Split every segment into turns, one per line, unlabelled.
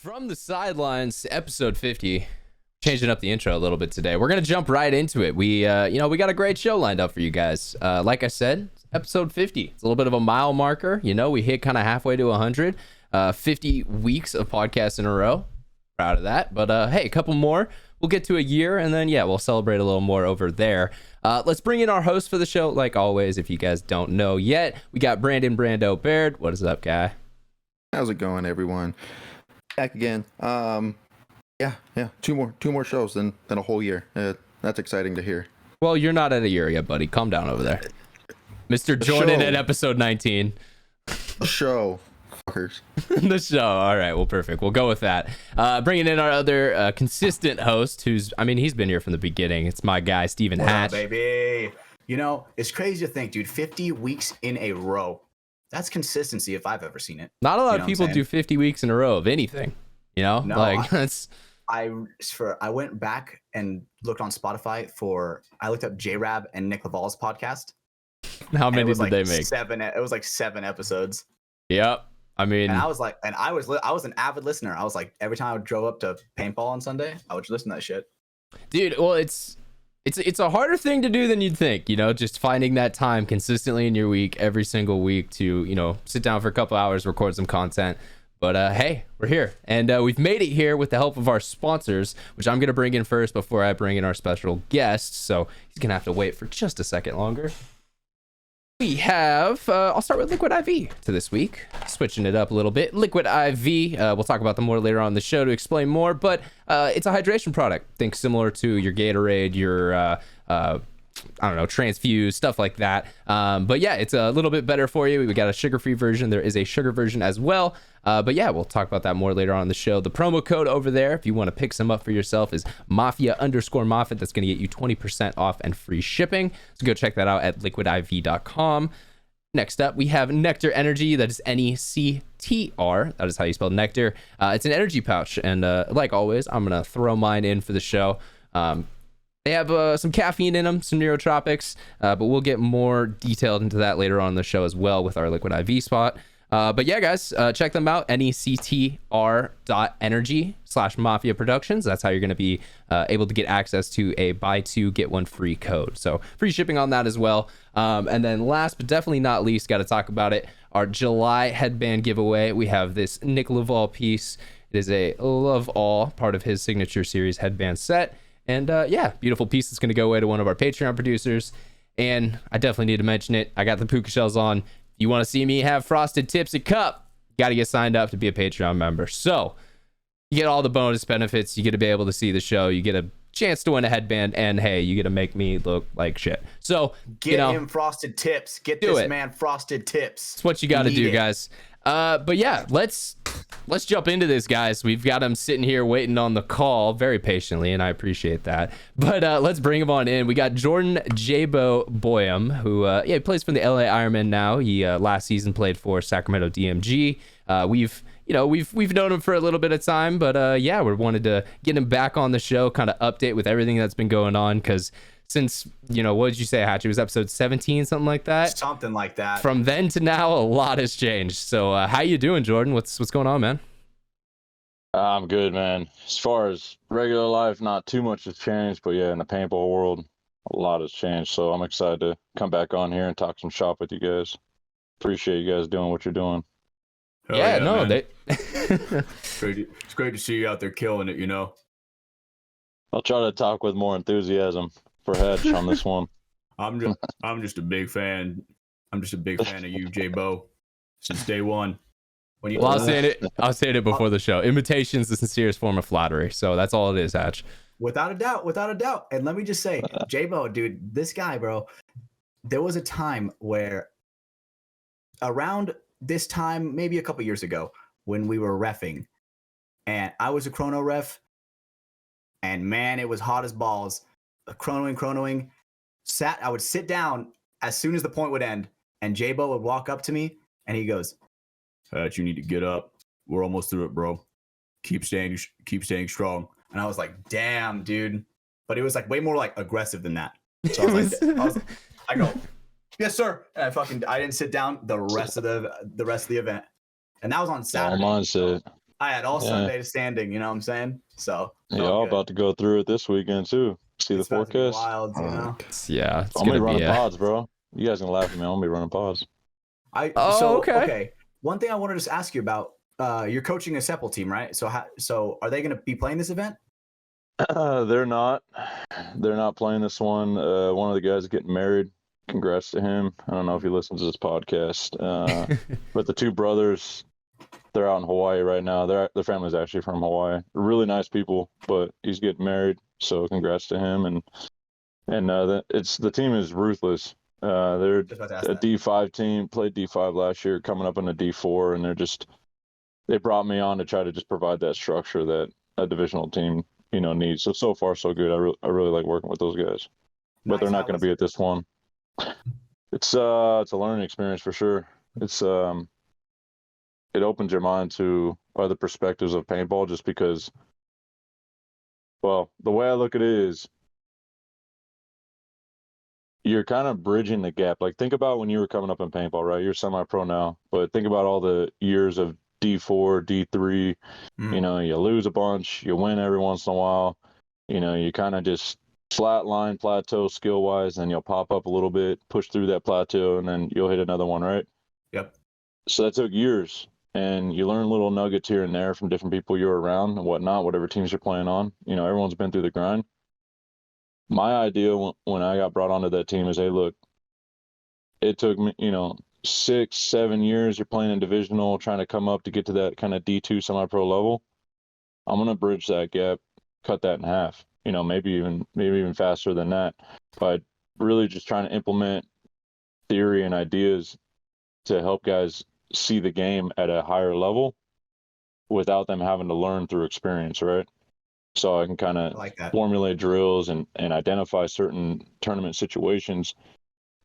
From the sidelines, episode 50. Changing up the intro a little bit today. We're gonna jump right into it. We got a great show lined up for you guys. Like I said, episode 50. It's a little bit of a mile marker. We hit kind of halfway to 100. 50 weeks of podcasts in a row. Proud of that. But hey, a couple more. We'll get to a year, and then we'll celebrate a little more over there. Let's bring in our host for the show. Like always, if you guys don't know yet, we got Brandon Brando Baird. What is up, guy?
How's it going, everyone? Back again. Two more shows than a whole year. That's exciting to hear.
Well, you're not at a year yet, buddy. Calm down over there. Mr. Jordan at episode 19.
The show. Fuckers.
The show. All right. Well, perfect. We'll go with that. Bringing in our other consistent host he's been here from the beginning. It's my guy, Steven Hatch.
Baby. It's crazy to think, dude, 50 weeks in a row. That's consistency if I've ever seen it.
Not a lot of people do 50 weeks in a row of anything. That's...
I went back and looked on Spotify I looked up J-Rab and Nick Laval's podcast.
How many did they make?
7. It was like 7 episodes.
Yep. And
I was like, I was an avid listener. I was like, every time I drove up to paintball on Sunday, I would listen to that shit.
Dude, well, it's a harder thing to do than you'd think, just finding that time consistently in your week, every single week to, sit down for a couple hours, record some content. But hey, we're here, and we've made it here with the help of our sponsors, which I'm going to bring in first before I bring in our special guest. So he's going to have to wait for just a second longer. We have, I'll start with Liquid IV to this week, switching it up a little bit. Liquid IV, we'll talk about them more later on in the show to explain more, but it's a hydration product. Think similar to your Gatorade, your, Transfuse, stuff like that. But yeah, it's a little bit better for you. We got a sugar-free version. There is a sugar version as well. But yeah, we'll talk about that more later on in the show. The promo code over there, if you want to pick some up for yourself, is Mafia_Moffitt. That's going to get you 20% off and free shipping. So go check that out at liquidiv.com. Next up, we have NECTR Energy. That is NECTR. That is how you spell nectar. It's an energy pouch. And like always, I'm going to throw mine in for the show. They have some caffeine in them, some neurotropics, but we'll get more detailed into that later on in the show as well with our Liquid IV spot. But yeah, guys, check them out, nectr.energy/MafiaProductions. That's how you're going to be able to get access to a buy two, get one free code. So free shipping on that as well. And then last but definitely not least, got to talk about it, our July headband giveaway. We have this Nick Laval piece. It is a Love All, part of his signature series headband set. And beautiful piece that's going to go away to one of our Patreon producers. And I definitely need to mention it. I got the puka shells on. If you want to see me have frosted tips at cup, you got to get signed up to be a Patreon member. So you get all the bonus benefits. You get to be able to see the show. You get a chance to win a headband. And hey, you get to make me look like shit. So
get him frosted tips. Get this man frosted tips.
It's what you got to do, guys. But yeah, let's jump into this, guys. We've got him sitting here waiting on the call very patiently, and I appreciate that. But let's bring him on in. We got Jordan J-Bo Boyum, who he plays for the LA Ironman now. He last season played for Sacramento DMG. We've known him for a little bit of time, but we wanted to get him back on the show, kind of update with everything that's been going on, because since, what did you say, Hatch? It was episode 17, something like that?
Something like that.
From then to now, a lot has changed. So how you doing, Jordan? What's going on, man?
I'm good, man. As far as regular life, not too much has changed, but yeah, in the paintball world, a lot has changed. So I'm excited to come back on here and talk some shop with you guys. Appreciate you guys doing what you're doing.
It's great to see you out there killing it,
I'll try to talk with more enthusiasm for Hedge on this one.
I'm just a big fan. I'm just a big fan of you, J-Bo, since day one.
I'll say it before the show. Imitation's the sincerest form of flattery, so that's all it is, Hatch.
Without a doubt. And let me just say, J-Bo, dude, this guy, bro, there was a time where around this time, maybe a couple years ago, when we were reffing, and I was a chrono ref, and man, it was hot as balls. Chronoing. I would sit down as soon as the point would end, and J-Bo would walk up to me, and he goes, "Hatch, you need to get up. We're almost through it, bro. Keep staying strong." And I was like, "Damn, dude!" But it was like way more like aggressive than that. So I go, "Yes, sir." And I didn't sit down the rest of the event, and that was on Saturday. I had all Sunday standing. You know what I'm saying? So
y'all about to go through it this weekend too. See the forecast.
Wild, you know?
Yeah, it's
I'm gonna be
gonna
running pods, bro. You guys gonna laugh at me. I'm gonna be running pods.
Okay.
One thing I wanted to ask you about. You're coaching a Sepul team, right? So are they going to be playing this event?
They're not. They're not playing this one. One of the guys is getting married. Congrats to him. I don't know if he listens to this podcast. But the two brothers, they're out in Hawaii right now. Their family's actually from Hawaii. Really nice people, but he's getting married. So congrats to him. And the team is ruthless. They're a D5 team. Played D5 last year, coming up in a D4, and they brought me on to try to just provide that structure that a divisional team, needs. So far so good. I really like working with those guys, but they're not going to be at this one. It's a learning experience for sure. It opens your mind to other perspectives of paintball, just because, well, the way I look at it is you're kind of bridging the gap. Like, think about when you were coming up in paintball, right? You're semi-pro now, but think about all the years of D4, D3, you lose a bunch, you win every once in a while, you kind of just flatline plateau skill wise, and you'll pop up a little bit, push through that plateau, and then you'll hit another one, right?
Yep.
So that took years, and you learn little nuggets here and there from different people you're around and whatnot, whatever teams you're playing on. Everyone's been through the grind. My idea when I got brought onto that team is, hey, look, it took me, 6-7 years you're playing in divisional, trying to come up to get to that kind of D2 semi-pro level. I'm going to bridge that gap, cut that in half, maybe even faster than that, by really just trying to implement theory and ideas to help guys see the game at a higher level without them having to learn through experience, right? So I can kind of formulate drills and identify certain tournament situations,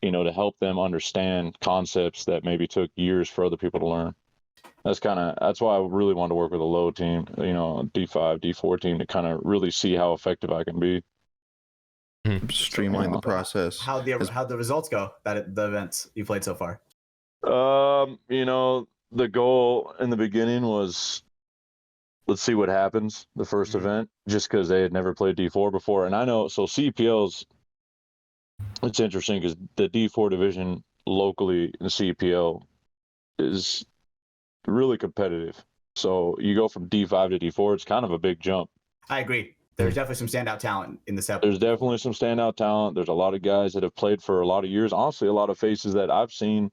to help them understand concepts that maybe took years for other people to learn. That's why I really wanted to work with a low team, D5, D4 team, to kind of really see how effective I can be.
Streamline the process.
How'd the results go at the events you played so far?
The goal in the beginning was, let's see what happens the first event, just because they had never played D4 before. And I know, so CPL's, it's interesting because the D4 division locally in CPL is really competitive. So you go from D5 to D4, it's kind of a big jump.
I agree. There's definitely some standout talent in the Sepul.
There's definitely some standout talent. There's a lot of guys that have played for a lot of years. Honestly, a lot of faces that I've seen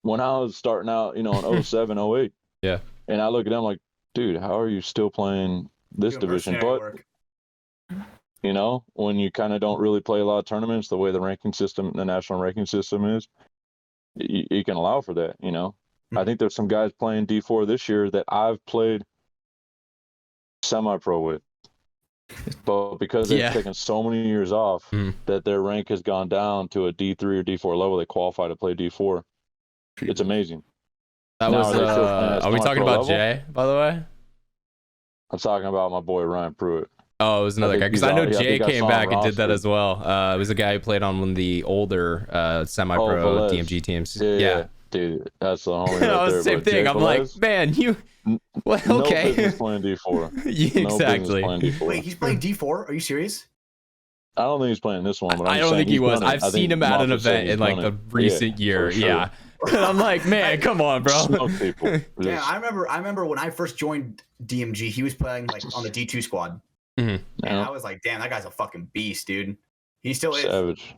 when I was starting out, in 07, 08.
Yeah.
And I look at them like, dude, how are you still playing this division? But when you kind of don't really play a lot of tournaments, the way the national ranking system is, you can allow for that. I think there's some guys playing D4 this year that I've played semi-pro with, but because they've taken so many years off that their rank has gone down to a D3 or D4 level, they qualify to play D4. It's amazing.
That was. Are we talking about Jay, by the way?
I'm talking about my boy Ryan Pruitt.
Oh, it was another guy, because I know Jay came back and did that as well. It was a guy who played on one of the older semi-pro DMG teams.
Yeah. Dude, that's the homie.
That was the same thing. I'm like, man, you. Well, okay.
No business playing D4.
Exactly.
No business playing D4.
Wait, he's playing D4? Are you serious?
I don't think he's playing this one, but
I don't think he was. I've seen him at an event in like the recent year. Sure. Yeah. I'm like, man, come on, bro.
Yeah, I remember when I first joined DMG, he was playing like on the D2 squad. And I was like, damn, that guy's a fucking beast, dude. He still is.
Savage.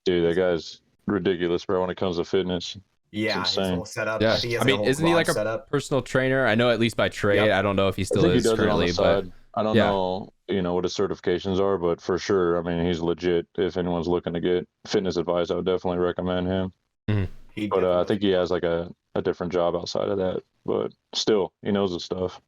Dude, that guy's ridiculous, bro, when it comes to fitness.
Yeah, his whole setup.
Yeah. Isn't he like a personal trainer? I know, at least by trade. I don't know if he still is currently, but
I don't know, what his certifications are, but for sure, he's legit. If anyone's looking to get fitness advice, I would definitely recommend him. But I think he has like a different job outside of that, but still, he knows his stuff.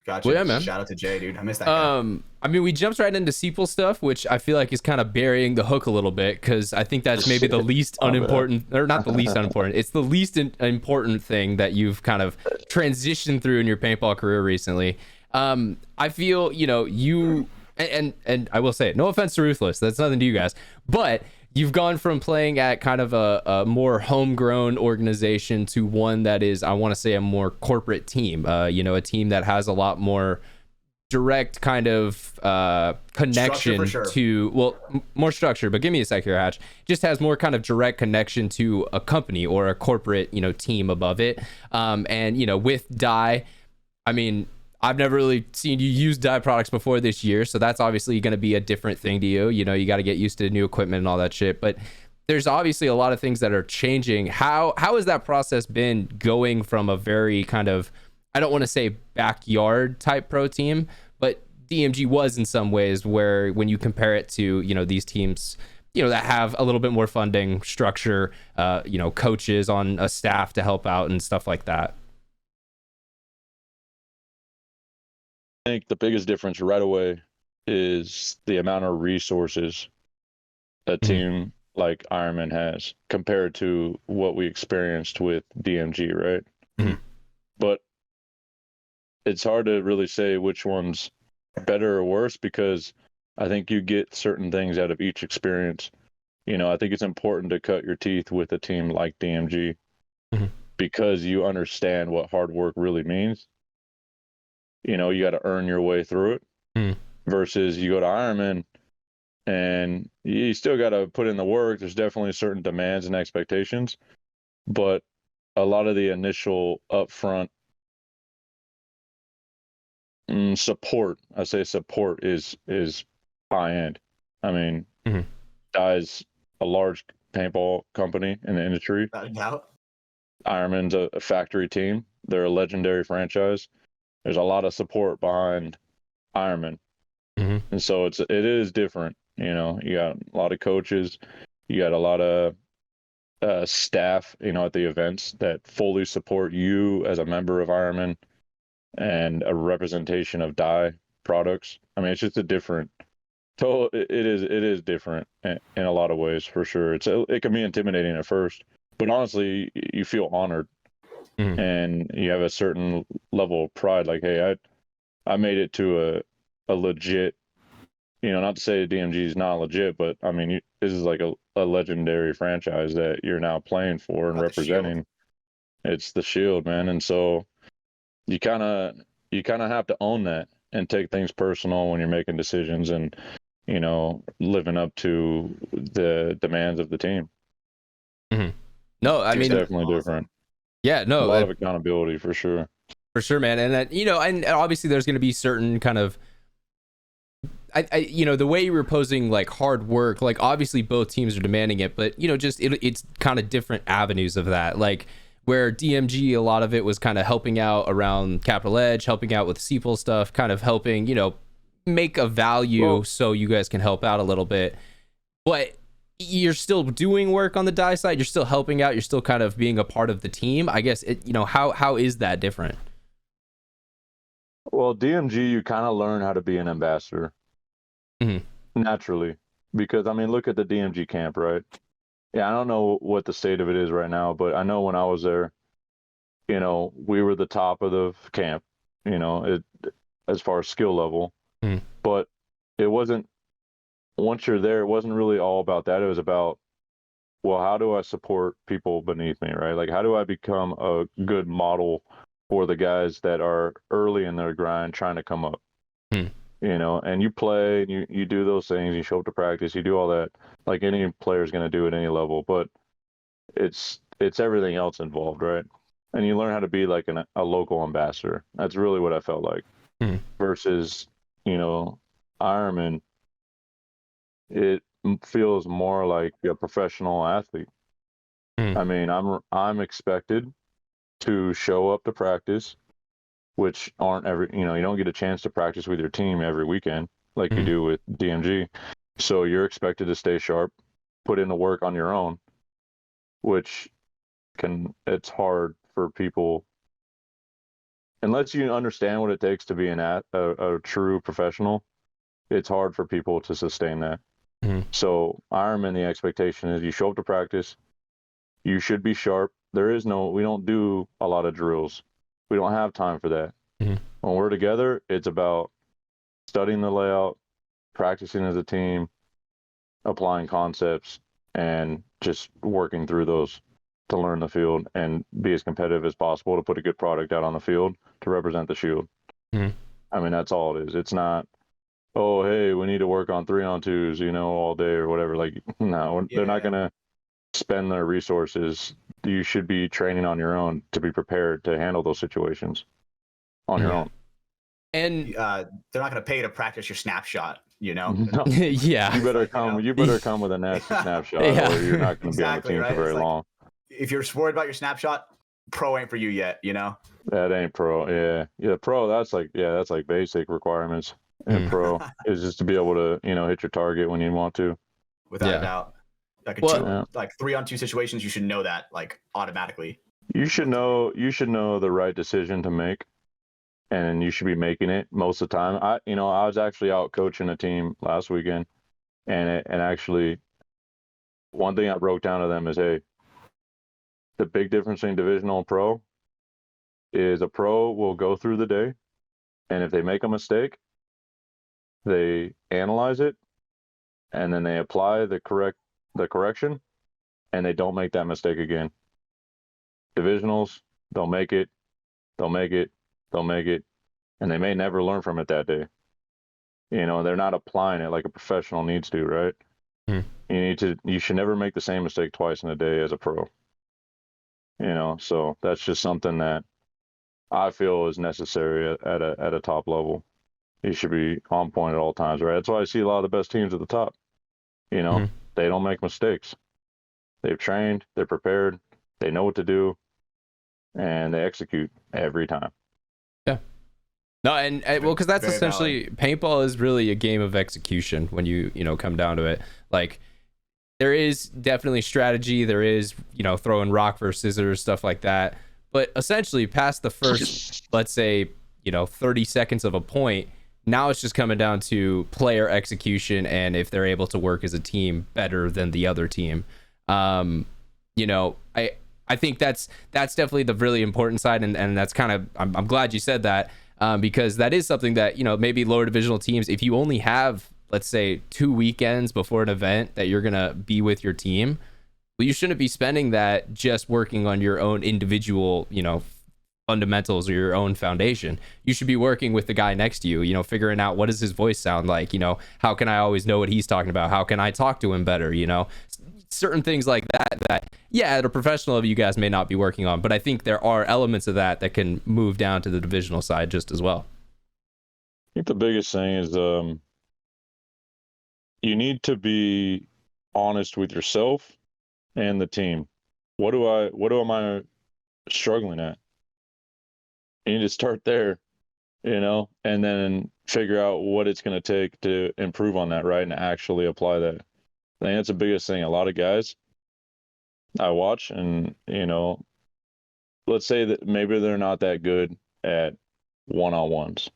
Gotcha. Well, yeah, man. Shout out to Jay, dude. I missed that guy.
We jumped right into Sepul stuff, which I feel like is kind of burying the hook a little bit, because I think that's maybe the least unimportant, or not the least unimportant. It's the least important thing that you've kind of transitioned through in your paintball career recently. I feel, you and I will say it, no offense to Ruthless, that's nothing to you guys, but you've gone from playing at kind of a more homegrown organization to one that is, I want to say, a more corporate team. A team that has a lot more direct kind of connection
sure.
to, well, more structure, but give me a sec here, Hatch. Just has more kind of direct connection to a company or a corporate, team above it. And with Dye, I mean, I've never really seen you use Dye products before this year, so that's obviously going to be a different thing to you. You got to get used to new equipment and all that shit. But there's obviously a lot of things that are changing. How has that process been going from a very kind of, I don't want to say backyard type pro team, but DMG was in some ways, where when you compare it to, these teams, that have a little bit more funding structure, coaches on a staff to help out and stuff like that.
I think the biggest difference right away is the amount of resources a team like Ironman has compared to what we experienced with DMG, right?
Mm-hmm.
But it's hard to really say which one's better or worse, because I think you get certain things out of each experience. I think it's important to cut your teeth with a team like DMG because you understand what hard work really means. You got to earn your way through it versus you go to Ironman and you still got to put in the work. There's definitely certain demands and expectations, but a lot of the initial upfront support, I say support is high end. I mean, Dye's a large paintball company in the industry.
Without a doubt.
Ironman's a factory team. They're a legendary franchise. There's a lot of support behind Ironman. And so it is different. You got a lot of coaches, you got a lot of staff, at the events that fully support you as a member of Ironman and a representation of Dye products. I mean, it's just a different. It is different in a lot of ways, for sure. It can be intimidating at first, but honestly, you feel honored. And you have a certain level of pride, like, hey, I made it to a legit, not to say DMG is not legit, but I mean, this is like a legendary franchise that you're now playing for and representing. It's the Shield, man. And so you kind of have to own that and take things personal when you're making decisions and, living up to the demands of the team.
No, I mean,
it's definitely different.
Yeah, no,
a lot of accountability for sure.
For sure, man. And that, and obviously there's going to be certain kind of, the way you were posing like hard work, like obviously both teams are demanding it, but it's kind of different avenues of that. Like where DMG, a lot of it was kind of helping out around Capital Edge, helping out with Seapool stuff, kind of helping, make a value so you guys can help out a little bit. But you're still doing work on the Dye side, you're still helping out, you're still kind of being a part of the team. I guess how is that different?
Well, DMG, you kind of learn how to be an ambassador naturally, because I mean, look at the DMG camp, right? Yeah, I don't know what the state of it is right now, but I know when I was there, we were the top of the camp, as far as skill level. But it wasn't, once you're there, it wasn't really all about that. It was about, well, how do I support people beneath me, right? Like, how do I become a good model for the guys that are early in their grind trying to come up? And you play, and you do those things, you show up to practice, you do all that, like any player is going to do at any level, but it's everything else involved, right? And you learn how to be like a local ambassador. That's really what I felt like. Versus, Ironman, it feels more like a professional athlete. I mean, I'm expected to show up to practice, which aren't you don't get a chance to practice with your team every weekend like you do with DMG. So you're expected to stay sharp, put in the work on your own, which it's hard for people, unless you understand what it takes to be a true professional. It's hard for people to sustain that. So Ironman, the expectation is you show up to practice, you should be sharp. We don't do a lot of drills. We don't have time for that. When we're together, it's about studying the layout, practicing as a team, applying concepts, and just working through those to learn the field and be as competitive as possible to put a good product out on the field to represent the Shield.
Mhm.
I mean, that's all it is. It's not, oh, hey, we need to work on 3-on-2s, all day or whatever. Like, no, they're not going to spend their resources. You should be training on your own to be prepared to handle those situations on your own.
And
they're not going to pay you to practice your snapshot,
No.
yeah,
You better come. You better come with a nasty snapshot, or you're not going to be on the team for very long.
If you're worried about your snapshot, pro ain't for you yet.
That ain't pro. Yeah. Pro. That's like basic requirements. And pro is just to be able to hit your target when you want to.
Without a doubt. Like like 3-on-2 situations, you should know that like automatically.
You should know the right decision to make. And you should be making it most of the time. I was actually out coaching a team last weekend, and actually, one thing I broke down to them is, hey, the big difference between divisional and pro is a pro will go through the day, and if they make a mistake, they analyze it, and then they apply the correction, and they don't make that mistake again. Divisionals, they'll make it, and they may never learn from it that day. They're not applying it like a professional needs to, right? You should never make the same mistake twice in a day as a pro. So that's just something that I feel is necessary at a top level. You should be on point at all times, right? That's why I see a lot of the best teams at the top. They don't make mistakes. They've trained, they're prepared, they know what to do, and they execute every time.
Yeah. No, and well, because that's essentially paintball is really a game of execution when you come down to it. Like, there is definitely strategy. There is throwing rock versus scissors, stuff like that. But essentially, past the first, let's say 30 seconds of a point, now it's just coming down to player execution and if they're able to work as a team better than the other team. I think that's definitely the really important side, and that's kind of I'm glad you said that. Because that is something that, maybe lower divisional teams, if you only have, let's say, 2 weekends before an event that you're going to be with your team, well, you shouldn't be spending that just working on your own individual, fundamentals or your own foundation. You should be working with the guy next to you, figuring out what does his voice sound like, how can I always know what he's talking about? How can I talk to him better? Certain things like that, at a professional level, you guys may not be working on, but I think there are elements of that can move down to the divisional side just as well.
I think the biggest thing is you need to be honest with yourself and the team. What am I struggling at? You need to start there, and then figure out what it's going to take to improve on that, right, and actually apply that. I think that's the biggest thing. A lot of guys I watch, and let's say that maybe they're not that good at one-on-ones.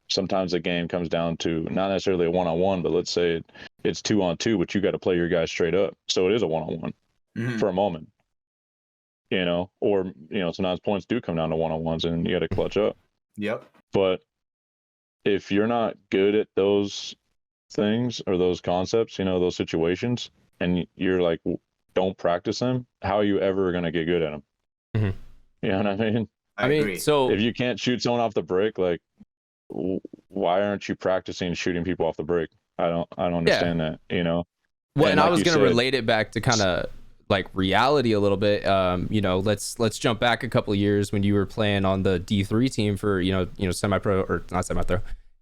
Sometimes the game comes down to not necessarily a one-on-one, but let's say it's 2-on-2, but you got to play your guys straight up. So it is a one-on-one for a moment. Or sometimes points do come down to one-on-ones, and you got to clutch up.
Yep.
But if you're not good at those things or those concepts, those situations, and you're like, don't practice them, how are you ever going to get good at them? You know what I mean?
I agree.
So
if you can't shoot someone off the break, like, why aren't you practicing shooting people off the break? I don't understand that.
Well, and I was going to relate it back to kind of like reality a little bit. Let's jump back a couple of years when you were playing on the D3 team for semi-pro, or not semi-pro,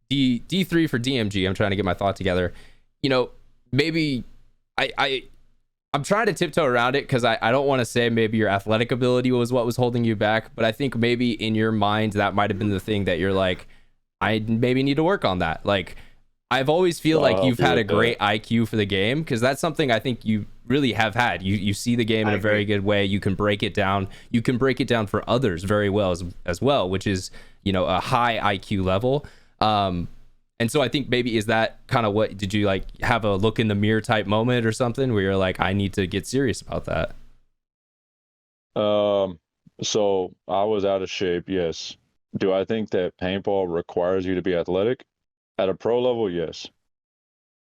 D3 for DMG. I'm trying to get my thought together. Maybe I'm trying to tiptoe around it because I don't want to say maybe your athletic ability was what was holding you back, but I think maybe in your mind that might have been the thing that you're like, I maybe need to work on that. Like, I've always feel like you've had a great IQ for the game, because that's something I think you really have had. You see the game in a very good way. You can break it down. You can break it down for others very well as well, which is a high IQ level. And so I think maybe is that kind of what, did you like have a look in the mirror type moment or something where you're like, I need to get serious about that?
So I was out of shape, yes. Do I think that paintball requires you to be athletic? At a pro level, yes.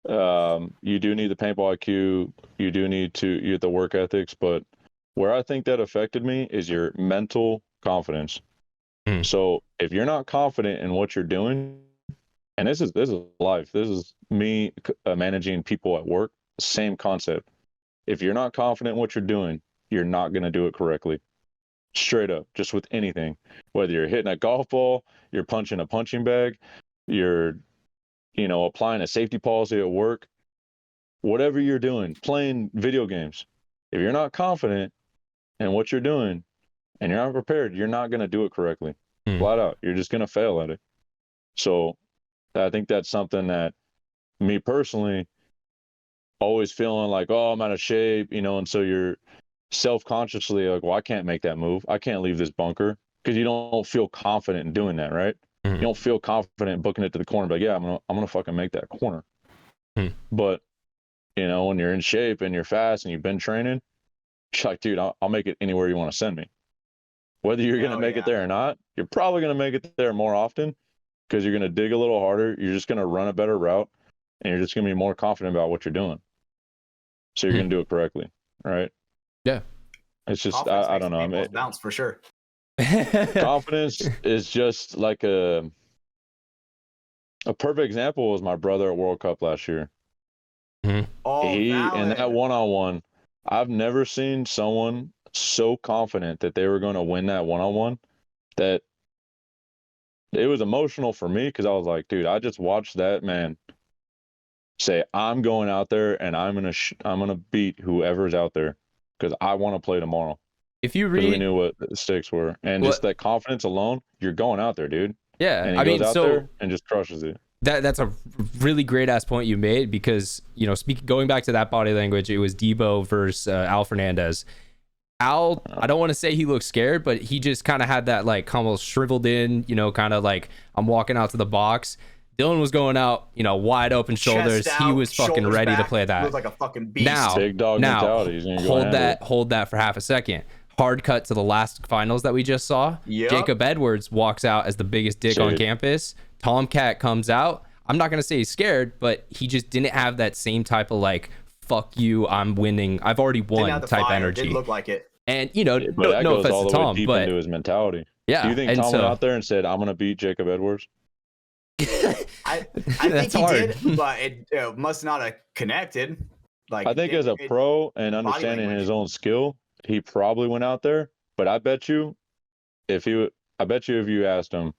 You do need the paintball IQ. You do need the work ethics. But where I think that affected me is your mental confidence. So if you're not confident in what you're doing, and this is life. This is me managing people at work. Same concept. If you're not confident in what you're doing, you're not going to do it correctly. Straight up, just with anything. Whether you're hitting a golf ball, you're punching a punching bag, you're, applying a safety policy at work, whatever you're doing, playing video games. If you're not confident in what you're doing and you're not prepared, you're not going to do it correctly. Flat out. You're just going to fail at it. So I think that's something that me personally, always feeling like, oh, I'm out of shape, and so you're self-consciously like, well, I can't make that move. I can't leave this bunker, because you don't feel confident in doing that, right? You don't feel confident in booking it to the corner, but yeah, I'm gonna fucking make that corner. But when you're in shape and you're fast and you've been training, you're like, dude, I'll make it anywhere you want to send me. Whether you're gonna make it there or not, you're probably gonna make it there more often, because you're gonna dig a little harder. You're just gonna run a better route, and you're just gonna be more confident about what you're doing. So you're gonna do it correctly, right?
Yeah.
It's just I don't know. I mean,
bounce for sure.
Confidence is just like a perfect example was my brother at World Cup last year.
Oh,
In
valid.
that one-on-one, I've never seen someone so confident that they were going to win that one-on-one, that it was emotional for me, because I was like, dude, I just watched that man say, I'm going out there and I'm gonna beat whoever's out there, because I want to play tomorrow.
If you
Because we
read,
knew what the stakes were, and just that confidence alone, you're going out there, dude.
yeah,
And he goes out there and just crushes it.
That's a really great ass point you made, because going back to that body language, it was Debo versus Al Fernandez. Al, I don't want to say he looked scared, but he just kind of had that like almost shriveled in, kind of like, I'm walking out to the box. Dylan was going out, wide open shoulders.
Chest out,
He was fucking ready to play that.
Looked like a fucking beast.
Big dog mentality. He's gonna go
hold that for half a second. Hard cut to the last finals that we just saw.
Yep.
Jacob Edwards walks out as the biggest dick on campus. Tomcat comes out. I'm not going to say he's scared, but he just didn't have that same type of like, fuck you, I'm winning, I've already won type energy.
Didn't look like it.
But
And,
that
no
goes
offense
all
to
the way
Tom,
deep
but
into his mentality.
yeah.
Do you think Tom went out there and said, I'm going to beat Jacob Edwards?
I think he did, but it must not have connected. Like,
I think as a pro and understanding his own skill, he probably went out there. But I bet you, if you asked him,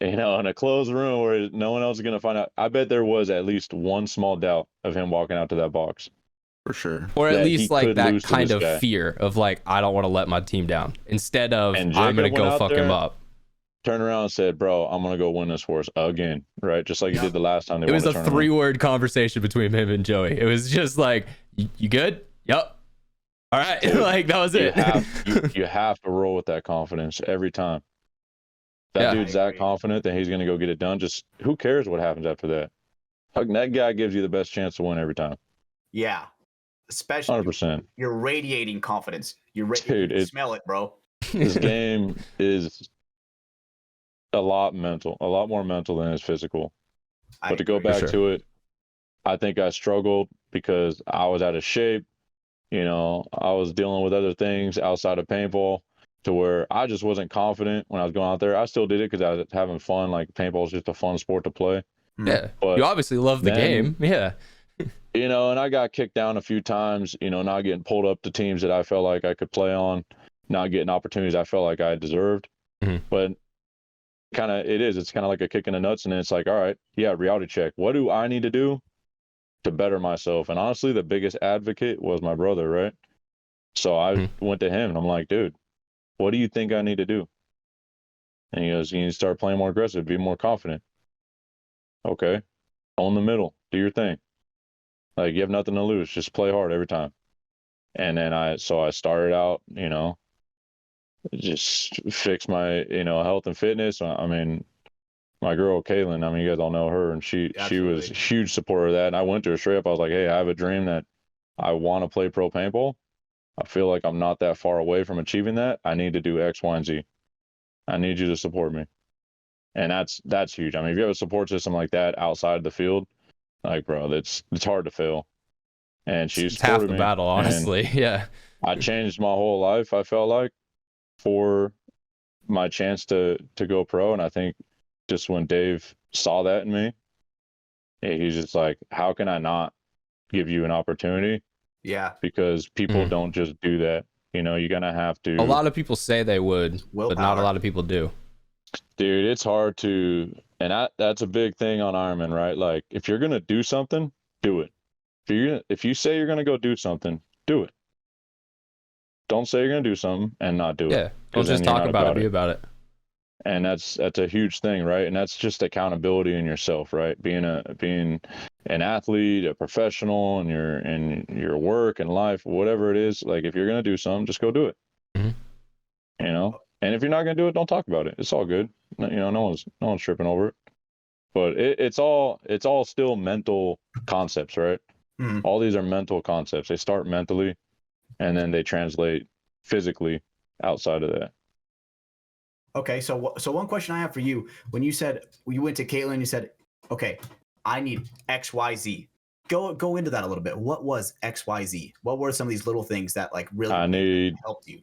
in a closed room where no one else is going to find out, I bet there was at least one small doubt of him walking out to that box.
For sure.
or at
that
least
he
like
could
that
lose to
kind
this
of
guy.
fear of like, I don't want to let my team down, instead of
And
I'm
Jacob
going to go
went out
fuck him
there,
up.
Turned around and said, bro, I'm going to go win this for us again. Right? Just like he did the last time they
It
won
was
the
a
tournament.
3-word conversation between him and Joey. It was just like, you good? Yep. All right.
Dude,
like that was it.
You have to roll with that confidence every time. That
Yeah.
dude's that confident that he's going to go get it done. Just who cares what happens after that? That guy gives you the best chance to win every time.
Yeah. Especially
100%.
you're radiating confidence.
Dude,
you smell it, bro.
This game is a lot more mental than it is physical. But to go back to it, I think I struggled because I was out of shape. I was dealing with other things outside of paintball, to where I just wasn't confident when I was going out there. I still did it because I was having fun. Like, paintball is just a fun sport to play.
Yeah.
But
you obviously love the game. Yeah.
and I got kicked down a few times, not getting pulled up to teams that I felt like I could play on, not getting opportunities I felt like I deserved. But it's kind of like a kick in the nuts. And then it's like, all right, yeah, reality check. What do I need to do to better myself? And honestly, the biggest advocate was my brother, right? So I went to him and I'm like, dude, what do you think I need to do? And he goes, you need to start playing more aggressive, be more confident. Okay. Own the middle, do your thing. Like, you have nothing to lose, just play hard every time. And then I started out, just fix my, health and fitness. I mean, my girl, Kaylin, you guys all know her, and she was a huge supporter of that. And I went to her straight up. I was like, hey, I have a dream that I want to play pro paintball. I feel like I'm not that far away from achieving that. I need to do X, Y, and Z. I need you to support me. And that's huge. I mean, if you have a support system like that outside the field, Like, bro, it's hard to fail. And she
It's half
supported
the
me.
battle,
And
honestly. Yeah.
I changed my whole life, I felt like, for my chance to go pro. And I think just when Dave saw that in me, he's just like, how can I not give you an opportunity?
Yeah.
Because people
Mm.
don't just do that. You know, you're gonna have to.
A lot of people say they would, but not a
Willpower.
lot of people do.
Dude, it's hard to, and that's a big thing on Ironman, right? Like, if you're gonna do something, do it. If you say you're gonna go do something, do it. Don't say you're gonna do something and not do it.
Yeah. Don't
Because
just
then you're
talk
not
about it, be about it.
And that's a huge thing, right? And that's just accountability in yourself, right? Being an athlete, a professional, in your work and life, whatever it is. Like, if you're gonna do something, just go do it.
Mhm.
You know. And if you're not gonna do it, don't talk about it. It's all good. You know, no one's tripping over it. But it's all still mental concepts, right?
Mhm.
All these are mental concepts. They start mentally, and then they translate physically outside of that.
Okay, so one question I have for you: when you said you went to Caitlin, you said, "Okay, I need X, Y, Z." Go into that a little bit. What was X, Y, Z? What were some of these little things that like really helped you?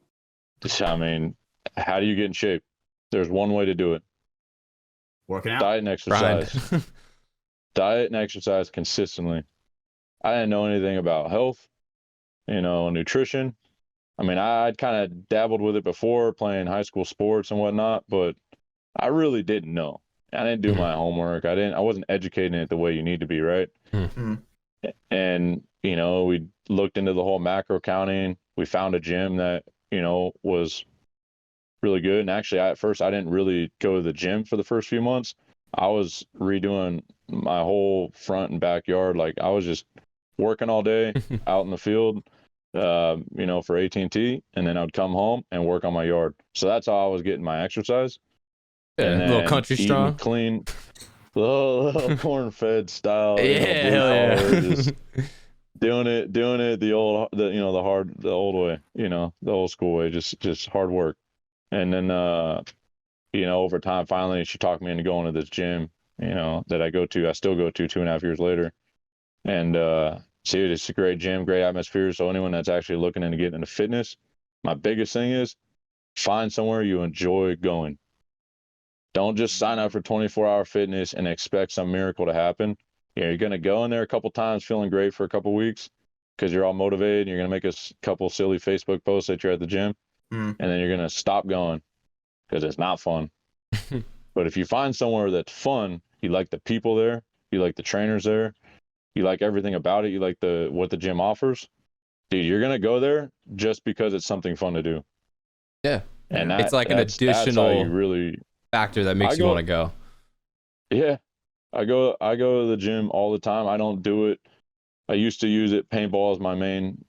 I mean, how do you get in shape? There's one way to do it.
Working out.
Diet and exercise.
Grind.
Diet and exercise consistently. I didn't know anything about health, nutrition. I mean, I'd kind of dabbled with it before playing high school sports and whatnot, but I really didn't know. I didn't do my homework. I wasn't educating it the way you need to be, right?
Mhm.
And, we looked into the whole macro counting. We found a gym that, was really good. And actually, at first, I didn't really go to the gym for the first few months. I was redoing my whole front and backyard. Like, I was just working all day out in the field, for AT&T, and then I'd come home and work on my yard. So that's how I was getting my exercise.
Yeah,
And
a little
then
country
eating
strong.
clean, little corn-fed style,
Yeah,
blue
hell yeah.
collar, just doing it the old way, the old school way, just hard work. And then, over time, finally, she talked me into going to this gym, that I still go to 2.5 years later. And, see, it's a great gym, great atmosphere. So anyone that's actually looking into getting into fitness, my biggest thing is find somewhere you enjoy going. Don't just sign up for 24-hour fitness and expect some miracle to happen. You're going to go in there a couple times feeling great for a couple weeks because you're all motivated. And you're going to make a couple silly Facebook posts that you're at the gym. And then you're going to stop going because it's not fun. But if you find somewhere that's fun, you like the people there, you like the trainers there, you like everything about it, you like what the gym offers, dude, you're going to go there just because it's something fun to do.
Yeah.
And
it's like an
that's how
additional
you really
factor that makes you want to go.
Yeah. I go to the gym all the time. I don't do it. I used to use it. Paintball is my main,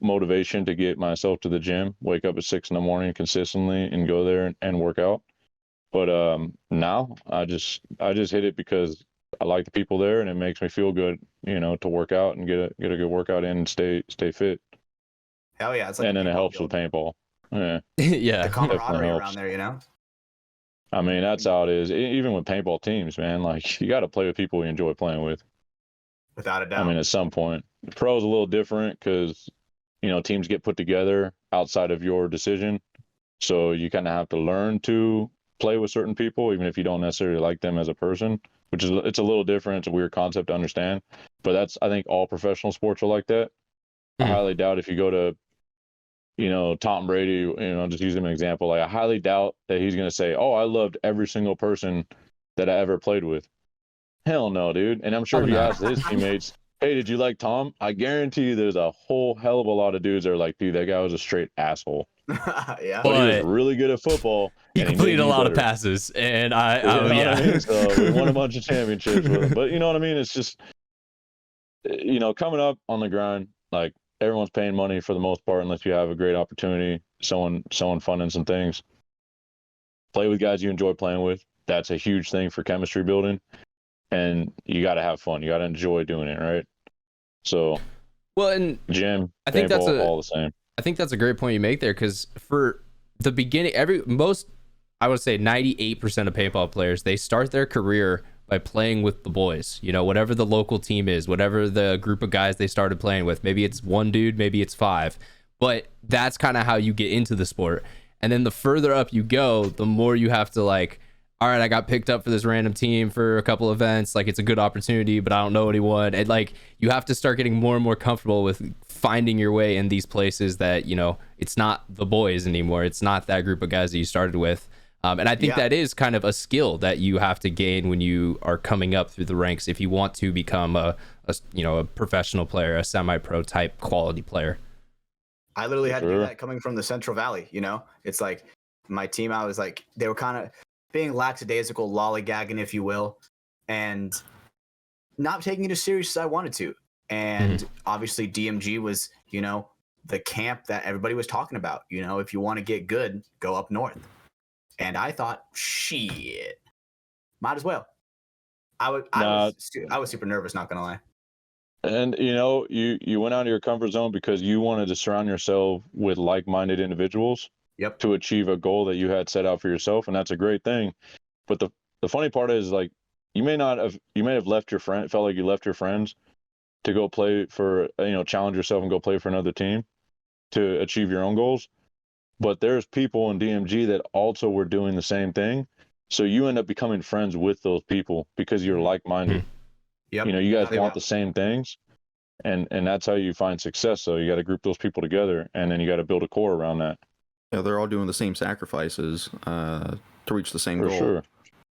motivation to get myself to the gym, wake up at 6 a.m. consistently and go there and work out. But now I just hit it because I like the people there and it makes me feel good, to work out and get a good workout in and stay fit.
Hell yeah. It's like
and then it helps with paintball. Yeah.
Yeah.
The camaraderie
helps.
around there,
I mean, that's how it is. Even with paintball teams, man, like you got to play with people you enjoy playing with.
Without a doubt.
I mean, at some point, the pro is a little different because, teams get put together outside of your decision. So you kind of have to learn to play with certain people, even if you don't necessarily like them as a person, it's a little different. It's a weird concept to understand, but I think all professional sports are like that. I highly doubt if you go to, Tom Brady, just use him as an example. Like, I highly doubt that he's going to say, "Oh, I loved every single person that I ever played with." Hell no, dude. And I'm sure if you ask his teammates, "Hey, did you like Tom?" I guarantee you there's a whole hell of a lot of dudes that are like, "Dude, that guy was a straight asshole."
Yeah.
But he was really good at football.
He completed a lot of passes. And
I mean? So we won a bunch of championships with him. But you know what I mean? It's just, coming up on the grind, like, everyone's paying money for the most part, unless you have a great opportunity, someone funding some things. Play with guys you enjoy playing with. That's a huge thing for chemistry building. And you got to have fun. You got to enjoy doing it, right? So,
well, and
gym,
I think
paintball,
that's
all the same.
I think that's a great point you make there, because for the beginning, I would say 98% of paintball players, they start their career by playing with the boys. You know, whatever the local team is, whatever the group of guys they started playing with. Maybe it's one dude, maybe it's five. But that's kind of how you get into the sport. And then the further up you go, the more you have to like, all right, I got picked up for this random team for a couple events. Like, it's a good opportunity, but I don't know anyone. And like, you have to start getting more and more comfortable with finding your way in these places that, you know, it's not the boys anymore. It's not that group of guys that you started with. And I think that is kind of a skill that you have to gain when you are coming up through the ranks if you want to become a professional player, a semi-pro type quality player.
I literally had to do that coming from the Central Valley. You know, it's like my team, I was like, they were kind of being lackadaisical, lollygagging, if you will, and not taking it as serious as I wanted to. And obviously DMG was, you know, the camp that everybody was talking about. You know, if you want to get good, go up north. And I thought, shit, might as well. I was super nervous, not gonna lie.
And you know, you went out of your comfort zone because you wanted to surround yourself with like-minded individuals.
Yep.
To achieve a goal that you had set out for yourself, and that's a great thing. But the funny part is, like, you may have left your friend, felt like you left your friends to go play for, you know, challenge yourself and go play for another team to achieve your own goals. But there's people in DMG that also were doing the same thing. So you end up becoming friends with those people because you're like-minded.
Yep.
You know, you guys want the same things, and that's how you find success. So you got to group those people together, and then you got to build a core around that.
Yeah, they're all doing the same sacrifices to reach the same goal.
Sure.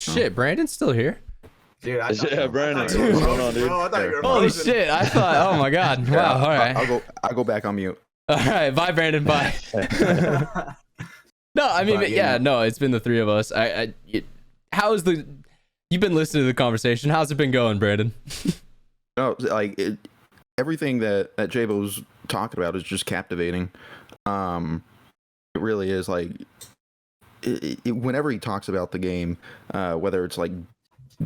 Shit, Brandon's still here.
Dude,
Brandon, what's
going
on, dude?
I thought you were
Holy
frozen.
shit! I thought, oh my god, wow. All right,
I'll go back on mute.
all right. Bye, Brandon. Bye. No, I mean, no. It's been the three of us. You've been listening to the conversation. How's it been going, Brandon?
No, like everything that Jaybo's talking about is just captivating. It really is. Like whenever he talks about the game, whether it's like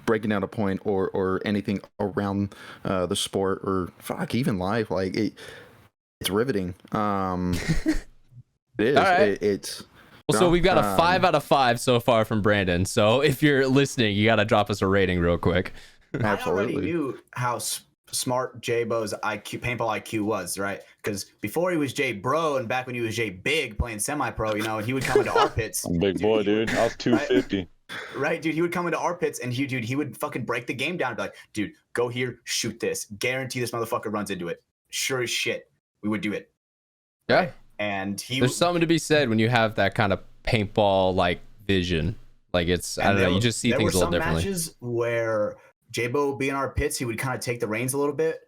breaking down a point or anything around the sport or even life, like it's riveting. It is.
All right.
It's
well, so we've got a 5 out of 5 so far from Brandon. So if you're listening, you got to drop us a rating real quick.
Absolutely.
I already knew how smart J-Bo's paintball IQ was, right? Because before he was J Bro and back when he was J Big playing semi-pro, you know, and he would come into our pits.
Big boy, dude. I was 250.
Right, dude. He would come into our pits and he would fucking break the game down and be like, dude, go here, shoot this. Guarantee this motherfucker runs into it. Sure as shit, we would do it.
Yeah.
Right? And
there's something to be said when you have that kind of paintball like vision. Like it's, I don't know, you just see things a little differently.
There were some matches where J-Bo would be in our pits, he would kind of take the reins a little bit,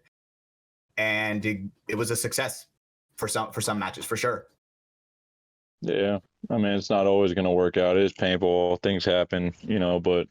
and it was a success for some matches, for sure.
Yeah, I mean, it's not always going to work out. It is paintball. Things happen, you know, but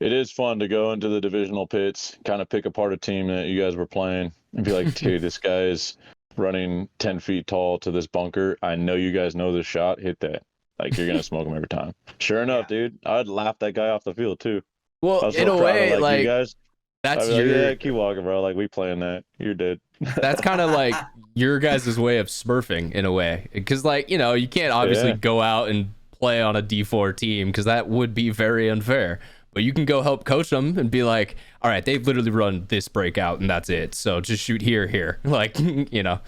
it is fun to go into the divisional pits, kind of pick apart a team that you guys were playing and be like, dude, this guy is running 10 feet tall to this bunker. I know you guys know this shot. Hit that. Like, you're going to smoke him every time. Sure enough, dude, I'd laugh that guy off the field, too.
Well, in a way, like
you guys,
that's
your...
your...
yeah, keep walking, bro. Like, we playing that. You're dead.
That's kind of like your guys' way of smurfing, in a way. Because, like, you know, you can't obviously go out and play on a D4 team because that would be very unfair. But you can go help coach them and be like, all right, they've literally run this breakout and that's it. So just shoot here. Like, you know.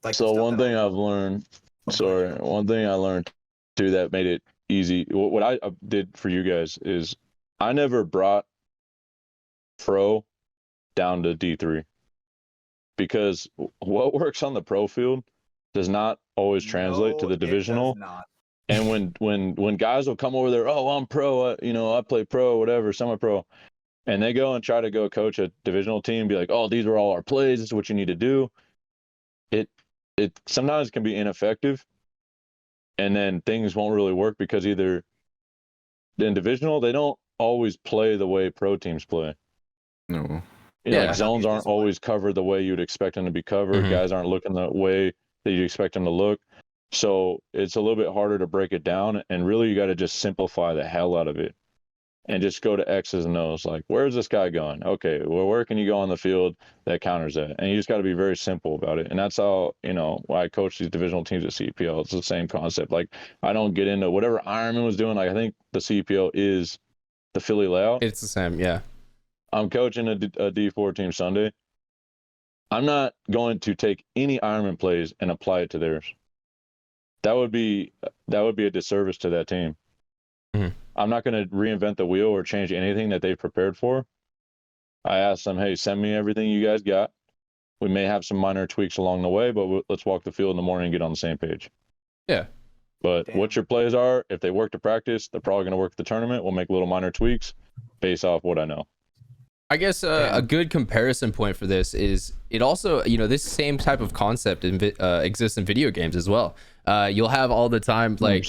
Like, so one thing I've learned, one thing I learned too that made it easy. What I did for you guys is I never brought pro down to D3 because what works on the pro field does not always translate to the divisional. And when guys will come over there, oh, I'm pro, you know, I play pro, whatever, semi-pro, and they go and try to go coach a divisional team, be like, oh, these are all our plays, this is what you need to do. It sometimes can be ineffective, and then things won't really work because either in divisional they don't always play the way pro teams play.
No.
Like zones aren't always covered the way you'd expect them to be covered.
Mm-hmm.
Guys aren't looking the way that you expect them to look. So it's a little bit harder to break it down, and really you got to just simplify the hell out of it and just go to X's and O's. Like, where's this guy going? Okay, well, where can you go on the field that counters that? And you just got to be very simple about it. And that's how, you know, why I coach these divisional teams at CPL. It's the same concept. Like, I don't get into whatever Ironman was doing. Like, I think the CPL is the Philly layout.
It's the same, yeah.
I'm coaching a D4 team Sunday. I'm not going to take any Ironman plays and apply it to theirs. That would be a disservice to that team.
Mm-hmm.
I'm not going to reinvent the wheel or change anything that they've prepared for. I asked them, hey, send me everything you guys got. We may have some minor tweaks along the way, but let's walk the field in the morning and get on the same page.
Yeah.
But what your plays are, if they work to practice, they're probably going to work at the tournament. We'll make little minor tweaks based off what I know.
I guess a good comparison point for this is it also, this same type of concept exists in video games as well. You'll have all the time, like,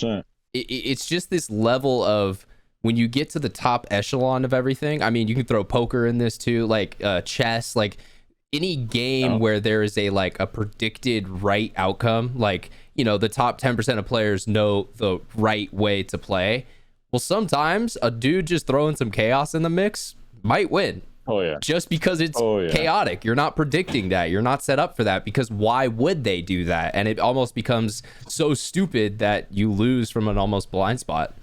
it's just this level of when you get to the top echelon of everything. I mean, you can throw poker in this too, like chess, like any game where there is a predicted right outcome, like, the top 10% of players know the right way to play. Well, sometimes a dude just throwing some chaos in the mix might win.
Oh yeah.
Just because it's chaotic. You're not predicting that. You're not set up for that, because why would they do that? And it almost becomes so stupid that you lose from an almost blind spot.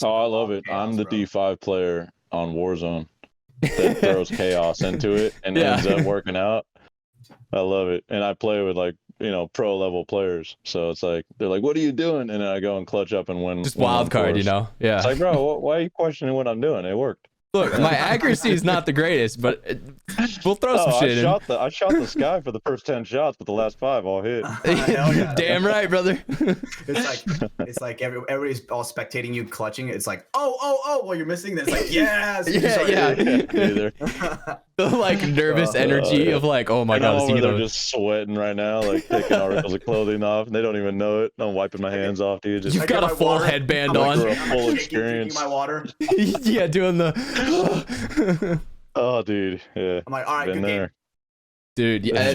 Oh, I love it. I'm the D5 player on Warzone that throws chaos into it and ends up working out. I love it. And I play with pro level players. So it's like, they're like, what are you doing? And then I go and clutch up and win.
Just wild card, Yeah.
It's like, bro, why are you questioning what I'm doing? It worked.
Look, my accuracy is not the greatest, but we'll throw some shit in.
I shot the sky for the first 10 shots, but the last 5 all hit.
Damn right, brother.
It's like everybody's all spectating you clutching. It's like, oh, well, you're missing this. Like, yes.
The nervous energy of oh my god,
they're just sweating right now, like taking articles of clothing off, and they don't even know it. I'm wiping my hands off, dude.
You've got a full headband on.
For a full experience.
My water.
Yeah, doing the.
Oh, dude. Yeah.
I'm like, all right,
been
good
there.
Dude, yeah.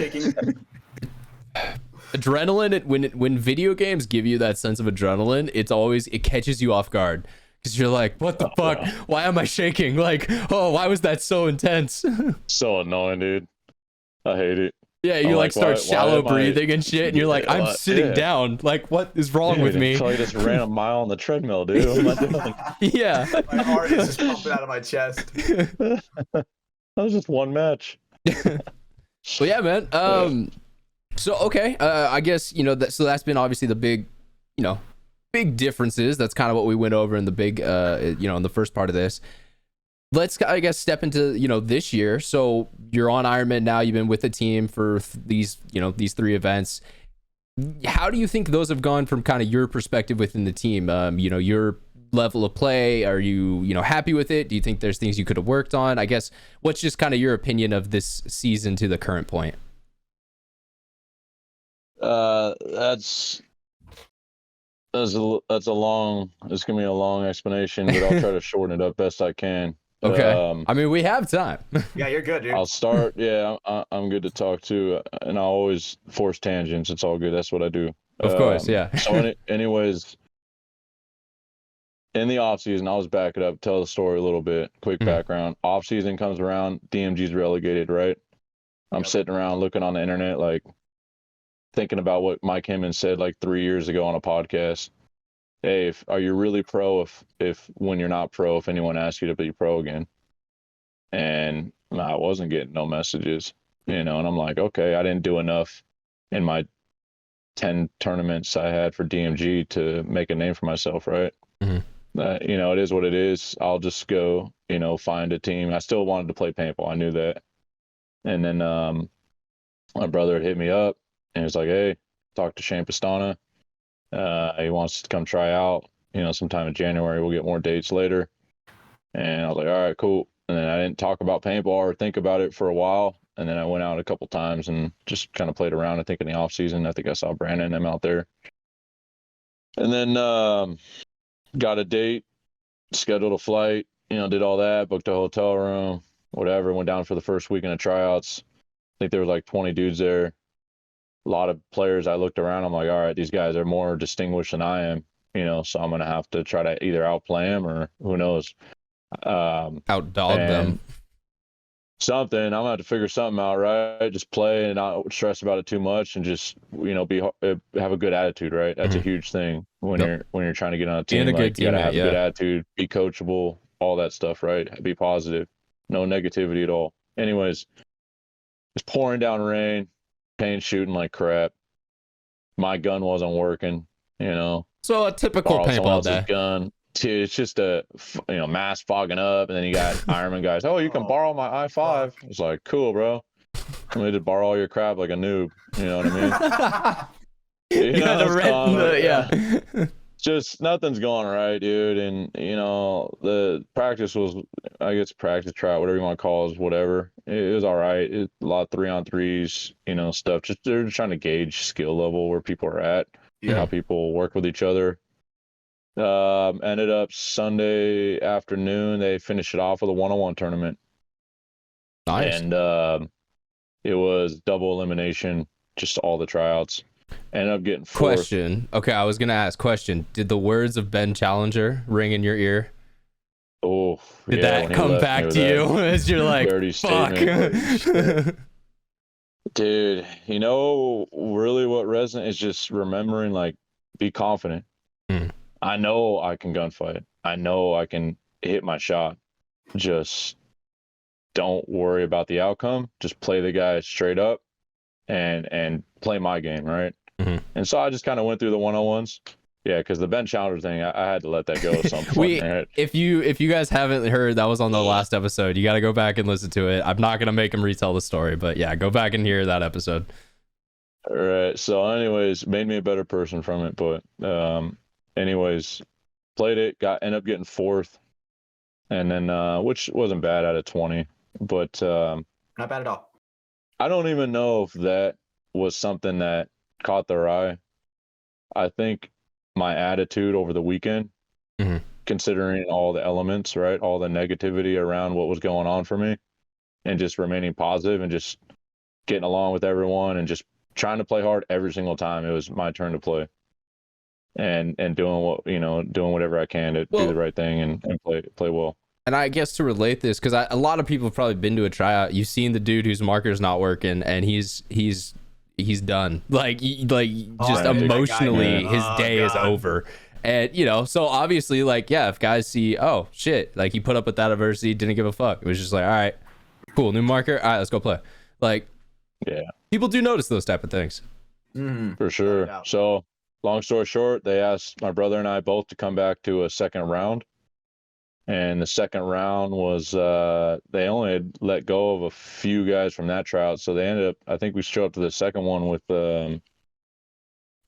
Adrenaline, when video games give you that sense of adrenaline, it catches you off guard. Because you're like, what the fuck? Why am I shaking? Why was that so intense?
So annoying, dude. I hate it.
Yeah, you start shallow breathing and shit, and you're like, I'm sitting down. What is wrong with me?
I just ran a mile on the treadmill, dude. What am I doing?
Yeah.
My heart is just pumping out of my chest.
That was just one match.
Well, yeah, man. So okay, I guess so that's been obviously the big differences. That's kind of what we went over in the big in the first part of this. Let's, I guess, step into this year. So you're on Ironman now. You've been with the team for these 3 events. How do you think those have gone from kind of your perspective within the team? Your level of play. Are you happy with it? Do you think there's things you could have worked on? I guess what's just kind of your opinion of this season to the current point?
It's gonna be a long explanation, but I'll try to shorten it up best I can.
Okay. I mean, we have time.
Yeah, you're good, dude.
I'll start. Yeah, I'm good to talk to, and I'll always force tangents. It's all good. That's what I do.
Of course, yeah.
So, anyways, in the off season, I'll just back it up, tell the story a little bit. Quick background. Off season comes around, DMG's relegated, right? I'm sitting around looking on the internet, thinking about what Mike Hemmons said 3 years ago on a podcast. Hey, are you really pro if when you're not pro, if anyone asks you to be pro again? And I wasn't getting no messages, and I'm like, okay, I didn't do enough in my 10 tournaments I had for DMG to make a name for myself, right?
Mm-hmm.
It is what it is. I'll just go, find a team. I still wanted to play paintball. I knew that. And then my brother had hit me up and he was like, hey, talk to Shane Pastana. He wants to come try out, sometime in January. We'll get more dates later. And I was like, all right, cool. And then I didn't talk about paintball or think about it for a while. And then I went out a couple times and just kind of played around. I think in the off season, I think I saw Brandon and them out there. And then got a date, scheduled a flight, did all that, booked a hotel room, whatever. Went down for the first weekend of tryouts. I think there was 20 dudes there. A lot of players. I looked around. I'm like, all right, these guys are more distinguished than I am, so I'm going to have to try to either outplay them or who knows.
Outdog them.
Something. I'm going to have to figure something out, right? Just play and not stress about it too much and just, have a good attitude, right? That's a huge thing when you're trying to get on a team.
And a good
you got to
teammate,
have a good attitude, be coachable, all that stuff, right? Be positive, no negativity at all. Anyways, it's pouring down rain, paint shooting like crap. My gun wasn't working, you know.
So a typical
Borrow someone
paintball
else's
day.
gun. Dude, it's just mass fogging up, and then you got Ironman guys. Oh, you can borrow my i5. It's like, cool, bro. Let me just borrow all your crap like a noob. You know what I mean?
You had to rent yeah.
Just nothing's going right, dude. And the practice was, I guess, practice tryout, whatever you want to call it, whatever. It was all right. A lot of 3-on-3s, stuff. Just they're just trying to gauge skill level where people are at, how people work with each other. Ended up Sunday afternoon. They finished it off with a 1-on-1 tournament.
Nice.
And it was double elimination, just all the tryouts. Ended up getting fourth.
Question. Okay, I was gonna ask. Question. Did the words of Ben Challenger ring in your ear?
Oh,
did that come back to you as you're like, fuck?
Dude, really what resonates is just remembering, like, be confident. I know I can gunfight. I know I can hit my shot. Just don't worry about the outcome. Just play the guy straight up and play my game, right? And so I just kind of went through the 1-on-1s. Yeah, because the Ben Challenger thing, I had to let that go at some point. Right?
If you guys haven't heard, that was on the last episode. You got to go back and listen to it. I'm not gonna make him retell the story, but yeah, go back and hear that episode.
All right. So, anyways, made me a better person from it. But, anyways, played it. Ended up getting fourth, and then which wasn't bad out of 20, but
not bad at all.
I don't even know if that was something that caught their eye. I think my attitude over the weekend, considering all the elements, right, all the negativity around what was going on for me, and just remaining positive and just getting along with everyone and just trying to play hard every single time it was my turn to play, and doing whatever I can to do the right thing and play well.
And I guess to relate this, because a lot of people have probably been to a tryout. You've seen the dude whose marker's not working, and he's done. Like just emotionally, his day is over. And so obviously, like, yeah, if guys see, oh shit, like he put up with that adversity, didn't give a fuck. It was just like, all right, cool, new marker, all right, let's go play. Like, yeah, people do notice those type of things.
For sure. So, long story short, they asked my brother and I both to come back to a second round. And the second round was, they only had let go of a few guys from that tryout. So they ended up, I think we showed up to the second one with, I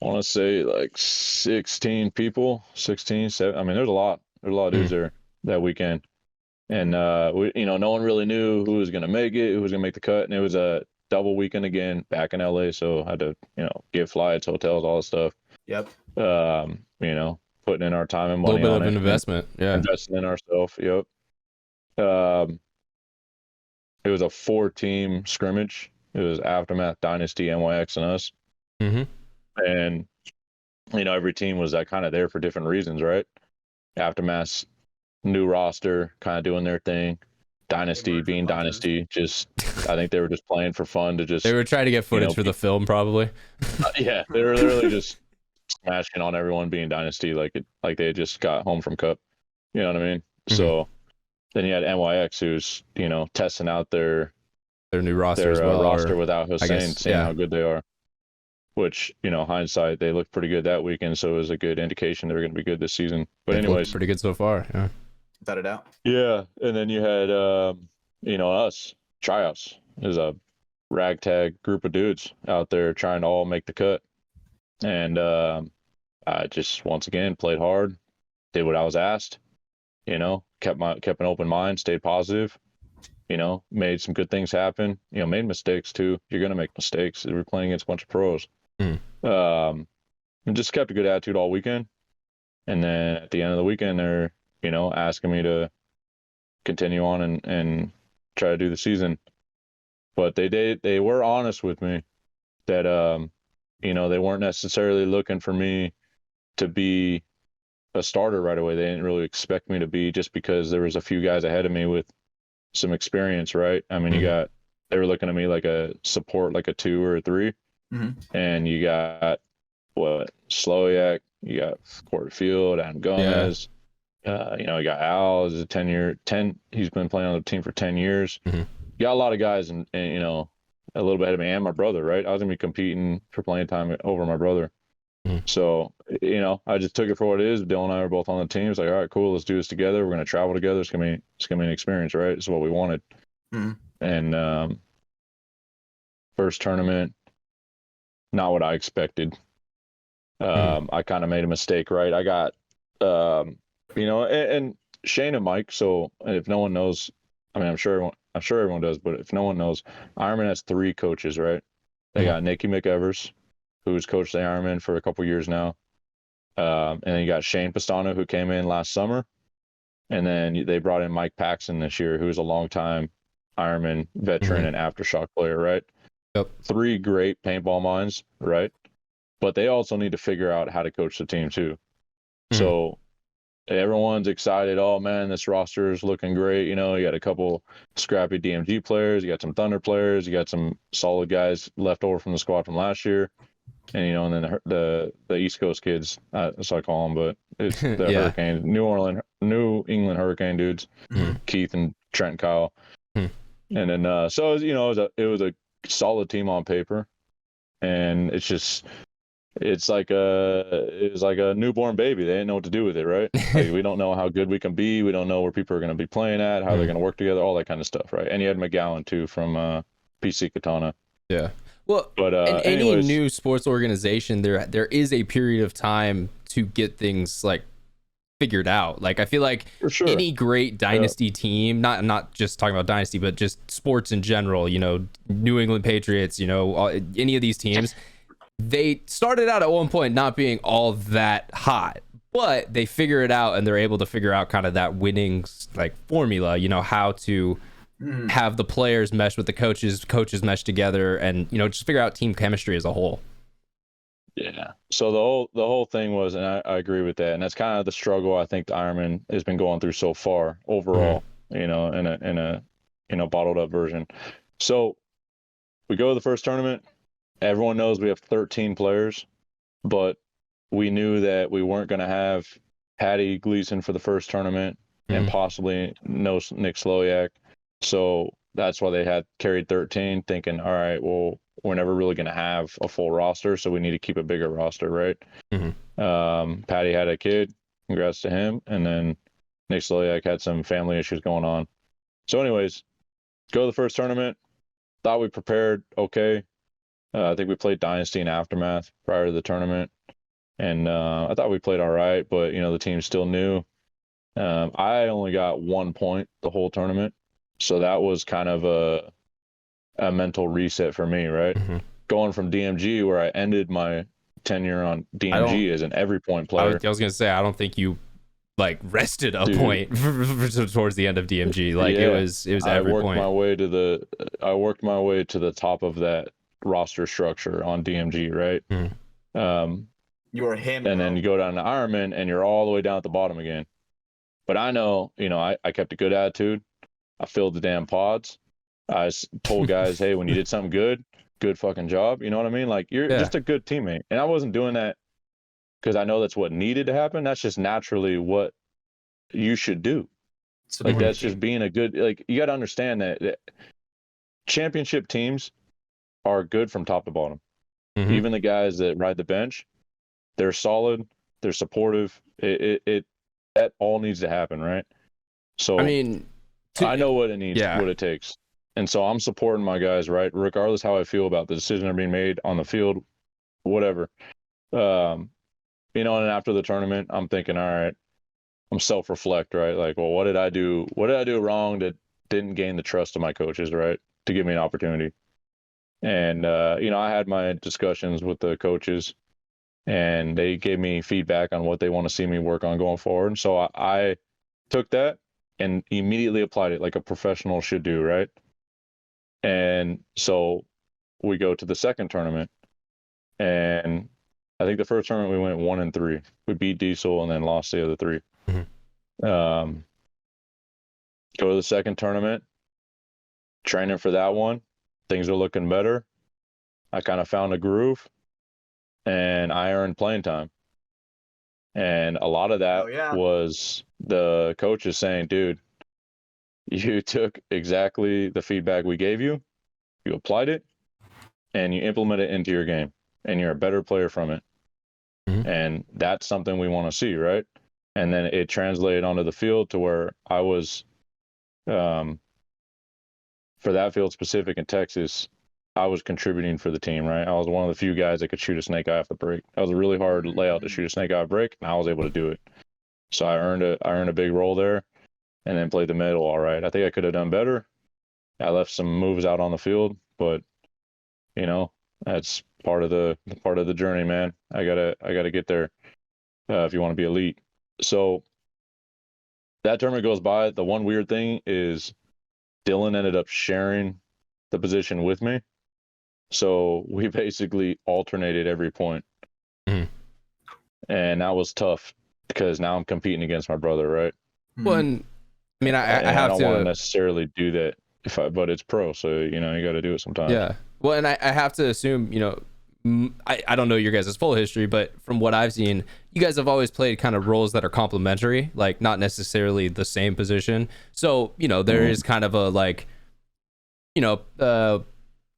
want to say like 16 people, 16, 7. I mean, there's a lot of dudes there that weekend. And, no one really knew who was going to make it, who was going to make the cut. And it was a double weekend again back in LA. So I had to, get flights, hotels, all that stuff.
Yep.
Putting in our time and money,
a little bit
on
of
it,
an investment,
investing in ourselves. Yep. It was a 4-team scrimmage. It was Aftermath, Dynasty, NYX, and us. And every team was kind of there for different reasons, right? Aftermath's new roster, kind of doing their thing. Dynasty being Dynasty, I think they were just playing for fun to just.
They were trying to get footage for the film, probably.
Yeah, they were literally just smashing on everyone being Dynasty, like they had just got home from Cup. You know what I mean? So then you had NYX, who's testing out their
new roster as well,
roster without Hussein, seeing how good they are. Which hindsight, they looked pretty good that weekend, so it was a good indication they were going to be good this season. But anyways,
pretty good so far. Yeah,
without a doubt.
Yeah, and then you had us tryouts. There's a ragtag group of dudes out there trying to all make the cut. And I just once again played hard, did what I was asked, kept an open mind, stayed positive, made some good things happen, made mistakes too. You're gonna make mistakes. We're playing against a bunch of pros. And just kept a good attitude all weekend. And then at the end of the weekend, they're asking me to continue on and try to do the season. But they were honest with me that they weren't necessarily looking for me to be a starter right away. They didn't really expect me to be, just because there was a few guys ahead of me with some experience, right? I mean, they were looking at me like a support, like a 2 or a 3. And you got Slowiak, you got Porterfield, Adam Gomez, You know, you got Al is a 10. He's been playing on the team for 10 years.
Mhm.
You got a lot of guys, and you know, a little bit ahead of me, and my brother, right? I was gonna be competing for playing time over my brother.
Mhm.
So, you know, I just took it for what it is. Dylan and I were both on the team. It's like, all right, cool, let's do this together. We're gonna travel together. It's gonna be an experience, right? It's what we wanted.
Mhm.
And first tournament, not what I expected. I kind of made a mistake, right? I got, you know, and Shane and Mike. So if no one knows, I mean, I'm sure everyone does, but if no one knows, Ironman has 3 coaches, right? They got Nicky McEvers, who's coached the Ironman for a couple years now. And then you got Shane Pastano, who came in last summer. And then they brought in Mike Paxton this year, who's a longtime Ironman veteran and aftershock player, right?
Yep.
3 great paintball minds, right? But they also need to figure out how to coach the team too. So everyone's excited. Oh man, this roster is looking great. You know, you got a couple scrappy DMG players, you got some Thunder players, you got some solid guys left over from the squad from last year, and you know, and then the East Coast kids, that's what I call them, but it's the
Yeah.
Hurricane, New England Hurricane dudes, Keith and Trent and Kyle, and then so you know, it was a solid team on paper, and it's like a newborn baby. They didn't know what to do with it, right? Like, we don't know how good we can be. We don't know where people are going to be playing at, how they're going to work together, all that kind of stuff, right? And you had McGowan too from PC Katana.
Yeah. Well,
But
in any
anyways,
new sports organization, there is a period of time to get things like figured out. Like, I feel like
for sure,
any great dynasty team, not just talking about dynasty, but just sports in general, you know, New England Patriots, you know, any of these teams, they started out at one point not being all that hot, but they figure it out and they're able to figure out kind of that winning like formula, you know, how to have the players mesh with the coaches mesh together, and you know, just figure out team chemistry as a whole.
Yeah. So the whole thing was, and I agree with that, and that's kind of the struggle I think the Ironman has been going through so far overall. You know, in a you know, bottled up version. So we go to the first tournament. Everyone knows we have 13 players, but we knew that we weren't going to have Patty Gleason for the first tournament and possibly no Nick Slowiak. So that's why they had carried 13, thinking, all right, well, we're never really going to have a full roster, so we need to keep a bigger roster, right? Patty had a kid, congrats to him, and then Nick Slowiak had some family issues going on. So anyways, go to the first tournament. Thought we prepared okay. I think we played Dynasty and Aftermath prior to the tournament, and I thought we played all right, but you know, the team's still new. I only got 1 point the whole tournament, so that was kind of a mental reset for me, right? Going from DMG, where I ended my tenure on DMG as an every point player.
I was gonna say, I don't think you like rested a point towards the end of DMG. Like, it was every point.
I worked my way to the top of that roster structure on DMG, right?
You were him,
and then you go down to Ironman and you're all the way down at the bottom again. But I know, you know, I kept a good attitude. I filled the damn pods. I told guys, hey, when you did something good fucking job. You know what I mean? Like, you're just a good teammate. And I wasn't doing that because I know that's what needed to happen. That's just naturally what you should do. Like, that's just being a good, like, you got to understand that championship teams are good from top to bottom. Even the guys that ride the bench, they're solid, they're supportive. That all needs to happen, right? So I mean, I know what it needs, what it takes. And so I'm supporting my guys, right? Regardless how I feel about the decision that are being made on the field, whatever. You know, and after the tournament, I'm thinking, all right, I'm self-reflect, right? Like, well, what did I do wrong that didn't gain the trust of my coaches, right? To give me an opportunity. And, you know, I had my discussions with the coaches and they gave me feedback on what they want to see me work on going forward. And so I took that and immediately applied it like a professional should do, right? And so we go to the second tournament, and I think the first tournament we went 1-3. We beat Diesel and then lost the other 3. Go to the second tournament, training for that one. Things are looking better. I kind of found a groove, and I earned playing time. And a lot of that was the coach is saying, dude, you took exactly the feedback we gave you, you applied it, and you implement it into your game, and you're a better player from it. And that's something we want to see, right? And then it translated onto the field to where I was, for that field specific in Texas, I was contributing for the team, right? I was one of the few guys that could shoot a snake eye off the break. That was a really hard layout to shoot a snake eye off break, and I was able to do it. So I earned a big role there, and then played the middle all right. I think I could have done better. I left some moves out on the field, but you know, that's part of the journey, man. I gotta get there if you want to be elite. So that tournament goes by. The one weird thing is Dylan ended up sharing the position with me, so we basically alternated every point, and that was tough because now I'm competing against my brother, right?
Well, and I mean, I have
don't
to
want to necessarily do that but it's pro, so you know you got to do it sometimes.
Yeah. Well, and I have to assume, you know, I don't know your guys' full history, but from what I've seen, you guys have always played kind of roles that are complementary, like not necessarily the same position. So, you know, there is kind of a like, you know,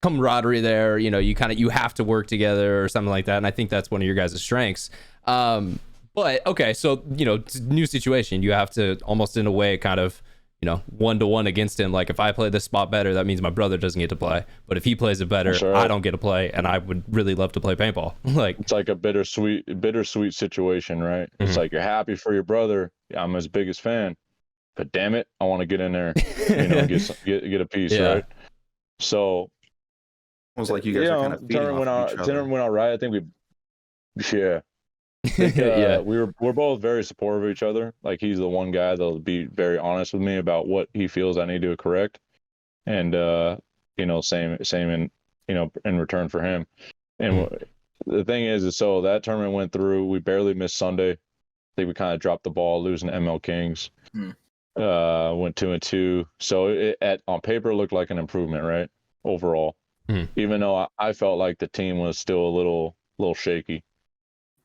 camaraderie there. You know, you have to work together or something like that. And I think that's one of your guys' strengths. But okay, so, you know, new situation. You have to almost in a way kind of, you know, 1-to-1 against him. Like if I play this spot better, that means my brother doesn't get to play. But if he plays it better,
Sure.
I don't get to play, and I would really love to play paintball. Like
it's like a bittersweet situation, right? It's like you're happy for your brother. I'm his biggest fan, but damn it, I want to get in there, you know, get a piece, right? So
It was like you guys are kind of feeding
tournament
off each other.
tournament went all right. I think we're both very supportive of each other. Like he's the one guy that'll be very honest with me about what he feels I need to correct, and you know, same in, you know, in return for him. And the thing is so that tournament went through. We barely missed Sunday. I think we kind of dropped the ball, losing to ML Kings. Went 2-2. So it on paper looked like an improvement, right? Overall, even though I felt like the team was still a little shaky.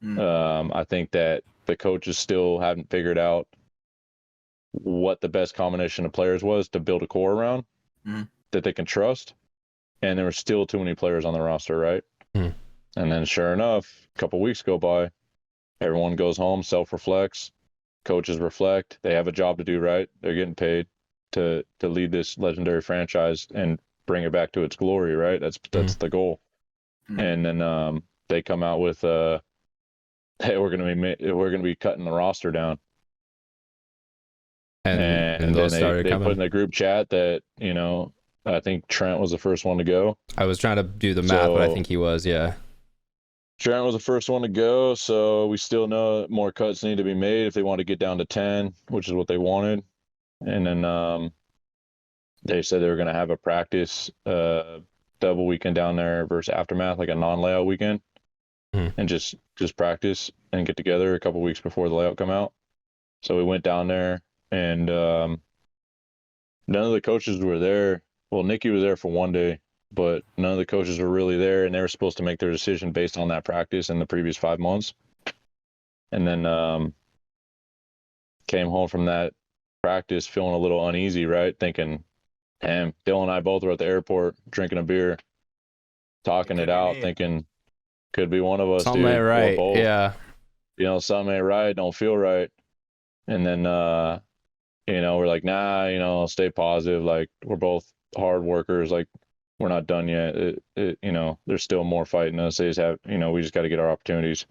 I think that the coaches still haven't figured out what the best combination of players was to build a core around that they can trust. And there were still too many players on the roster, right? And then sure enough, a couple weeks go by, everyone goes home, self-reflects, coaches reflect, they have a job to do, right? They're getting paid to lead this legendary franchise and bring it back to its glory, right? That's the goal. And then they come out with hey, we're gonna be cutting the roster down, and then they put in the group chat that, you know, I think Trent was the first one to go.
I was trying to do the math, but I think he was, yeah.
Trent was the first one to go, so we still know more cuts need to be made if they want to get down to 10, which is what they wanted. And then they said they were going to have a practice double weekend down there versus Aftermath, like a non-layout weekend. And just practice and get together a couple weeks before the layout come out. So we went down there, and none of the coaches were there. Well, Nikki was there for one day, but none of the coaches were really there, and they were supposed to make their decision based on that practice in the previous 5 months. And then came home from that practice feeling a little uneasy, right? Thinking, damn, Dylan and I both were at the airport drinking a beer, talking it out, thinking, could be one of us,
something
dude.
ain't right.
Both.
Yeah.
You know, something ain't right. Don't feel right. And then, you know, we're like, nah, you know, stay positive. Like, we're both hard workers. Like, we're not done yet. You know, there's still more fighting us. They just have, you know, we just got to get our opportunities.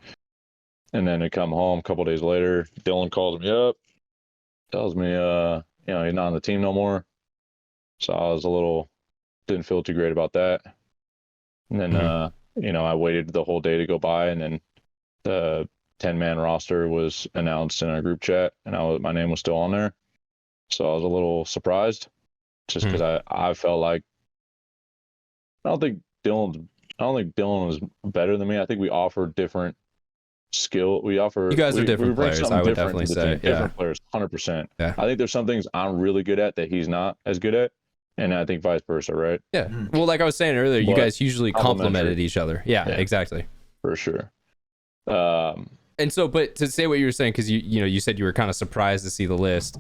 And then they come home a couple days later. Dylan calls me up, tells me, you know, he's not on the team no more. So I was didn't feel too great about that. And then, you know, I waited the whole day to go by, and then the 10-man roster was announced in our group chat, and my name was still on there. So I was a little surprised, just because I felt like I don't think Dylan was better than me. I think we offered different skill. You guys
are different players. I would definitely say,
different players, 100%.
Yeah.
I think there's some things I'm really good at that he's not as good at. And I think vice versa, right?
Yeah. Well, like I was saying earlier, you guys usually complemented each other. Yeah, exactly.
For sure.
And so, but to say what you were saying, because you said you were kind of surprised to see the list.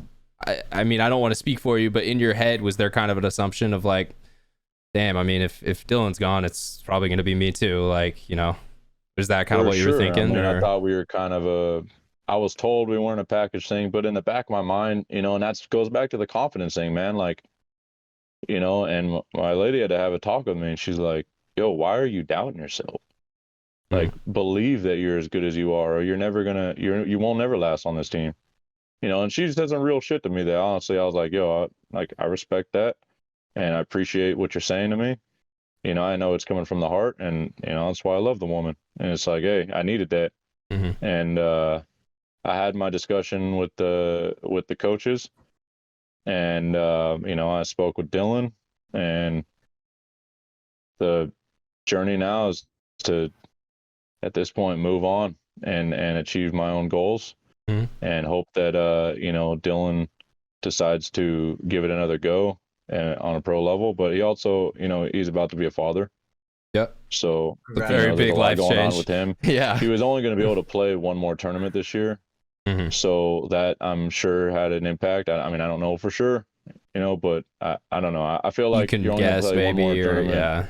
I mean, I don't want to speak for you, but in your head, was there kind of an assumption of like, damn, I mean, if Dylan's gone, it's probably going to be me too. Like, is that kind of what you were thinking?
I mean, I thought we were kind of I was told we weren't a package thing, but in the back of my mind, and that goes back to the confidence thing, man. Like, and my lady had to have a talk with me, and she's like, yo, why are you doubting yourself? Like, believe that you're as good as you are, or you're never you won't never last on this team. And she said some real shit to me that honestly, I was like, yo, I respect that. And I appreciate what you're saying to me. I know it's coming from the heart, and that's why I love the woman. And it's like, hey, I needed that. And I had my discussion with the coaches, and I spoke with Dylan, and the journey now is to, at this point, move on and achieve my own goals, and hope that Dylan decides to give it another go on a pro level. But he also, he's about to be a father.
Yep.
So
a very big life
going
change
on with him.
Yeah.
He was only going to be able to play one more tournament this year. So that, I'm sure, had an impact. I mean, I don't know for sure, but I don't know. I feel like
you can
you're only
guess
play
maybe,
one more
or
tournament.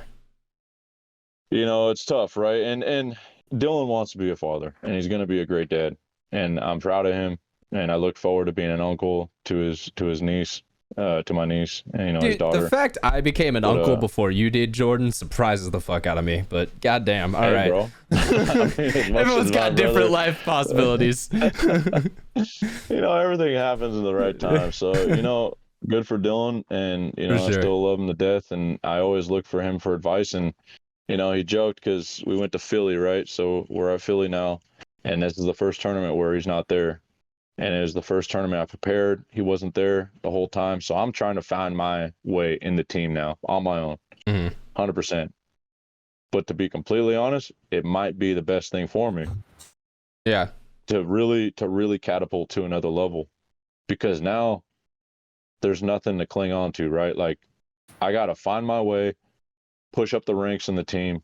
yeah.
It's tough, right? And Dylan wants to be a father, and he's going to be a great dad, and I'm proud of him. And I look forward to being an uncle to his niece, to my niece, and his
Dude,
daughter.
the fact I became an uncle before you did, Jordan, surprises the fuck out of me. But goddamn, all right,
bro. I mean,
everyone's got different life possibilities.
Everything happens in the right time. So good for Dylan, and I still love him to death, and I always look for him for advice. And he joked because we went to Philly, right? So we're at Philly now, and this is the first tournament where he's not there. And it was the first tournament I prepared. He wasn't there the whole time. So I'm trying to find my way in the team now on my own, 100%. But to be completely honest, it might be the best thing for me.
Yeah.
To really catapult to another level, because now there's nothing to cling on to, right? Like, I got to find my way, push up the ranks in the team,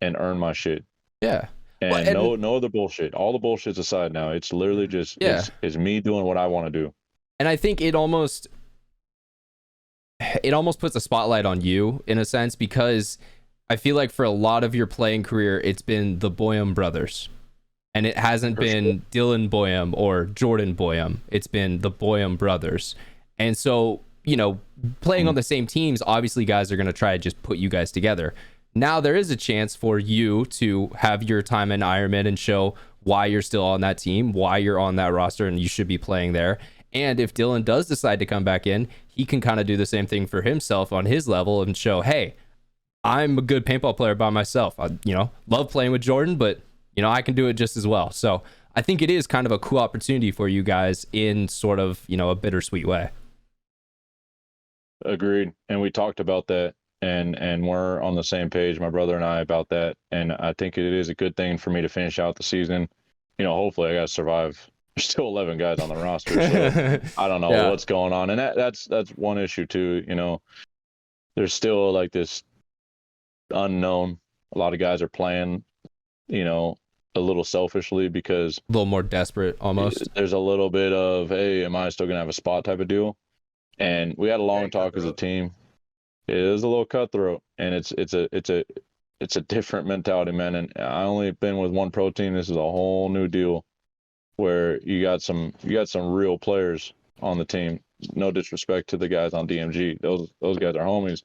and earn my shit.
Yeah.
And no other bullshit. All the bullshit's aside now. It's literally just it's me doing what I want to do.
And I think it almost puts a spotlight on you in a sense, because I feel like for a lot of your playing career, it's been the Boyum brothers. And it hasn't been Dylan Boyum or Jordan Boyum. It's been the Boyum brothers. And so, playing on the same teams, obviously guys are going to try to just put you guys together. Now there is a chance for you to have your time in Ironman and show why you're still on that team, why you're on that roster, and you should be playing there. And if Dylan does decide to come back in, he can kind of do the same thing for himself on his level and show, hey, I'm a good paintball player by myself. I, love playing with Jordan, but, I can do it just as well. So I think it is kind of a cool opportunity for you guys in sort of, a bittersweet way.
Agreed. And we talked about that. And we're on the same page, my brother and I, about that. And I think it is a good thing for me to finish out the season. Hopefully I got to survive. There's still 11 guys on the roster, so I don't know what's going on. And that's one issue too. There's still like this unknown. A lot of guys are playing, a little selfishly, because
a little more desperate almost.
There's a little bit of, hey, am I still gonna have a spot type of deal? And we had a long talk as a team. It is a little cutthroat, and it's a different mentality, man. And I only been with one pro team. This is a whole new deal, where you got some real players on the team. No disrespect to the guys on DMG; those guys are homies,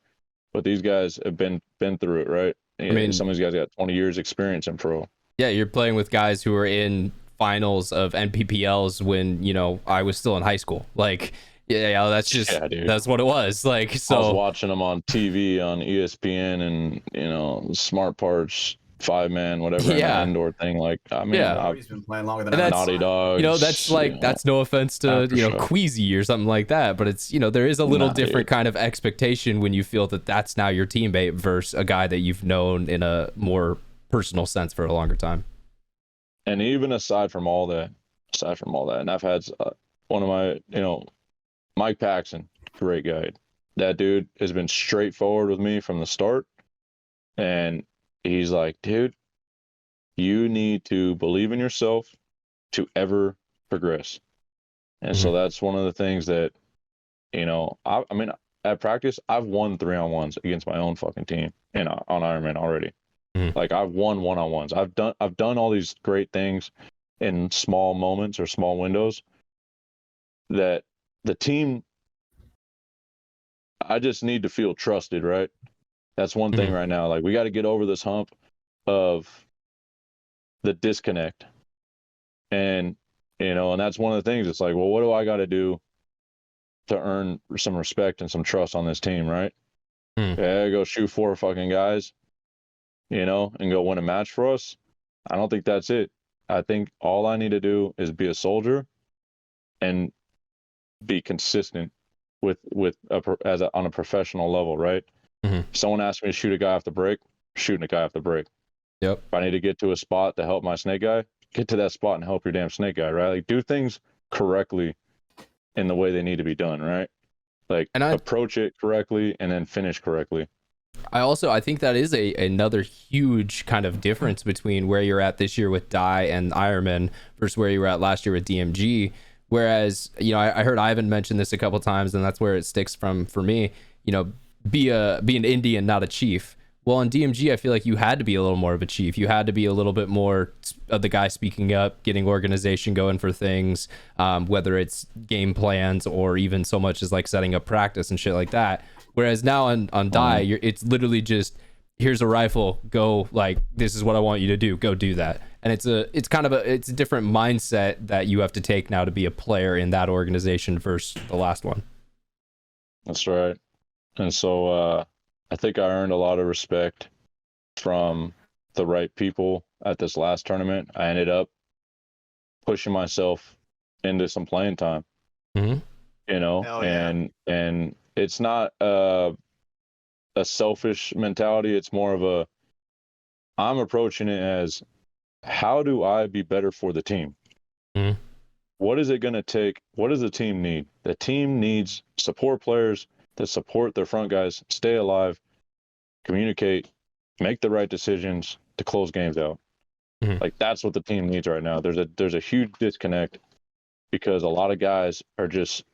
but these guys have been through it, right? I mean, some of these guys got 20 years experience in pro. Yeah,
you're playing with guys who are in finals of NPPLs when I was still in high school, like. Yeah, that's just that's what it was. Like, so
I was watching them on TV on ESPN and Smart Parts, 5-man, whatever, indoor thing. Like, I mean,
he's been playing longer than
Naughty Dogs.
That's like that's no offense to Queasy or something like that, but it's there is a little different kind of expectation when you feel that that's now your teammate versus a guy that you've known in a more personal sense for a longer time.
And even aside from all that, and I've had one of my Mike Paxson, great guy. That dude has been straightforward with me from the start. And he's like, dude, you need to believe in yourself. to ever progress. And so that's one of the things that, you know, I mean, at practice, I've won 3-on-1s against my own fucking team on Ironman already. Like I've won 1-on-1s. I've done all these great things in small moments or small windows that the team, I just need to feel trusted, right? That's one thing right now. Like we got to get over this hump of the disconnect. And, you know, and that's one of the things. It's like, well, what do I got to do to earn some respect and some trust on this team, right? Yeah, go shoot 4 fucking guys, you know, and go win a match for us. I don't think that's it. I think all I need to do is be a soldier and be consistent on a professional level, right? If someone asks me to shoot a guy off the break, shooting a guy off the break.
Yep.
If I need to get to a spot to help my snake guy, get to that spot and help your damn snake guy, right? Like do things correctly in the way they need to be done, right? Like approach it correctly and then finish correctly.
I think that is another huge kind of difference between where you're at this year with Die and Ironman versus where you were at last year with DMG. Whereas, you know, I heard Ivan mention this a couple times, and that's where it sticks from for me. You know, be an Indian, not a chief. Well, in DMG, I feel like you had to be a little more of a chief. You had to be a little bit more of the guy speaking up, getting organization going for things, whether it's game plans or even so much as like setting up practice and shit like that. Whereas now on Die, it's literally just, here's a rifle, go, like, this is what I want you to do, go do that. And it's a different mindset that you have to take now to be a player in that organization versus the last one.
That's right. And so I think I earned a lot of respect from the right people at this last tournament. I ended up pushing myself into some playing time, you know, and it's not a selfish mentality. It's more of I'm approaching it as, how do I be better for the team? What is it going to take? What does the team need? The team needs support players that support their front guys, stay alive, communicate, make the right decisions to close games out. Like that's what the team needs right now. There's a huge disconnect because a lot of guys are just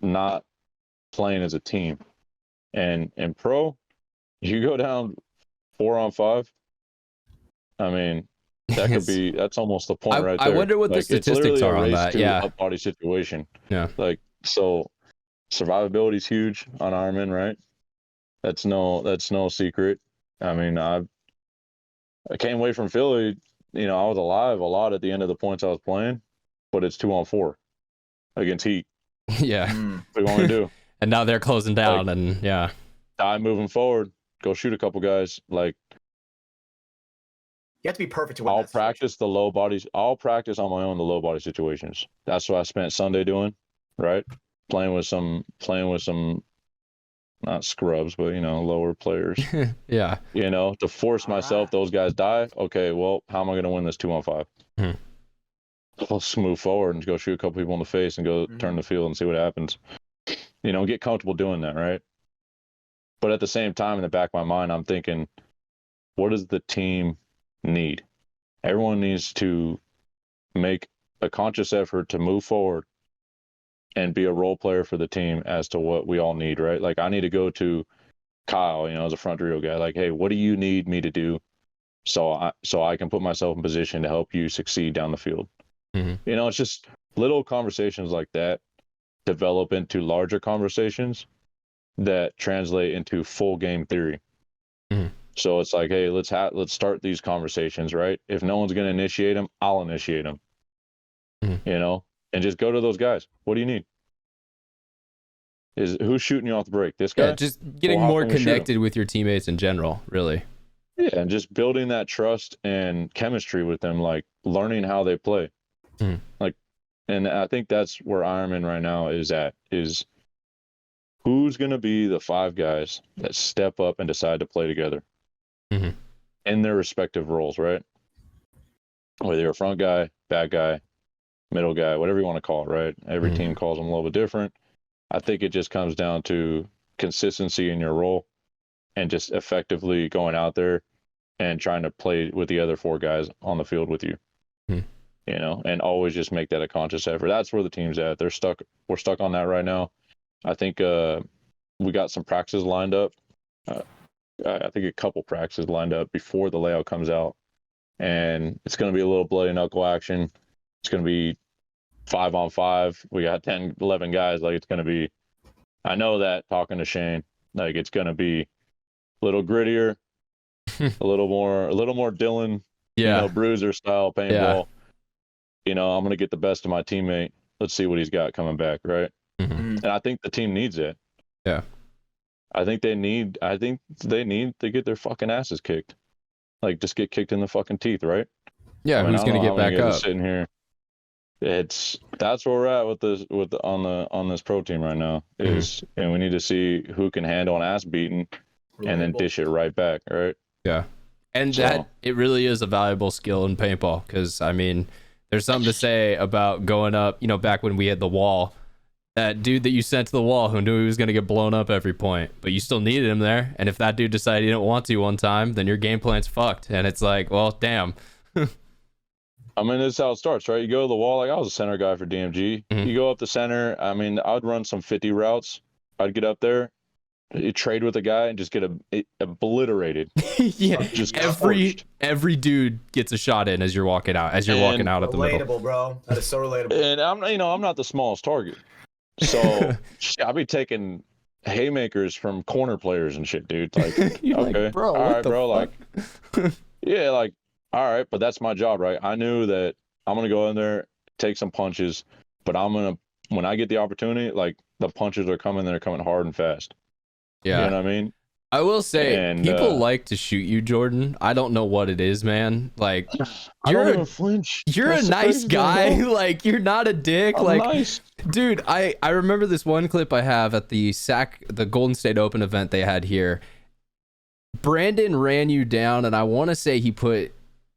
not playing as a team. And in pro, you go down 4-on-5. I mean, that's almost the point right there.
I wonder what the statistics are on that. Yeah.
Up body situation.
Yeah.
Like, so survivability is huge on Ironman, right? That's no secret. I mean, I came away from Philly, you know, I was alive a lot at the end of the points I was playing, but it's 2-on-4 against Heat.
Yeah.
What do you want me to do?
And now they're closing down,
like,
and yeah.
Die moving forward, go shoot a couple guys. Like,
you have to be perfect to win.
I'll practice the low bodies. I'll practice on my own the low body situations. That's what I spent Sunday doing, right? Playing with some not scrubs, but, you know, lower players.
Yeah.
You know, to force myself, those guys die. Okay, well, how am I going to win this 2-on-5? Let's move forward and go shoot a couple people in the face and go turn the field and see what happens. You know, get comfortable doing that, right? But at the same time, in the back of my mind, I'm thinking, what does the team need? Everyone needs to make a conscious effort to move forward and be a role player for the team as to what we all need, right? Like, I need to go to Kyle, you know, as a front row guy, like, hey, what do you need me to do so I can put myself in position to help you succeed down the field? You know, it's just little conversations like that develop into larger conversations that translate into full game theory. So it's like, hey, let's start these conversations, right? If no one's going to initiate them, I'll initiate them. You know, and just go to those guys. What do you need? Who's shooting you off the break? This guy?
Yeah, just getting more connected with your teammates in general, really.
Yeah, and just building that trust and chemistry with them, like learning how they play. Like, and I think that's where Ironman right now is who's going to be the 5 guys that step up and decide to play together in their respective roles, right? Whether you're a front guy, back guy, middle guy, whatever you want to call it, right? Every team calls them a little bit different. I think it just comes down to consistency in your role and just effectively going out there and trying to play with the other 4 guys on the field with you. you know, and always just make that a conscious effort. That's where the team's at. We're stuck on that right now. I think we got some practices lined up. I think a couple practices lined up before the layout comes out, and it's going to be a little bloody knuckle action. It's going to be 5-on-5. We got 10, 11 guys. Like, it's going to be, I know that talking to Shane, like, it's going to be a little grittier, a little more Dylan, you know, bruiser style paintball. Yeah. You know, I'm going to get the best of my teammate. Let's see what he's got coming back, right? Mm-hmm. And I think the team needs it.
Yeah.
I think they need to get their fucking asses kicked. Like, just get kicked in the fucking teeth, right?
Yeah, who's going to get back up?
Sitting here. That's where we're at on this pro team right now is, and we need to see who can handle an ass beating and then dish it right back, right?
Yeah. And that it really is a valuable skill in paintball, because I mean, there's something to say about going up, you know, back when we had the wall, that dude that you sent to the wall who knew he was going to get blown up every point, but you still needed him there. And if that dude decided he didn't want to one time, then your game plan's fucked. And it's like, well, damn.
I mean, this is how it starts, right? You go to the wall. Like, I was a center guy for DMG. Mm-hmm. You go up the center. I mean, I'd run some 50 routes. I'd get up there, you trade with a guy, and just get obliterated.
Yeah, just every dude gets a shot in as you're walking out. As you're walking out at the middle.
Relatable, bro. That is so relatable.
And I'm not the smallest target, so I'll be taking haymakers from corner players and shit, dude. Like, okay,
like, bro,
all right, bro.
Fuck?
Like, yeah, like. All right, but that's my job, right? I knew that I'm going to go in there, take some punches, but when I get the opportunity, like, the punches are coming, they're coming hard and fast.
Yeah.
You know what I mean?
I will say, people like to shoot you, Jordan. I don't know what it is, man. Like,
I don't even flinch.
You're a nice guy. Like, you're not a dick.
I'm
like,
nice.
Dude, I remember this one clip I have at the Golden State Open event they had here. Brandon ran you down, and I want to say he put...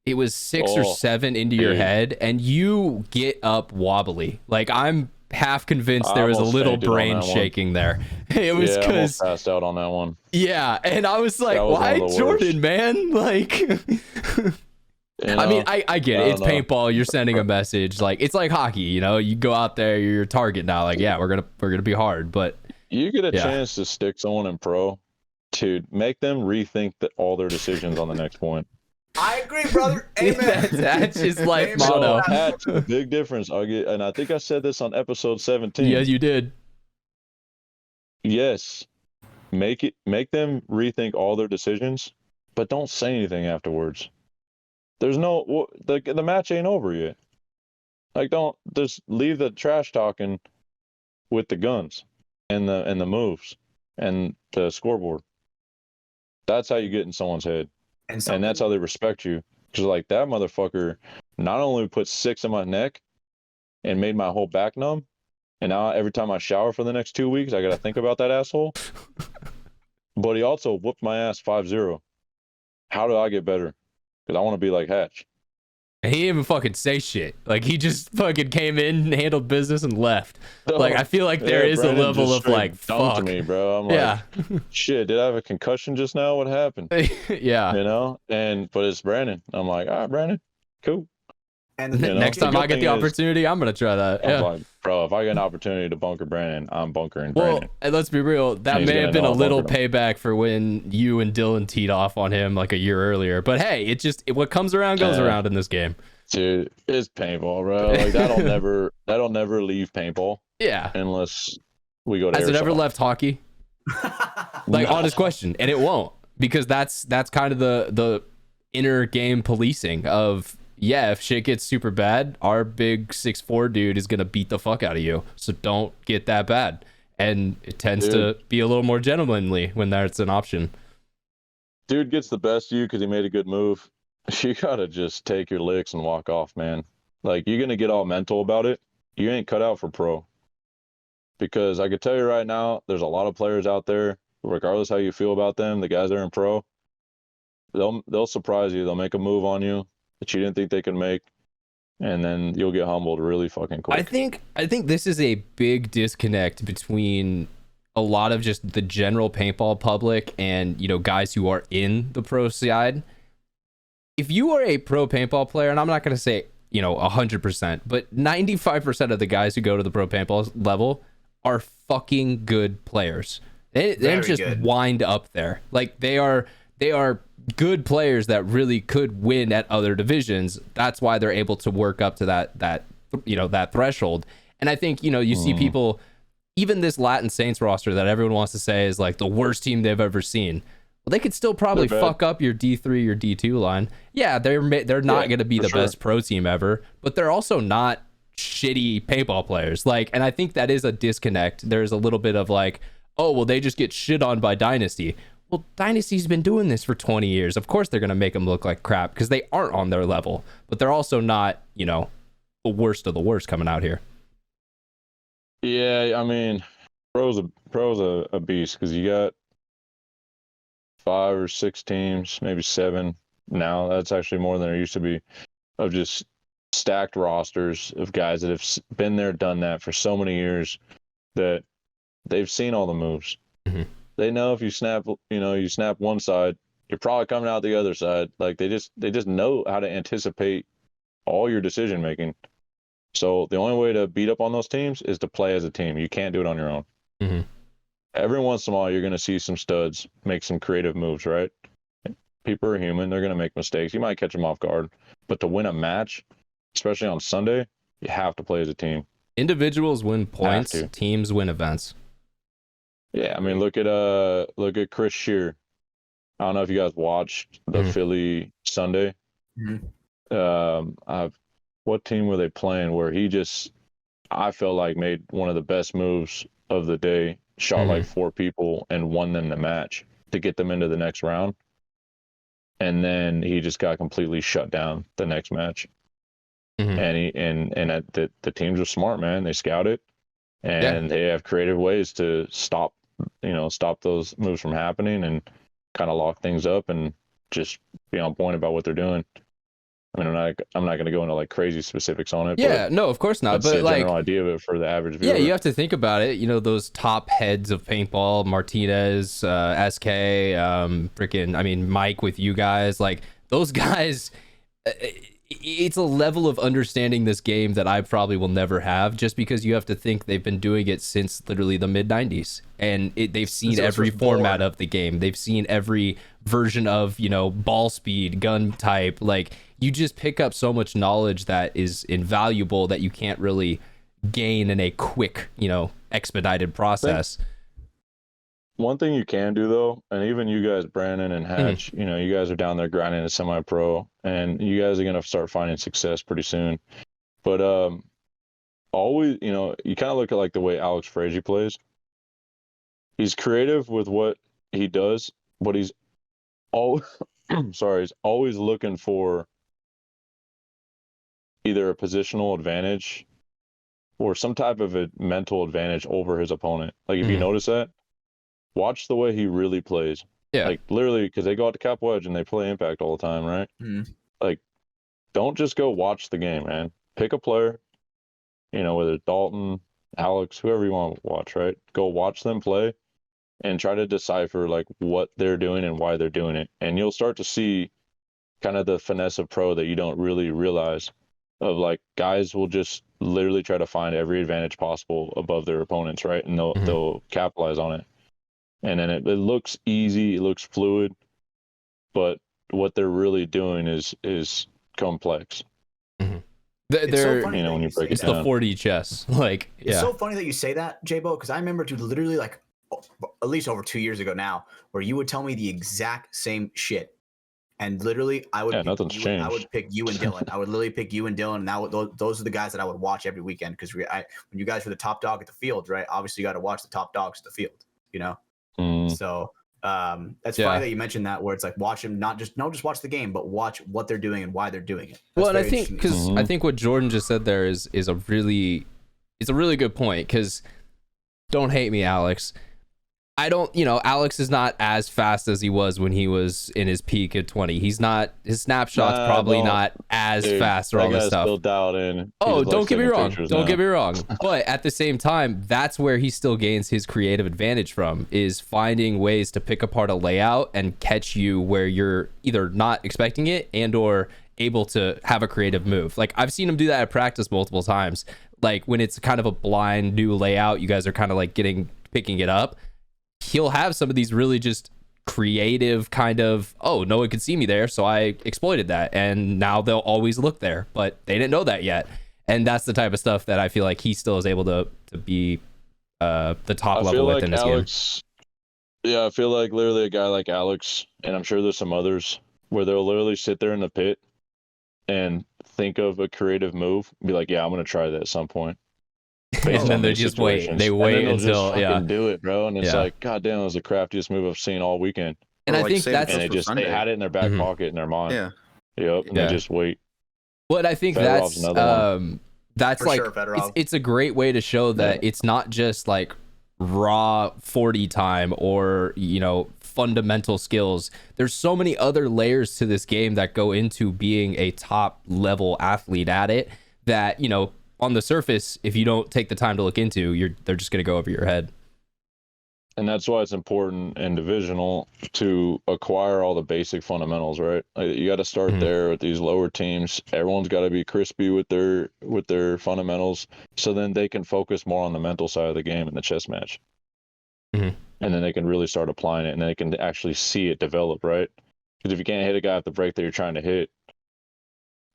It was 6 or 7 into your head, and you get up wobbly. Like, I'm half convinced there was a little brain shaking there. It was because
I almost passed out on that one.
Yeah, and I was like, "Why, Jordan, man?" Like, I mean, I get it. It's paintball. You're sending a message. Like, it's like hockey. You know, you go out there, you're your target now. Like, yeah, we're gonna be hard, but
you get a chance to stick someone in pro to make them rethink all their decisions on the next point.
I agree, brother. Amen.
That's his life motto.
That's a big difference. And I think I said this on episode 17.
Yeah, you did.
Yes. Make them rethink all their decisions, but don't say anything afterwards. There's the match ain't over yet. Like, don't just leave the trash talking with the guns and the moves and the scoreboard. That's how you get in someone's head. And that's how they respect you. Because, like, that motherfucker not only put 6 in my neck and made my whole back numb, and now every time I shower for the next 2 weeks, I got to think about that asshole. But he also whooped my ass 5-0. How do I get better? Because I want to be like Hatch.
He didn't even fucking say shit. Like, he just fucking came in, handled business, and left. Like, I feel like there is
Brandon
a level of, like, fuck.
To me, bro. I'm like, shit, did I have a concussion just now? What happened?
Yeah.
You know? But it's Brandon. I'm like, all right, Brandon, cool.
And
next time I get the opportunity, I'm going to try that. Yeah.
Like, bro, if I get an opportunity to bunker Brandon, I'm bunkering Brandon.
Well, and let's be real. That may have been a little payback for when you and Dylan teed off on him like a year earlier. But hey, what comes around goes around in this game.
Dude, it's paintball, bro. Like, that'll never leave paintball.
Yeah.
Unless we go to
Has
airsoft.
It ever left hockey? Like, honest question. And it won't. Because that's kind of the inner game policing of, yeah, if shit gets super bad, our big 6'4" dude is going to beat the fuck out of you. So don't get that bad. And it tends to be a little more gentlemanly when that's an option.
Dude gets the best of you because he made a good move. You got to just take your licks and walk off, man. Like, you're going to get all mental about it. You ain't cut out for pro. Because I could tell you right now, there's a lot of players out there, regardless how you feel about them, the guys that are in pro, they'll surprise you. They'll make a move on you that you didn't think they could make, and then you'll get humbled really fucking quick.
I think this is a big disconnect between a lot of just the general paintball public and, you know, guys who are in the pro side. If you are a pro paintball player, and I'm not going to say 100%, but 95% of the guys who go to the pro paintball level are fucking good players. They're just
good.
wind up there. Like they are good players that really could win at other divisions. That's why they're able to work up to that threshold. And I think, you see people, even this Latin Saints roster that everyone wants to say is like the worst team they've ever seen. Well, they could still probably fuck up your D3 or D2 line. Yeah, they're not going to be the best pro team ever, but they're also not shitty paintball players. Like, and I think that is a disconnect. There's a little bit of like, oh, well, they just get shit on by Dynasty. Well, Dynasty's been doing this for 20 years. Of course they're going to make them look like crap because they aren't on their level, but they're also not, the worst of the worst coming out here.
Yeah, I mean, pro's a beast because you got 5 or 6 teams, maybe 7 now. That's actually more than there used to be, of just stacked rosters of guys that have been there, done that for so many years that they've seen all the moves.
Mm-hmm.
They know if you snap one side, you're probably coming out the other side. Like they just know how to anticipate all your decision making. So the only way to beat up on those teams is to play as a team. You can't do it on your own.
Mm-hmm.
Every once in a while, you're going to see some studs make some creative moves, right? People are human. They're going to make mistakes. You might catch them off guard. But to win a match, especially on Sunday, you have to play as a team.
Individuals win points, teams win events.
Yeah, I mean, look at Chris Shear. I don't know if you guys watched the Philly Sunday.
Mm-hmm.
What team were they playing where he just, I felt like, made one of the best moves of the day, shot like 4 people and won them the match to get them into the next round. And then he just got completely shut down the next match. And the teams are smart, man. They scout it and they have creative ways to stop those moves from happening and kind of lock things up and just be on point about what they're doing. I mean, I'm not going to go into like crazy specifics on it.
Yeah, no, of course not.
That's
but
a
like,
general idea of it for the average viewer.
Yeah, you have to think about it. Those top heads of paintball, Martinez, SK, Mike with you guys, like those guys. It's a level of understanding this game that I probably will never have, just because you have to think they've been doing it since literally the mid 90s, and they've seen every format of the game. They've seen every version of, ball speed, gun type. Like, you just pick up so much knowledge that is invaluable that you can't really gain in a quick, expedited process.
One thing you can do, though, and even you guys, Brandon and Hatch, you guys are down there grinding as semi-pro, and you guys are going to start finding success pretty soon. But always, you kind of look at like the way Alex Frazier plays. He's creative with what he does, but he's always looking for either a positional advantage or some type of a mental advantage over his opponent. Like, if you notice that, watch the way he really plays.
Yeah.
Like, literally, because they go out to cap wedge and they play impact all the time, right? Like, don't just go watch the game, man. Pick a player, whether it's Dalton, Alex, whoever you want to watch, right? Go watch them play and try to decipher, like, what they're doing and why they're doing it. And you'll start to see kind of the finesse of pro that you don't really realize, of, like, guys will just literally try to find every advantage possible above their opponents, right? And they'll capitalize on it. And then it looks easy, it looks fluid, but what they're really doing is complex.
They're,
so funny
when you break it
it's
down.
the 4D chess. Like,
It's so funny that you say that, J-Bo, because I remember literally like at least over 2 years ago now, where you would tell me the exact same shit. And literally, I would
nothing's changed.
I would pick you and Dylan. I would literally pick you and Dylan, and those are the guys that I would watch every weekend, because when you guys were the top dog at the field, right? Obviously, you got to watch the top dogs at the field, So that's funny that you mentioned that, where it's like, watch them, not just watch the game, but watch what they're doing and why they're doing it.
Well, and I think, because I think what Jordan just said there is a really good point, because don't hate me, Alex. I don't, Alex is not as fast as he was when he was in his peak at 20. He's not, his snapshot's probably not as fast or all this stuff. Don't get me wrong. Don't get me wrong. But at the same time, that's where he still gains his creative advantage from, is finding ways to pick apart a layout and catch you where you're either not expecting it and or able to have a creative move. Like I've seen him do that at practice multiple times. Like when it's kind of a blind new layout, you guys are kind of like picking it up. He'll have some of these really just creative kind of, oh, no one could see me there, so I exploited that, and now they'll always look there, but they didn't know that yet. And that's the type of stuff that I feel like he still is able to be the top level with in this game.
Yeah, I feel like literally a guy like Alex, and I'm sure there's some others, where they'll literally sit there in the pit and think of a creative move, be like, yeah, I'm gonna try that at some point.
And then they just wait. They wait until
do it, bro. And it's like, god damn, it was the craftiest move I've seen all weekend.
And I think that's
they had it in their back pocket in their mind.
Yeah.
Yep. And they just wait.
Well, I think that's like it's a great way to show that it's not just like raw 40 time or fundamental skills. There's so many other layers to this game that go into being a top level athlete at it that on the surface, if you don't take the time to look into, they're just going to go over your head.
And that's why it's important in divisional to acquire all the basic fundamentals, right? Like, you got to start there with these lower teams. Everyone's got to be crispy with their fundamentals, so then they can focus more on the mental side of the game in the chess match. And then they can really start applying it, and they can actually see it develop, right? Because if you can't hit a guy at the break that you're trying to hit,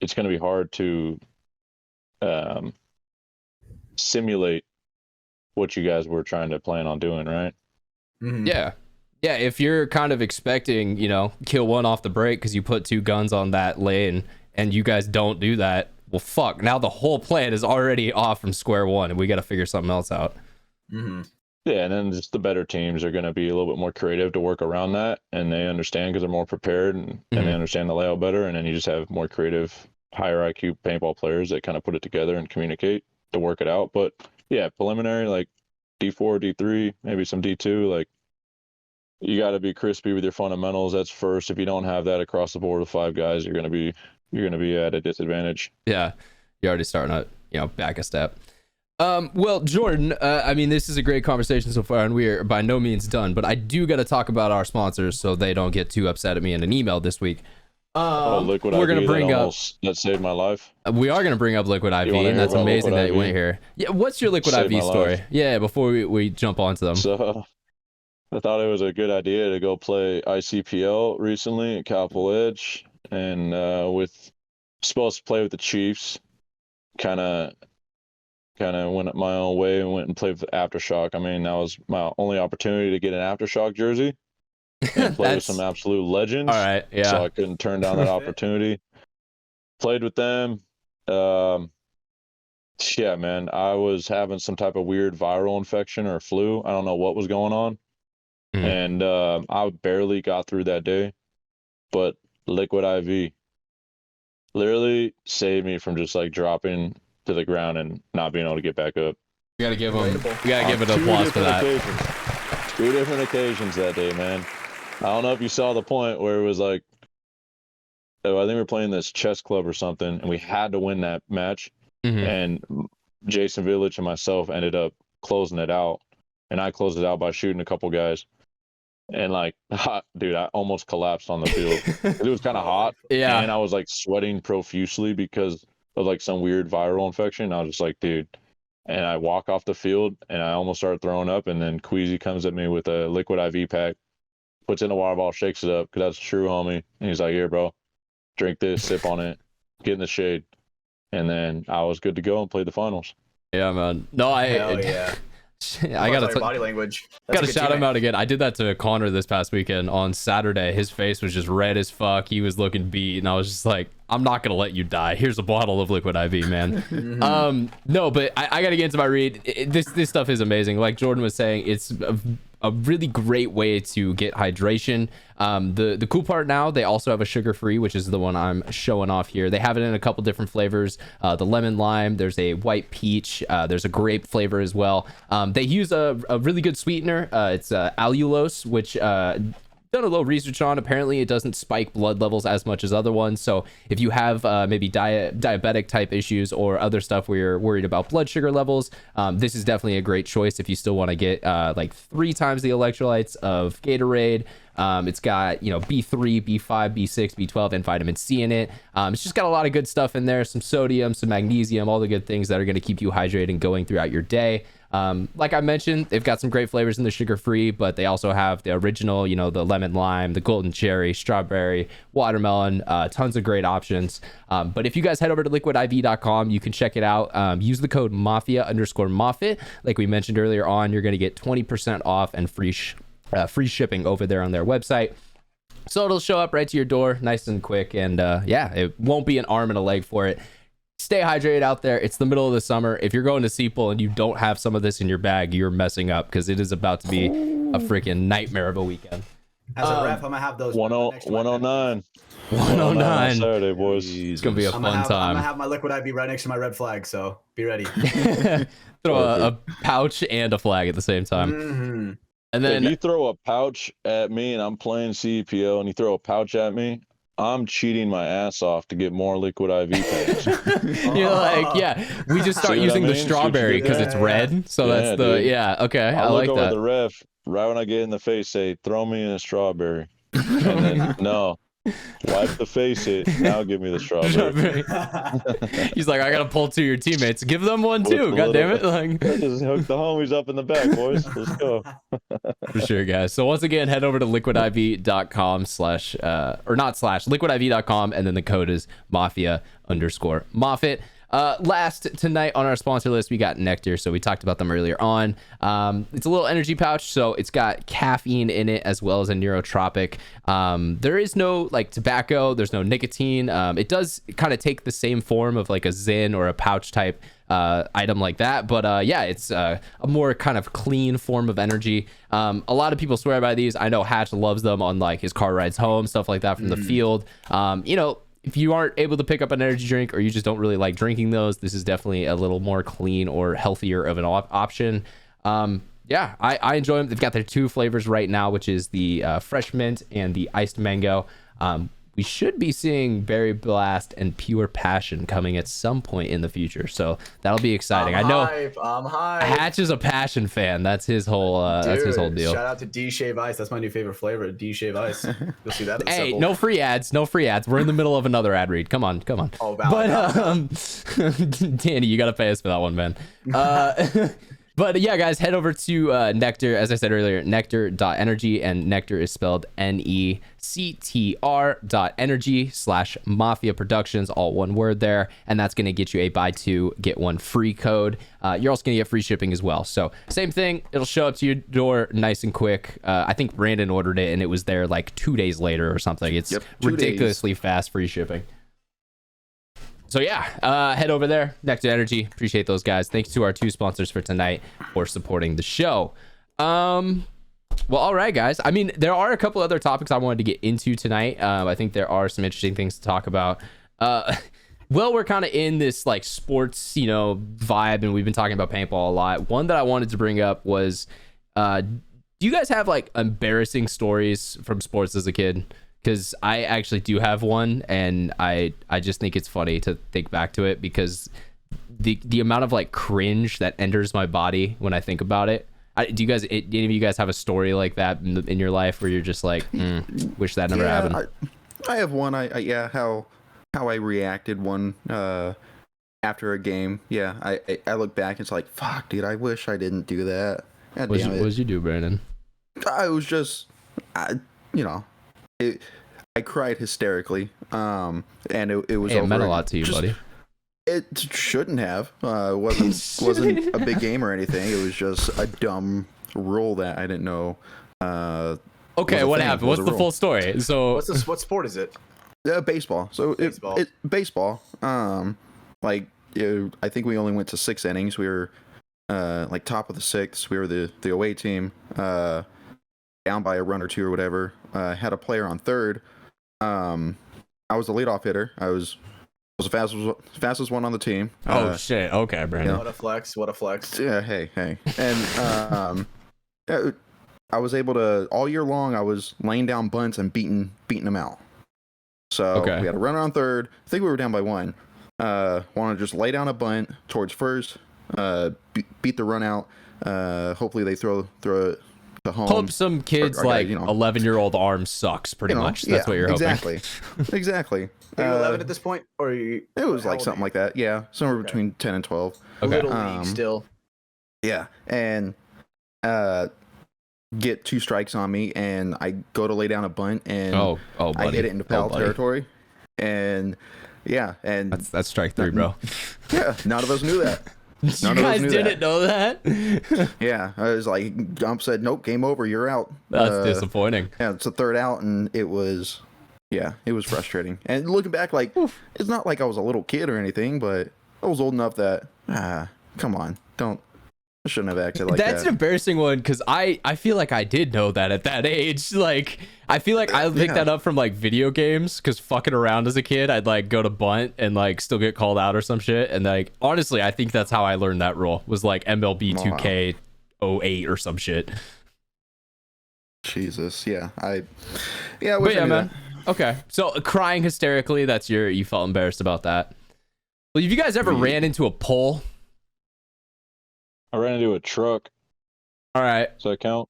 it's going to be hard to simulate what you guys were trying to plan on doing, right?
Yeah, if you're kind of expecting kill one off the break because you put 2 guns on that lane and you guys don't do that, well, fuck, now the whole plan is already off from square one and we got to figure something else out.
Yeah, and then just the better teams are going to be a little bit more creative to work around that, and they understand because they're more prepared and they understand the layout better, and then you just have more creative, higher IQ paintball players that kind of put it together and communicate to work it out. But yeah, preliminary, like D4, D3, maybe some D2, like you got to be crispy with your fundamentals. That's first. If you don't have that across the board with 5 guys, you're going to be at a disadvantage.
Yeah, you're already starting to back a step. Well, Jordan, I mean, this is a great conversation so far, and we're by no means done, but I do got to talk about our sponsors so they don't get too upset at me in an email this week.
Liquid
we're
IV,
gonna bring
that saved my life.
We are gonna bring up Liquid IV, and that's amazing that you went here. Yeah, what's your Liquid IV story? Life. Yeah, before we jump onto them.
So, I thought it was a good idea to go play ICPL recently at Capital Edge, and supposed to play with the Chiefs. Kind of went my own way and went and played with Aftershock. I mean, that was my only opportunity to get an Aftershock jersey and play with some absolute legends.
All right, yeah.
So I couldn't turn down that opportunity. Played with them. Yeah, man, I was having some type of weird viral infection or flu. I don't know what was going on. And I barely got through that day. But Liquid IV literally saved me from just like dropping to the ground and not being able to get back up.
You gotta give it an applause for that.
2 different occasions that day, man. I don't know if you saw the point where it was like, I think we were playing this chess club or something, and we had to win that match. And Jason Village and myself ended up closing it out, and I closed it out by shooting a couple guys. And like, dude, I almost collapsed on the field. It was kind of hot, and I was like sweating profusely because of like some weird viral infection. I was just like, dude, and I walk off the field and I almost started throwing up, and then Queasy comes at me with a Liquid IV pack, puts in a water bottle, shakes it up because that's a true homie, and he's like, here, bro, drink this, sip on it, get in the shade. And then I was good to go and play the finals.
Yeah, man. No, I gotta
body language.
Gotta shout him out again. I did that to Connor this past weekend on Saturday. His face was just red as fuck. He was looking beat, and I was just like, I'm not gonna let you die. Here's a bottle of Liquid IV, man. No, but I gotta get into my read. This stuff is amazing. Like Jordan was saying, it's a really great way to get hydration. The cool part now, they also have a sugar-free, which is the one I'm showing off here. They have it in a couple different flavors. The lemon lime, there's a white peach, there's a grape flavor as well. They use a really good sweetener. It's allulose, which done a little research on. Apparently, it doesn't spike blood levels as much as other ones. So if you have maybe diabetic type issues or other stuff where you're worried about blood sugar levels, this is definitely a great choice if you still want to get like 3 times the electrolytes of Gatorade. It's got, you know, B3, B5, B6, B12, and vitamin C in it. It's just got a lot of good stuff in there, some sodium, some magnesium, all the good things that are going to keep you hydrated and going throughout your day. Like I mentioned, they've got some great flavors in the sugar-free, but they also have the original, you know, the lemon lime, the golden cherry, strawberry, watermelon, tons of great options. But if you guys head over to liquidiv.com, you can check it out. Use the code Mafia_Moffitt. Like we mentioned earlier on, you're going to get 20% off and free shipping over there on their website. So it'll show up right to your door nice and quick, and yeah, it won't be an arm and a leg for it. Stay hydrated out there. It's the middle of the summer. If you're going to Seapool and you don't have some of this in your bag, you're messing up, because it is about to be a freaking nightmare of a weekend.
As a ref, I'm gonna have those
109
109
Saturday, boys.
It's gonna be a fun time.
I'm gonna have my liquid IV right next to my red flag, so be ready.
Throw a pouch and a flag at the same time.
Mm-hmm.
And then
if you throw a pouch at me and I'm playing CEPO and you throw a pouch at me, I'm cheating my ass off to get more liquid IV packs.
You're like, yeah, we just start using the strawberry because it's red. So that's the,
dude.
yeah, okay. I
I'll
like
look over
that.
the ref right when I get in the face, say, throw me in a strawberry. And then, no, wipe the face hit. Now give me the strawberry.
He's like, I gotta pull 2 of your teammates. Give them one too. God damn it! Like,
just hook the homies up in the back, boys. Let's go.
for sure, guys. So once again, head over to liquidiv.com liquidiv.com, and then the code is Mafia_Moffitt. Last tonight on our sponsor list, we got NECTR. So we talked about them earlier on. It's a little energy pouch, so it's got caffeine in it as well as a neurotropic. There is no like tobacco, there's no nicotine. It does kind of take the same form of like a Zyn or a pouch type item like that, but yeah, it's a more kind of clean form of energy. A lot of people swear by these. I know Hatch loves them on like his car rides home, stuff like that from the field. You know, if you aren't able to pick up an energy drink or you just don't really like drinking those, this is definitely a little more clean or healthier of an option. Yeah, I enjoy them. They've got their 2 flavors right now, which is the fresh mint and the iced mango. We should be seeing Berry Blast and Pure Passion coming at some point in the future, so that'll be exciting.
I'm
know
hype.
Hatch is a Passion fan. That's his whole deal.
Shout out to D Shave Ice. That's my new favorite flavor, D Shave Ice. You'll see that.
Hey, no free ads. We're in the middle of another ad read. Come on.
Oh,
but Danny, you gotta pay us for that one, man. But yeah, guys, head over to NECTR. As I said earlier, nectar.energy, and NECTR is spelled NECTR.energy/MafiaProductions, all one word there. And that's going to get you a buy 2, get 1 free code. You're also going to get free shipping as well. So same thing. It'll show up to your door nice and quick. I think Brandon ordered it and it was there like 2 days later or something. It's ridiculously fast free shipping. So yeah, head over there, NECTR Energy. Appreciate those guys. Thanks to our 2 sponsors for tonight for supporting the show. Well, all right, guys. I mean, there are a couple other topics I wanted to get into tonight. I think there are some interesting things to talk about. Well, we're kind of in this like sports, you know, vibe, and we've been talking about paintball a lot. One that I wanted to bring up was, do you guys have like embarrassing stories from sports as a kid? Because I actually do have one, and I just think it's funny to think back to it, because the amount of like cringe that enters my body when I think about it. Do you guys, any of you guys have a story like that in your life where you're just like, wish that never happened?
I have one. How I reacted one after a game. Yeah, I look back, it's like, fuck, dude, I wish I didn't do that. What
did you do, Brandon?
I was just, you know. I cried hysterically, and it was.
Hey,
over.
It meant a lot to you, buddy.
It shouldn't have. Wasn't a big game or anything. It was just a dumb rule that I didn't know.
Okay, what happened? What's the full story? So,
what sport is it?
Baseball. So baseball. Baseball. I think we only went to 6 innings. We were like top of the 6th. We were the away team. Down by a run or 2 or whatever. Had a player on third. I was the leadoff hitter. I was the fastest one on the team.
Oh shit! Okay, Brandon.
What a flex!
Yeah. Hey. And I was able to all year long. I was laying down bunts and beating them out. So we had a runner on third. I think we were down by 1. Want to just lay down a bunt towards first, beat the run out. Hopefully they throw it to home.
Hope some kids 11-year-old arm sucks pretty much. That's what you're hoping.
Exactly.
Are you 11 at this point, or are you?
It was like something like that. Yeah, somewhere between 10 and 12.
Okay.
Little league still.
Yeah, and get 2 strikes on me, and I go to lay down a bunt, and I hit it into foul territory, and
that's strike 3, bro.
Yeah, none of us knew that.
You guys didn't know that?
Yeah, I was like, Gump said, nope, game over, you're out.
That's disappointing.
Yeah, it's a third out, and it was frustrating. And looking back, like, it's not like I was a little kid or anything, but I was old enough that, come on, I shouldn't have acted like that.
That's an embarrassing one, because I feel like I did know that at that age. Like, I feel like I picked that up from, like, video games, because fucking around as a kid, I'd, like, go to bunt and, like, still get called out or some shit. And, like, honestly, I think that's how I learned that rule, was, like, MLB 2K08 or some shit.
Jesus, yeah. I
wish I knew man. That. Okay, so crying hysterically, you felt embarrassed about that. Well, have you guys ever ran into a pole?
I ran into a truck.
All right.
Does that count?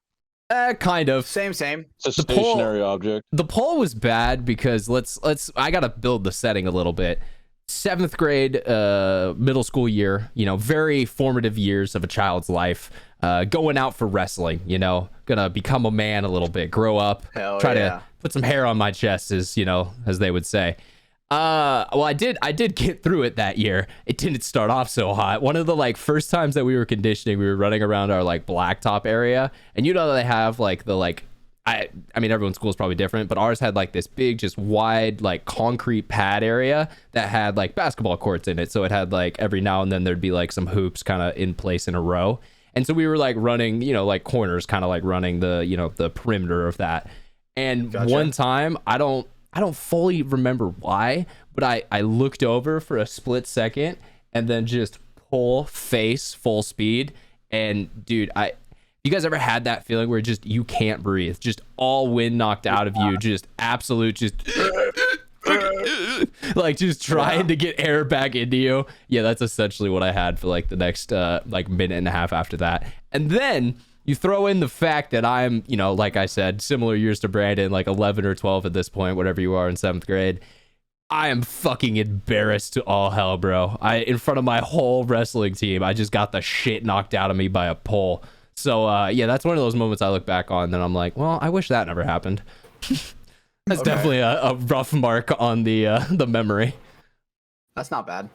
Kind of.
Same.
It's a stationary object.
The pole was bad because I gotta build the setting a little bit. 7th grade, middle school year, very formative years of a child's life. Going out for wrestling, gonna become a man a little bit, grow up, try to put some hair on my chest, as they would say. Well, I did get through it that year. It didn't start off so hot. One of the first times that we were conditioning, we were running around our blacktop area, and they have I mean everyone's school is probably different, but ours had this big, just wide concrete pad area that had basketball courts in it. So it had every now and then there'd be some hoops kind of in place in a row, and so we were running corners, kind of running the the perimeter of that. And one time, I don't fully remember why, but I looked over for a split second and then just pull face full speed. And dude, you guys ever had that feeling where just you can't breathe, just all wind knocked out of you, just absolute, just just trying to get air back into you? Yeah, that's essentially what I had for the next minute and a half after that. And then you throw in the fact that I'm, like I said, similar years to Brandon, 11 or 12 at this point, whatever you are in 7th grade. I am fucking embarrassed to all hell, bro. In front of my whole wrestling team, I just got the shit knocked out of me by a pole. So, that's one of those moments I look back on, and I'm like, well, I wish that never happened. That's definitely a rough mark on the memory.
That's not bad.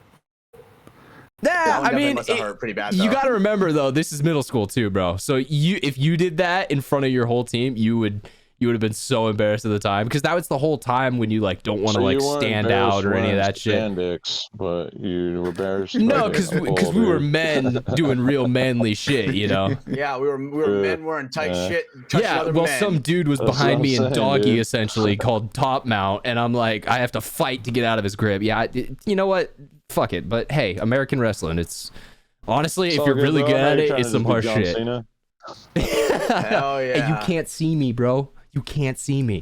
Yeah, I mean,
hurt pretty bad,
you got to remember though, this is middle school too, bro. So if you did that in front of your whole team, you would have been so embarrassed at the time, because that was the whole time when you don't want to stand out or any of that shit.
Spandex, but you were embarrassed.
No, because we were men doing real manly shit,
Yeah, we were men wearing tight shit.
Yeah, well, some dude was behind me in doggy, essentially, called top mount, and I'm like, I have to fight to get out of his grip. Yeah, you know what? Fuck it. But hey, American wrestling, it's honestly, if you're really good at it, it's some harsh shit.
Hell yeah.
Hey, you can't see me, bro. You can't see me.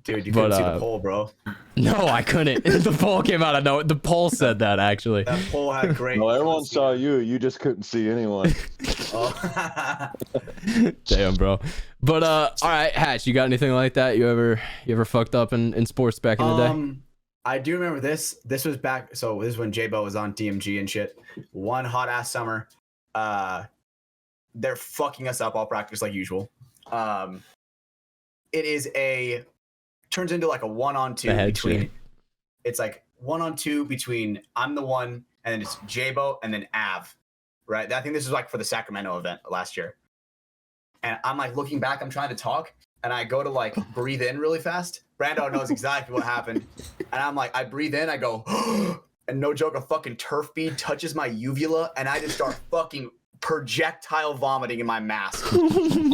Dude, you couldn't see the pole, bro.
No, I couldn't. The pole came out of nowhere. The pole said that, actually.
That pole had great.
Well, everyone saw you. You just couldn't see anyone.
Damn, bro. But all right, Hatch, you got anything like that? You ever fucked up in sports back in the day?
I do remember this. This was back. So this is when J-Bo was on DMG and shit. One hot ass summer. They're fucking us up all practice like usual. It turns into a 1-on-2 between. Shit. It's 1-on-2 between I'm the one, and then it's J-Bo and then Av, right? I think this is for the Sacramento event last year. And I'm looking back, I'm trying to talk, and I go to breathe in really fast. Brando knows exactly what happened. And I'm I breathe in, I go, and no joke, a fucking turf bead touches my uvula, and I just start fucking projectile vomiting in my mask in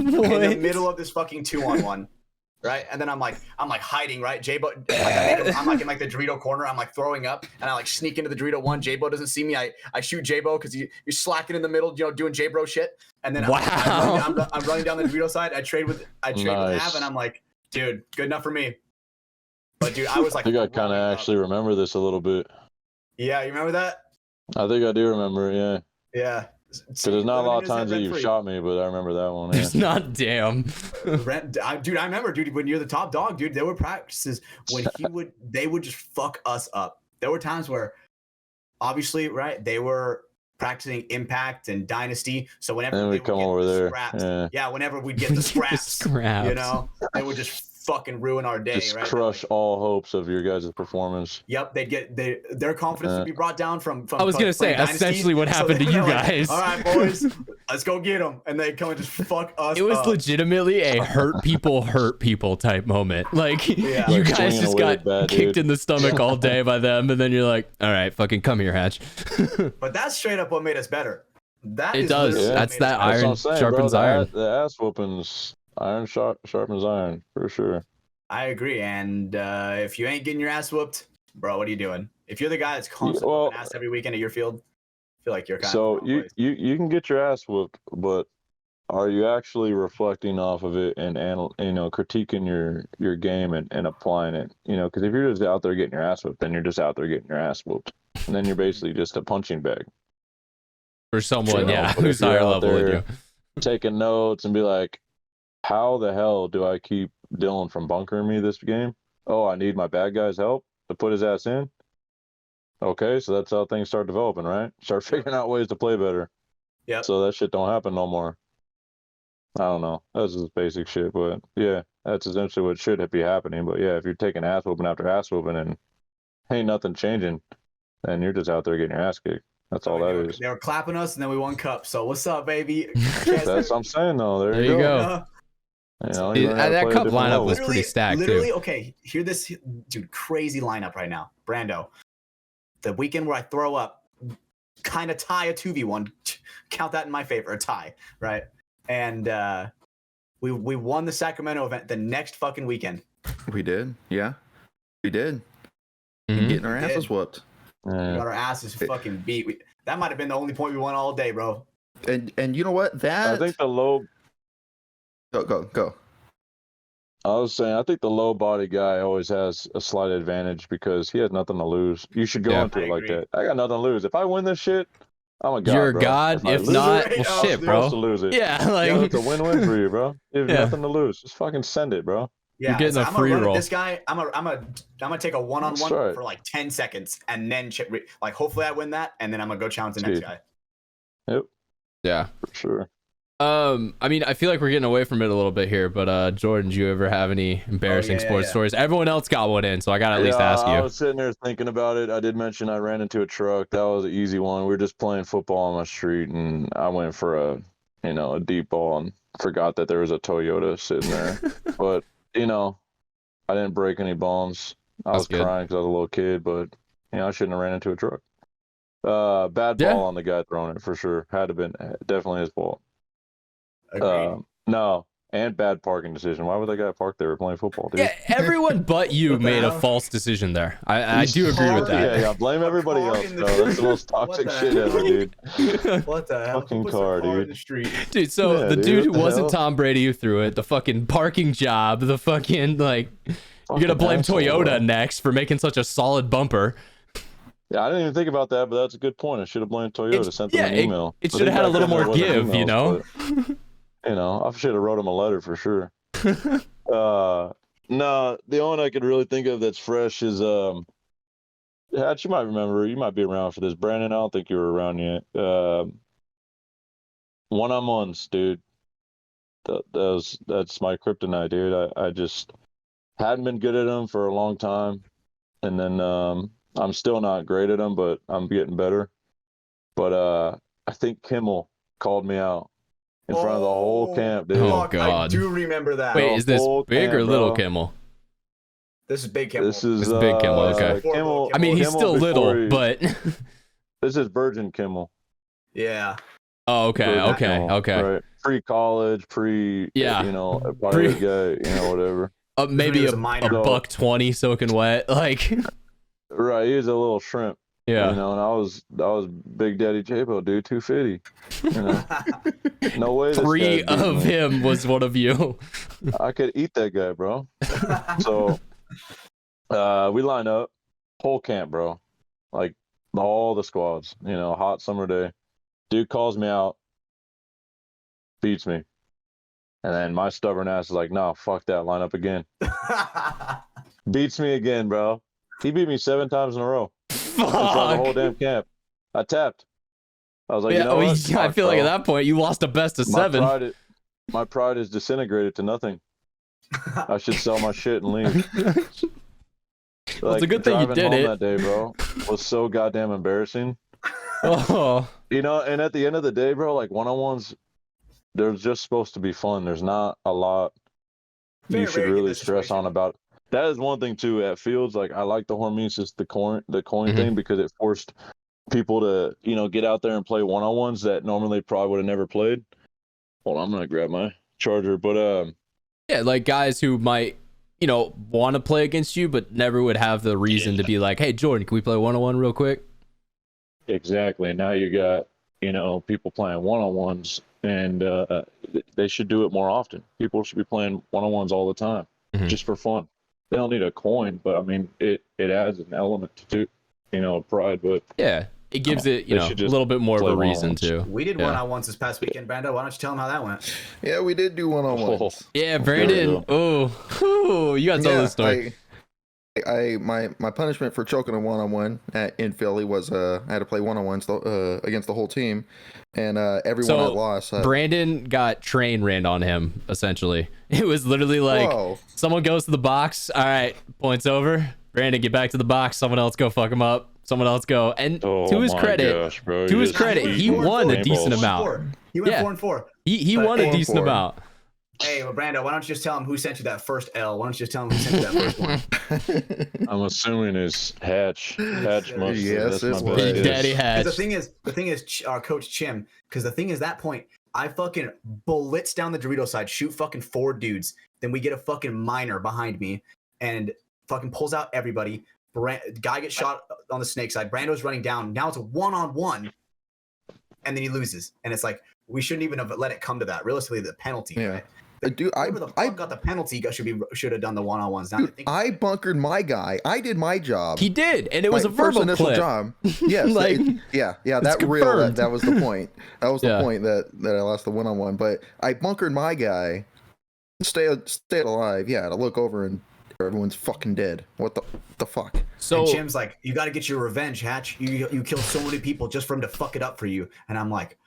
the middle of this fucking 2-on-1. right? And then I'm like hiding, right? J-Bo, I'm like in like the Dorito corner. I'm like throwing up, and I like sneak into the Dorito one. J-Bo doesn't see me. I shoot J-Bo because you're slacking in the middle, doing J-Bro shit. And then I'm running down the Dorito side. I trade with Av, and I'm like, dude, good enough for me. But dude, I was like,
I think I kind of actually remember this a little bit.
Yeah, you remember that?
I think I do remember it, yeah.
Yeah.
Because there's not a lot of times that you've shot me, but I remember that one.
There's not, damn.
Dude, I remember, dude, when you're the top dog, dude, there were practices when they would just fuck us up. There were times where, obviously, right, they were practicing Impact and Dynasty. So whenever
we come over there,
scraps, whenever we'd get the scraps, they would just fucking ruin our day.
Just
right?
crush all hopes of your guys' performance.
Yep, their confidence would be brought down from
I was gonna say
Dynasty.
essentially what happened to you guys.
All right, boys, let's go get them, and they come and just fuck us.
It was
up.
legitimately a hurt people type moment. Like you guys just got kicked in the stomach all day by them, and then you're like, all right, fucking come here, Hatch.
But that's straight up what made us better.
It does. That's that iron sharpens iron.
The ass whoopings. Iron sharpens iron, for sure.
I agree. And if you ain't getting your ass whooped, bro, what are you doing? If you're the guy that's constantly whooping ass every weekend at your field, I feel like you're kind of...
So you can get your ass whooped, but are you actually reflecting off of it and critiquing your game and applying it? Because if you're just out there getting your ass whooped, then you're just out there getting your ass whooped. And then you're basically just a punching bag.
For someone, who's higher level than you.
Taking notes and be like, how the hell do I keep Dylan from bunkering me this game? Oh, I need my bad guy's help to put his ass in? Okay, so that's how things start developing, right? Start figuring out ways to play better.
Yeah.
So that shit don't happen no more. I don't know. That's just basic shit, but yeah, that's essentially what should be happening. But yeah, if you're taking ass whooping after ass whooping and ain't nothing changing, then you're just out there getting your ass kicked. That's all that is.
They were clapping us, and then we won cup. So what's up, baby?
That's what I'm saying, though. There you
go. That cup lineup was pretty stacked,
literally,
too.
Okay, hear this, dude, crazy lineup right now. Brando, the weekend where I throw up, kind of tie a 2v1, count that in my favor, a tie, right? And we won the Sacramento event the next fucking weekend.
We did, yeah. We did. Getting our asses whooped.
We got our asses fucking beat. That might have been the only point we won all day, bro.
And you know what?
I think the low...
Go.
I was saying, I think the low body guy always has a slight advantage because he has nothing to lose. You should go into it like that. I got nothing to lose. If I win this shit, I'm a god.
You're a god. If not, well, shit, bro.
To lose it.
Yeah, like
it's a win-win for you, bro. You have nothing to lose. Just fucking send it, bro.
Yeah,
you're getting a free roll.
This guy, I'm gonna take a one-on-one for like 10 seconds, and then like hopefully I win that, and then I'm gonna go challenge the next guy.
Yep.
Yeah,
for sure.
I mean, I feel like we're getting away from it a little bit here, but Jordan, do you ever have any embarrassing sports stories? Everyone else got one in, so I gotta at least ask you.
I was sitting there thinking about it. I did mention I ran into a truck. That was an easy one. We were just playing football on my street, and I went for a deep ball and forgot that there was a Toyota sitting there. But I didn't break any bones. I was crying because I was a little kid, but I shouldn't have ran into a truck. Bad ball on the guy throwing it for sure. Had to been definitely his fault. No, and bad parking decision. Why would that guy park there playing football, dude?
Yeah, everone but you made a false decision there. I do agree with that.
Yeah, blame everybody else, bro. That's the most toxic shit ever, dude.
What the hell?
Fucking car, dude.
Dude, so the dude who wasn't Tom Brady who threw it, the fucking parking job, the fucking, like, you're gonna blame Toyota next for making such a solid bumper.
Yeah, I didn't even think about that, but that's a good point. I should have blamed Toyota, sent them an email.
It should have had a little more give,
I should have wrote him a letter for sure. No, the only I could really think of that's fresh is Hatch, you might remember, you might be around for this. Brandon, I don't think you were around yet. One-on-ones, dude. That's my kryptonite, dude. I just hadn't been good at them for a long time, and then I'm still not great at them, but I'm getting better. But I think Kimmel called me out in front of the whole camp, dude.
Oh, God.
I do remember that.
Wait, is this big or little Kimmel?
This is big Kimmel.
This is
big Kimmel, okay.
Kimmel,
I mean, he's still little, but...
This is Virgin Kimmel.
Yeah.
Oh, okay, okay.
Right. Pre-college,
yeah.
guy, whatever.
maybe
It was
a
a minor.
buck 20 soaking wet. Like,
Right, he was a little shrimp.
yeah.
You know, and I was Big Daddy J-Bo, dude, 250. You know, no way. This
Three
guy's beating
of
me.
him was one of you.
I could eat that guy, bro. So we line up, whole camp, bro. Like all the squads, you know, hot summer day. Dude calls me out, beats me. And then my stubborn ass is like, no, fuck that, line up again. Beats me again, bro. He beat me 7 times in a row. Throughout the whole
Fuck.
damn camp. I tapped. I was like,
Yeah,
you know
well,
what?
I
Fuck,
feel like at
bro.
that point you lost a best of 7.
My pride is disintegrated to nothing. I should sell my shit and leave.
Well, it's a good thing you
driving
did
home
it.
that day, bro, was so goddamn embarrassing.
Oh,
You know, and at the end of the day, bro, like one-on-ones, they're just supposed to be fun. There's not a lot you
Very
should
rare to get
really
this
stress
situation.
on about. That is one thing too at fields. Like I like the hormesis, the coin
Mhm.
thing, because it forced people to, you know, get out there and play one-on-ones that normally probably would have never played. Hold on, I'm gonna grab my charger. But
yeah, like guys who might, you know, want to play against you, but never would have the reason to be like, hey, Jordan, can we play 1-on-1 real quick?
exactly. Now you got, you know, people playing one-on-ones, and they should do it more often. People should be playing one-on-ones all the time,
Mhm.
just for fun. They don't need a coin, but I mean, it adds an element to, you know, pride. But
Yeah, it gives it, you
They
know, a
should just
little bit more of
play
a reason
one-on-ones.
to.
We did
Yeah.
one-on-ones this past weekend, Brando. Why don't you tell them how that went?
Yeah, we did do one-on-ones.
Yeah,
There we
Brandon. Oh, you got to tell this story.
My punishment for choking a one-on-one in Philly was I had to play one-on-ones against the whole team, and everyone I
So
lost.
Brandon got train ran on him. Essentially, it was literally like
Whoa.
someone goes to the box. All right, points over. Brandon, get back to the box. Someone else go fuck him up. Someone else go. And
Oh
to his
my
cradit,
gosh, bro.
to
You
his
just
credit,
beat
he
me.
won a
Paintballs.
decent amount.
He went
Yeah.
4-4.
He
But
won a
4-4.
decent amount.
Hey, well, Brando, why don't you just tell him who sent you that first L? Why don't you just tell him who sent you that first one?
I'm assuming it's Hatch. Hatch must.
Yes,
That's
it
my
was.
best
Big
guess.
Daddy Hatch.
The thing is, our coach Chim. Because the thing is, that point, I fucking blitz down the Dorito side, shoot fucking 4 dudes. Then we get a fucking minor behind me, and fucking pulls out everybody. Guy gets shot on the snake side. Brando's running down. Now it's a 1-on-1, and then he loses. And it's like we shouldn't even have let it come to that. Realistically, the penalty.
Yeah.
Right?
Dude,
Whoever the fuck got the penalty should have done the 1-on-ones. Now that I think
I bunkered my guy. I did my job.
He did, and it was
my
a
first
verbal
initial
clip.
job. Yes,
Like,
yeah.
it's
That
confirmed.
that was the point. That was the
Yeah.
point that I lost the one-on-one. But I bunkered my guy. Stayed alive. Yeah, to look over and everyone's fucking dead. What the fuck?
So
and Chim's like, you got to get your revenge, Hatch. You killed so many people just for him to fuck it up for you. And I'm like,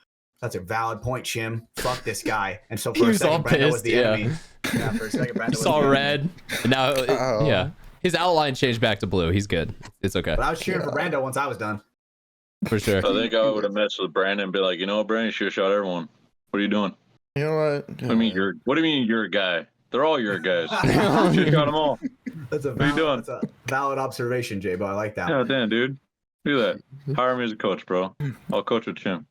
that's a valid point, Chim. Fuck this guy. And so
He
for a
was all
second, Brando was
pissed,
the
yeah.
enemy. Yeah, for a second, Brando
he
was
saw
the enemy.
red, and now
Uh-oh.
yeah, his outline changed back to blue. He's good. It's okay
But I was cheering for Brando once I was done.
for sure.
I think I would have messed with Brandon and be like, you know what, Brandon, you should have shot everyone. What are you doing?
You know what?
What do you mean you're a guy? They're all your guys. You should have shot them all.
That's a
What are you doing?
That's a valid observation, J-Bo. I like that.
Yeah, damn, dude. Do that. Hire me as a coach, bro. I'll coach with Jim.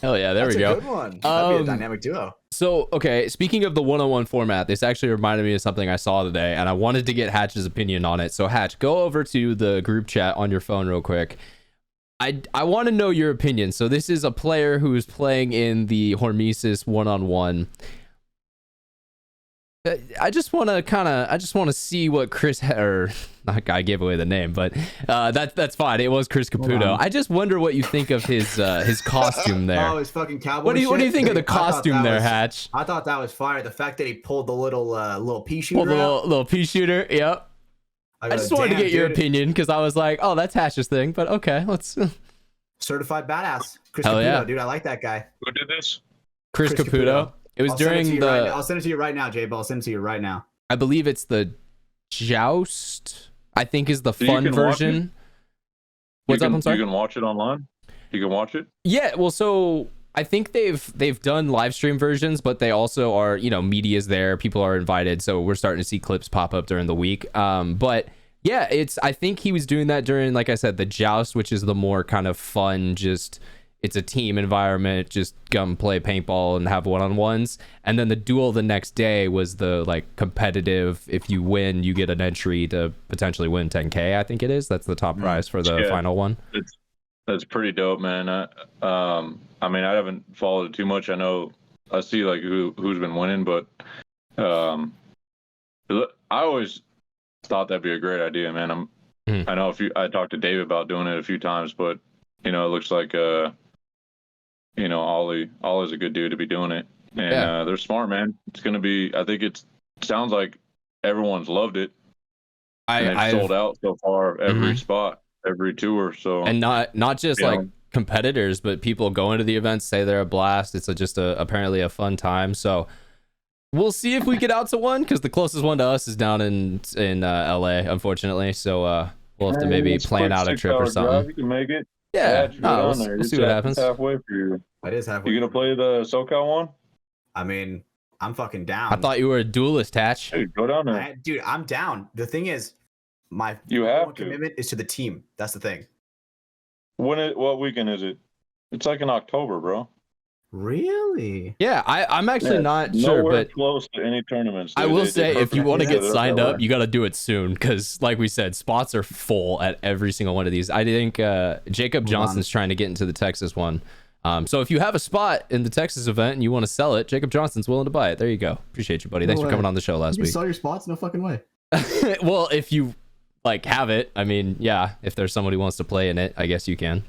Hell yeah, there
That's
we go.
a good one. That'd be a
Um,
dynamic duo.
So, okay, speaking of the one-on-one format, this actually reminded me of something I saw today, and I wanted to get Hatch's opinion on it. So, Hatch, go over to the group chat on your phone real quick. I want to know your opinion. So, this is a player who's playing in the Hormesis one-on-one. I just want to see what Chris, or not, I gave away the name, but that's fine. It was Chris Caputo. I just wonder what you think of his costume there.
Oh, his fucking cowboy
What do you
shit?
think of the
I thought
costume
that
there,
was-
Hatch?
I thought that was fire. The fact that he pulled the little pea shooter
Well, the
out.
little pea shooter. Yep. I
go,
just wanted to
"Damn,
get your
dude,
opinion because I was like, oh, that's Hatch's thing, but okay, let's.
Certified badass. Chris
Hell
Caputo,
yeah.
dude. I like that guy.
Who did this?
Chris
Chris
Caputo.
Caputo.
It was
I'll send it to
during
you right now.
the.
I'll send it to you right now, J-Bo. I'll send it to you right now.
I believe it's the Joust. I think is the
So you
fun
can watch
version. What's up? I'm sorry.
You can watch it online. You can watch it.
Yeah, well, so I think they've done live stream versions, but they also are, media's there, people are invited, so we're starting to see clips pop up during the week. But yeah, I think he was doing that during, like I said, the Joust, which is the more kind of fun, just it's a team environment, just come play paintball and have one-on-ones. And then the duel the next day was the like competitive, if you win you get an entry to potentially win 10K, I think it is. That's the top prize for the final one.
That's pretty dope, man. I mean, I haven't followed it too much. I know I see like who's been winning, but I always thought that'd be a great idea, man. I know I talked to David about doing it a few times, but it looks like Ollie's a good dude to be doing it, and they're smart, man. It's gonna be. I think it sounds like everyone's loved it. They've sold out so far every spot, every tour. So
and not just like competitors, but people going to the events say they're a blast. It's apparently a fun time. So we'll see if we get out to one, because the closest one to us is down in LA, unfortunately. So we'll have to maybe plan out a trip or something.
You can make it.
Yeah, we'll see what happens.
Halfway for you.
It is halfway.
You gonna play the SoCal one?
I mean, I'm fucking down.
I thought you were a duelist, Hatch.
Dude, go down there.
Dude, I'm down. The thing is, my commitment is to the team. That's the thing.
What weekend is it? It's like in October, bro.
Really?
Yeah, I'm actually not sure, but
close to any tournaments.
I will say, if you want to get signed up, you got to do it soon, because like we said, spots are full at every single one of these. I think Jacob Johnson's trying to get into the Texas one. So if you have a spot in the Texas event and you want to sell it, Jacob Johnson's willing to buy it. There you go. Appreciate you, buddy. Thanks for coming on the show last week.
You sell your spots? No fucking way.
Well, if you like have it, I mean, yeah, if there's somebody who wants to play in it, I guess you can.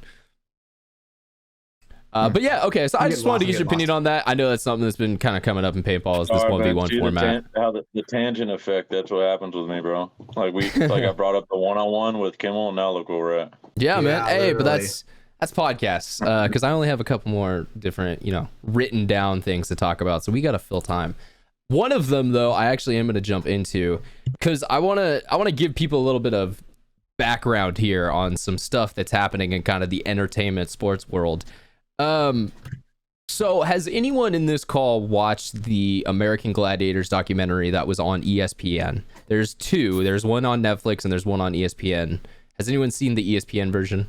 But yeah, okay, so I just wanted to get your opinion on that. I know that's something that's been kind of coming up in paintball, is this 1v1 format.
The tangent effect, that's what happens with me, bro. Like I brought up the one-on-one with Kimmel, and now look where we're at.
Yeah, man. Hey, but that's podcasts, because I only have a couple more different, written down things to talk about, so we got to fill time. One of them, though, I actually am going to jump into, because I want to give people a little bit of background here on some stuff that's happening in kind of the entertainment sports world. So has anyone in this call watched the American Gladiators documentary that was on ESPN? There's two. There's one on Netflix and there's one on ESPN. Has anyone seen the ESPN version?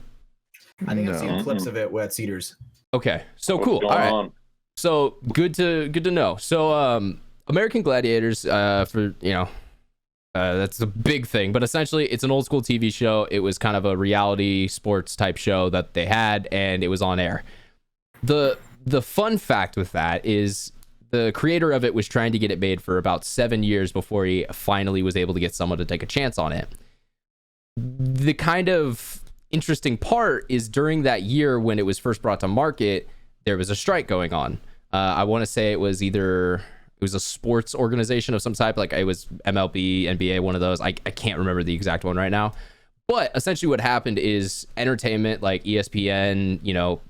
I think I've seen clips of it at Cedars. Okay,
so cool. All right. So good to know. So American Gladiators, for that's the big thing, but essentially it's an old school TV show. It was kind of a reality sports type show that they had, and it was on air. The fun fact with that is the creator of it was trying to get it made for about 7 years before he finally was able to get someone to take a chance on it. The kind of interesting part is during that year when it was first brought to market, there was a strike going on. I want to say it was a sports organization of some type, like it was MLB, NBA, one of those. I can't remember the exact one right now. But essentially what happened is entertainment like ESPN,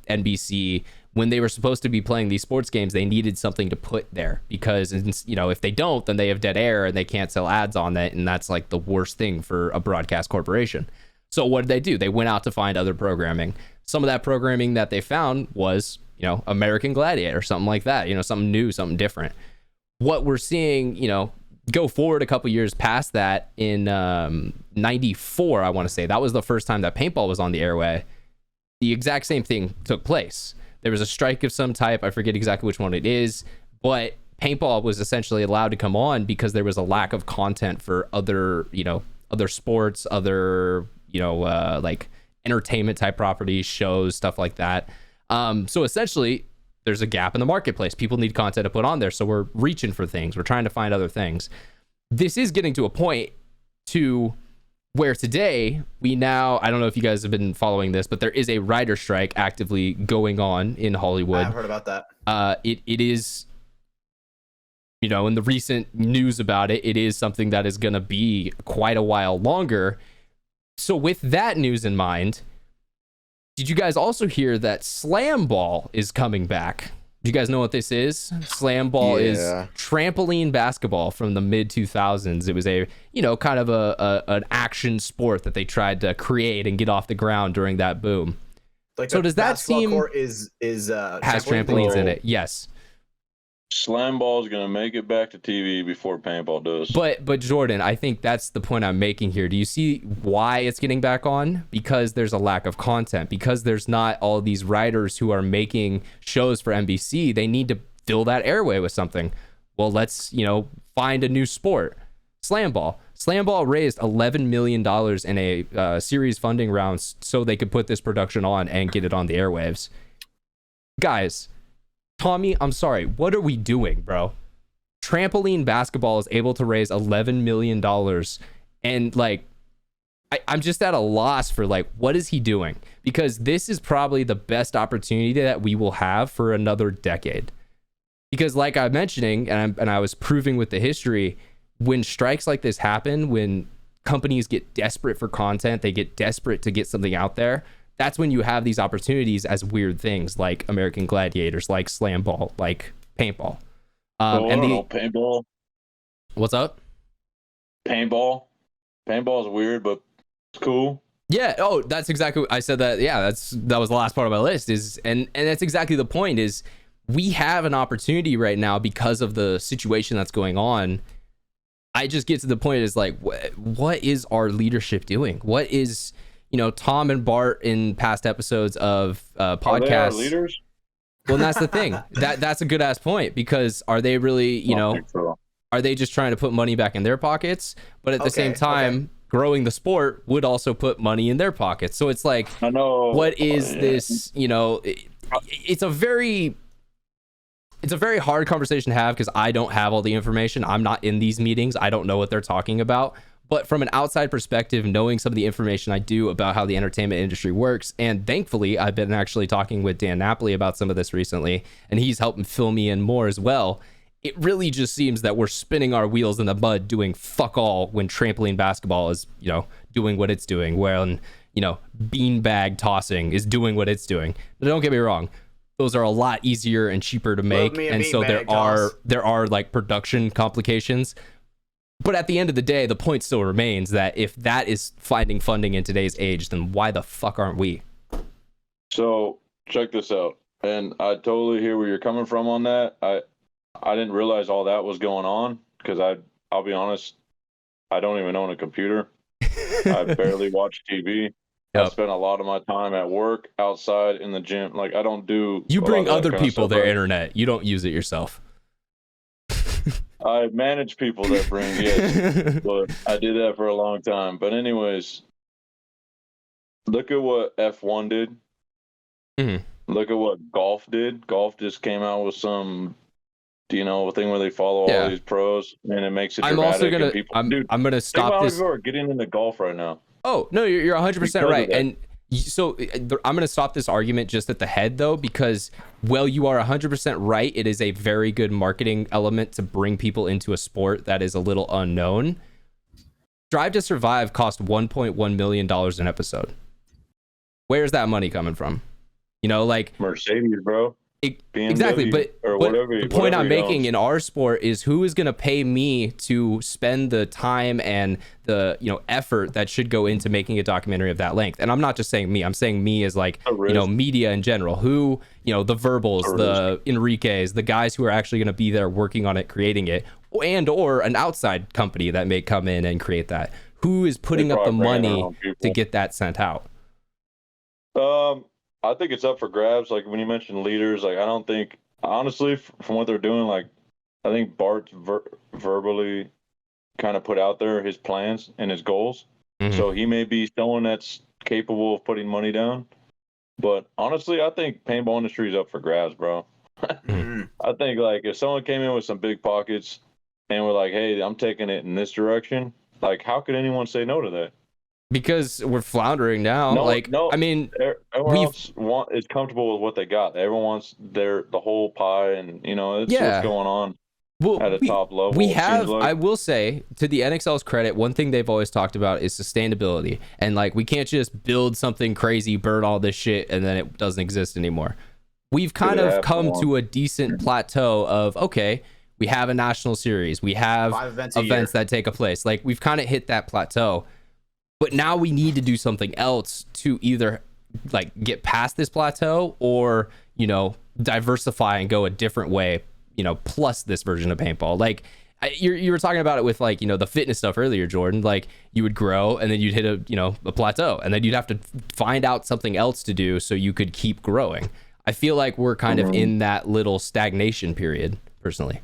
NBC, when they were supposed to be playing these sports games, they needed something to put there, because, if they don't, then they have dead air and they can't sell ads on that. And that's like the worst thing for a broadcast corporation. So what did they do? They went out to find other programming. Some of that programming that they found was, American Gladiator, something like that, something new, something different. What we're seeing, go forward a couple years past that, in 94, I want to say, that was the first time that paintball was on the airway. The exact same thing took place. There was a strike of some type. I forget exactly which one it is, but paintball was essentially allowed to come on because there was a lack of content for other sports, other, like entertainment type properties, shows, stuff like that. So essentially there's a gap in the marketplace. People need content to put on there. So we're reaching for things. We're trying to find other things. This is getting to a point to where today I don't know if you guys have been following this, but there is a writer strike actively going on in Hollywood.
I've heard about that.
It is, in the recent news about it, it is something that is going to be quite a while longer. So with that news in mind, did you guys also hear that Slam Ball is coming back? Do you guys know what this is? Slam Ball is trampoline basketball from the mid 2000s. It was a, kind of an action sport that they tried to create and get off the ground during that boom.
Like,
so does that seem
court has
trampolines in it? Yes.
Slam ball is gonna make it back to TV before paintball does.
But Jordan, I think that's the point I'm making here. Do you see why it's getting back on? Because there's a lack of content. Because there's not all these writers who are making shows for NBC. They need to fill that airway with something. Well, let's find a new sport. Slam ball. Slam ball raised $11 million in a series funding round so they could put this production on and get it on the airwaves. Guys, Tommy, I'm sorry. What are we doing, bro? Trampoline basketball is able to raise $11 million. And like, I'm just at a loss for like, what is he doing? Because this is probably the best opportunity that we will have for another decade. Because like I'm mentioning, and I was proving with the history, when strikes like this happen, when companies get desperate for content, they get desperate to get something out there, that's when you have these opportunities as weird things like American Gladiators, like Slam Ball, like Paintball.
Paintball.
What's up?
Paintball. Paintball is weird, but it's cool.
Yeah. Oh, that's exactly what I said. That. Yeah. That was the last part of my list. And that's exactly the point. Is we have an opportunity right now because of the situation that's going on. I just get to the point is like, what is our leadership doing? What is, Tom and Bart in past episodes of podcasts.
Are they our leaders?
Well, and that's the thing. That's a good ass point, because are they really, are they just trying to put money back in their pockets? But at the same time, growing the sport would also put money in their pockets. So it's like,
I know.
What is this? It's a very hard conversation to have because I don't have all the information. I'm not in these meetings. I don't know what they're talking about. But from an outside perspective, knowing some of the information I do about how the entertainment industry works, and thankfully, I've been actually talking with Dan Napoli about some of this recently, and he's helping fill me in more as well. It really just seems that we're spinning our wheels in the mud doing fuck all when trampoline basketball is, doing what it's doing, when, beanbag tossing is doing what it's doing. But don't get me wrong. Those are a lot easier and cheaper to make, and so there are like production complications. But at the end of the day, the point still remains that if that is finding funding in today's age, then why the fuck aren't we?
So check this out, and I totally hear where you're coming from on that. I didn't realize all that was going on because I'll be honest, I don't even own a computer. I barely watch TV. Yep. I spend a lot of my time at work, outside, in the gym. Like, I don't do.
You bring other people their internet. You don't use it yourself.
I manage people that bring, yes, but I did that for a long time. But anyways, look at what F1 did.
Mm-hmm.
Look at what golf did. Golf just came out with some, thing where they follow all these pros, and it makes it dramatic.
I'm gonna stop this.
People are getting into golf right now.
Oh no, you're 100% right. And so I'm going to stop this argument just at the head, though, because while you are 100% right, it is a very good marketing element to bring people into a sport that is a little unknown. Drive to Survive cost $1.1 million an episode. Where's that money coming from? Like
Mercedes, bro.
Exactly, but the point I'm making in our sport is who is going to pay me to spend the time and the effort that should go into making a documentary of that length. And I'm not just saying me, I'm saying me as like media in general, who the Verbals, the Enriques, the guys who are actually going to be there working on it, creating it, and or an outside company that may come in and create that. Who is putting up the money to get that sent out?
I think it's up for grabs. Like when you mentioned leaders, like I don't think, honestly, from what they're doing, like I think Bart's verbally kind of put out there his plans and his goals. Mm-hmm. So he may be someone that's capable of putting money down. But honestly, I think paintball industry is up for grabs, bro.
Mm-hmm.
I think like if someone came in with some big pockets and were like, hey, I'm taking it in this direction, like how could anyone say no to that?
Because we're floundering now. I mean,
everyone else is comfortable with what they got. Everyone wants the whole pie, and it's what's going on at a top level.
We have, I will say, to the NXL's credit, one thing they've always talked about is sustainability, and like we can't just build something crazy, burn all this shit, and then it doesn't exist anymore. We've kind of come to a decent plateau of okay, we have a national series, we have events that take a place. Like we've kind of hit that plateau. But now we need to do something else to either like get past this plateau or, diversify and go a different way, plus this version of paintball. Like you were talking about it with like, the fitness stuff earlier, Jordan. Like you would grow and then you'd hit a plateau, and then you'd have to find out something else to do so you could keep growing. I feel like we're kind of in that little stagnation period, personally.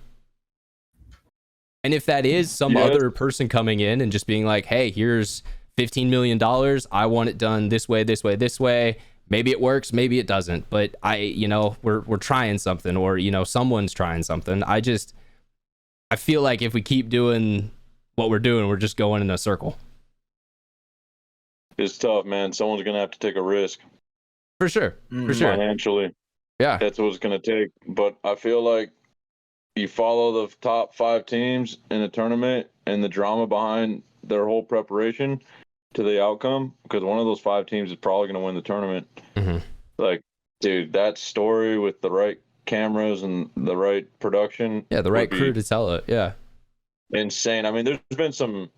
And if that is some other person coming in and just being like, hey, here's $15 million. I want it done this way, this way, this way. Maybe it works, maybe it doesn't. But we're trying something, or, someone's trying something. I feel like if we keep doing what we're doing, we're just going in a circle.
It's tough, man. Someone's going to have to take a risk.
For sure. For sure.
Financially.
Yeah.
That's what it's going to take. But I feel like you follow the top 5 teams in a tournament and the drama behind their whole preparation to the outcome, because one of those 5 teams is probably going to win the tournament.
Mm-hmm.
Like, dude, that story with the right cameras and the right production.
Yeah, the right crew to tell it. Yeah.
Insane. I mean, there's been some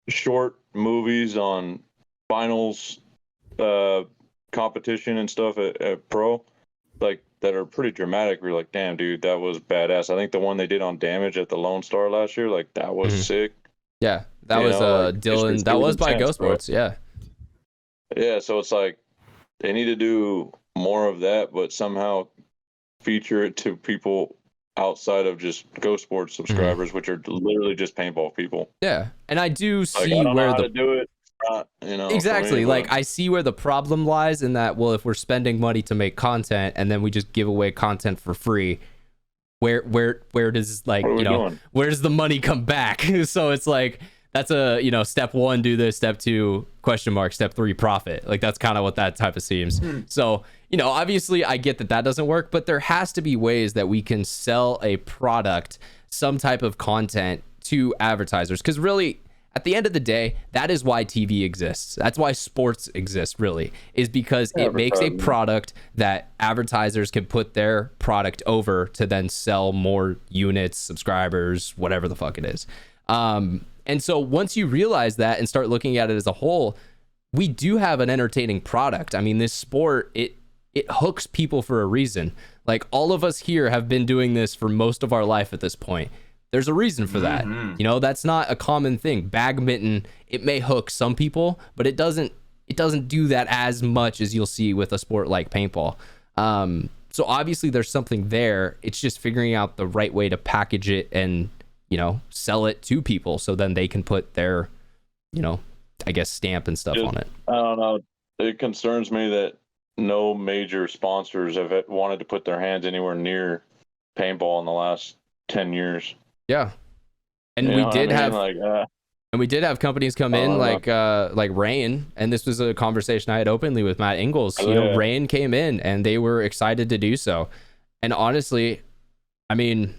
short movies on finals competition and stuff at Pro, like, that are pretty dramatic. We're like, damn, dude, that was badass. I think the one they did on Damage at the Lone Star last year, like, that was sick.
Yeah, that was Dylan. That was by Ghost Sports. Yeah.
Yeah, so it's like they need to do more of that, but somehow feature it to people outside of just Ghost Sports subscribers, which are literally just paintball people.
Yeah, and I do see
I don't
where
know how to do it.
Exactly.
Me,
like I see where the problem lies in that. Well, if we're spending money to make content and then we just give away content for free, where does where does the money come back? So it's like that's a step 1 do this, step 2 question mark, step 3 profit. Like that's kind of what that type of seems. So obviously I get that doesn't work, but there has to be ways that we can sell a product, some type of content to advertisers, because really, at the end of the day, that is why TV exists. That's why sports exist, really, is because it makes a product that advertisers can put their product over to then sell more units, subscribers, whatever the fuck it is. And so once you realize that and start looking at it as a whole, we do have an entertaining product. I mean, this sport, it hooks people for a reason. Like all of us here have been doing this for most of our life at this point. There's a reason for that. That's not a common thing. Badminton, it may hook some people, but it doesn't do that as much as you'll see with a sport like paintball. So obviously there's something there. It's just figuring out the right way to package it and, sell it to people so then they can put their, I guess, stamp and stuff on it.
I don't know. It concerns me that no major sponsors have wanted to put their hands anywhere near paintball in the last 10 years.
Yeah. And we did have companies come in like Rain, and this was a conversation I had openly with Matt Ingalls. Rain came in and they were excited to do so. And honestly, I mean,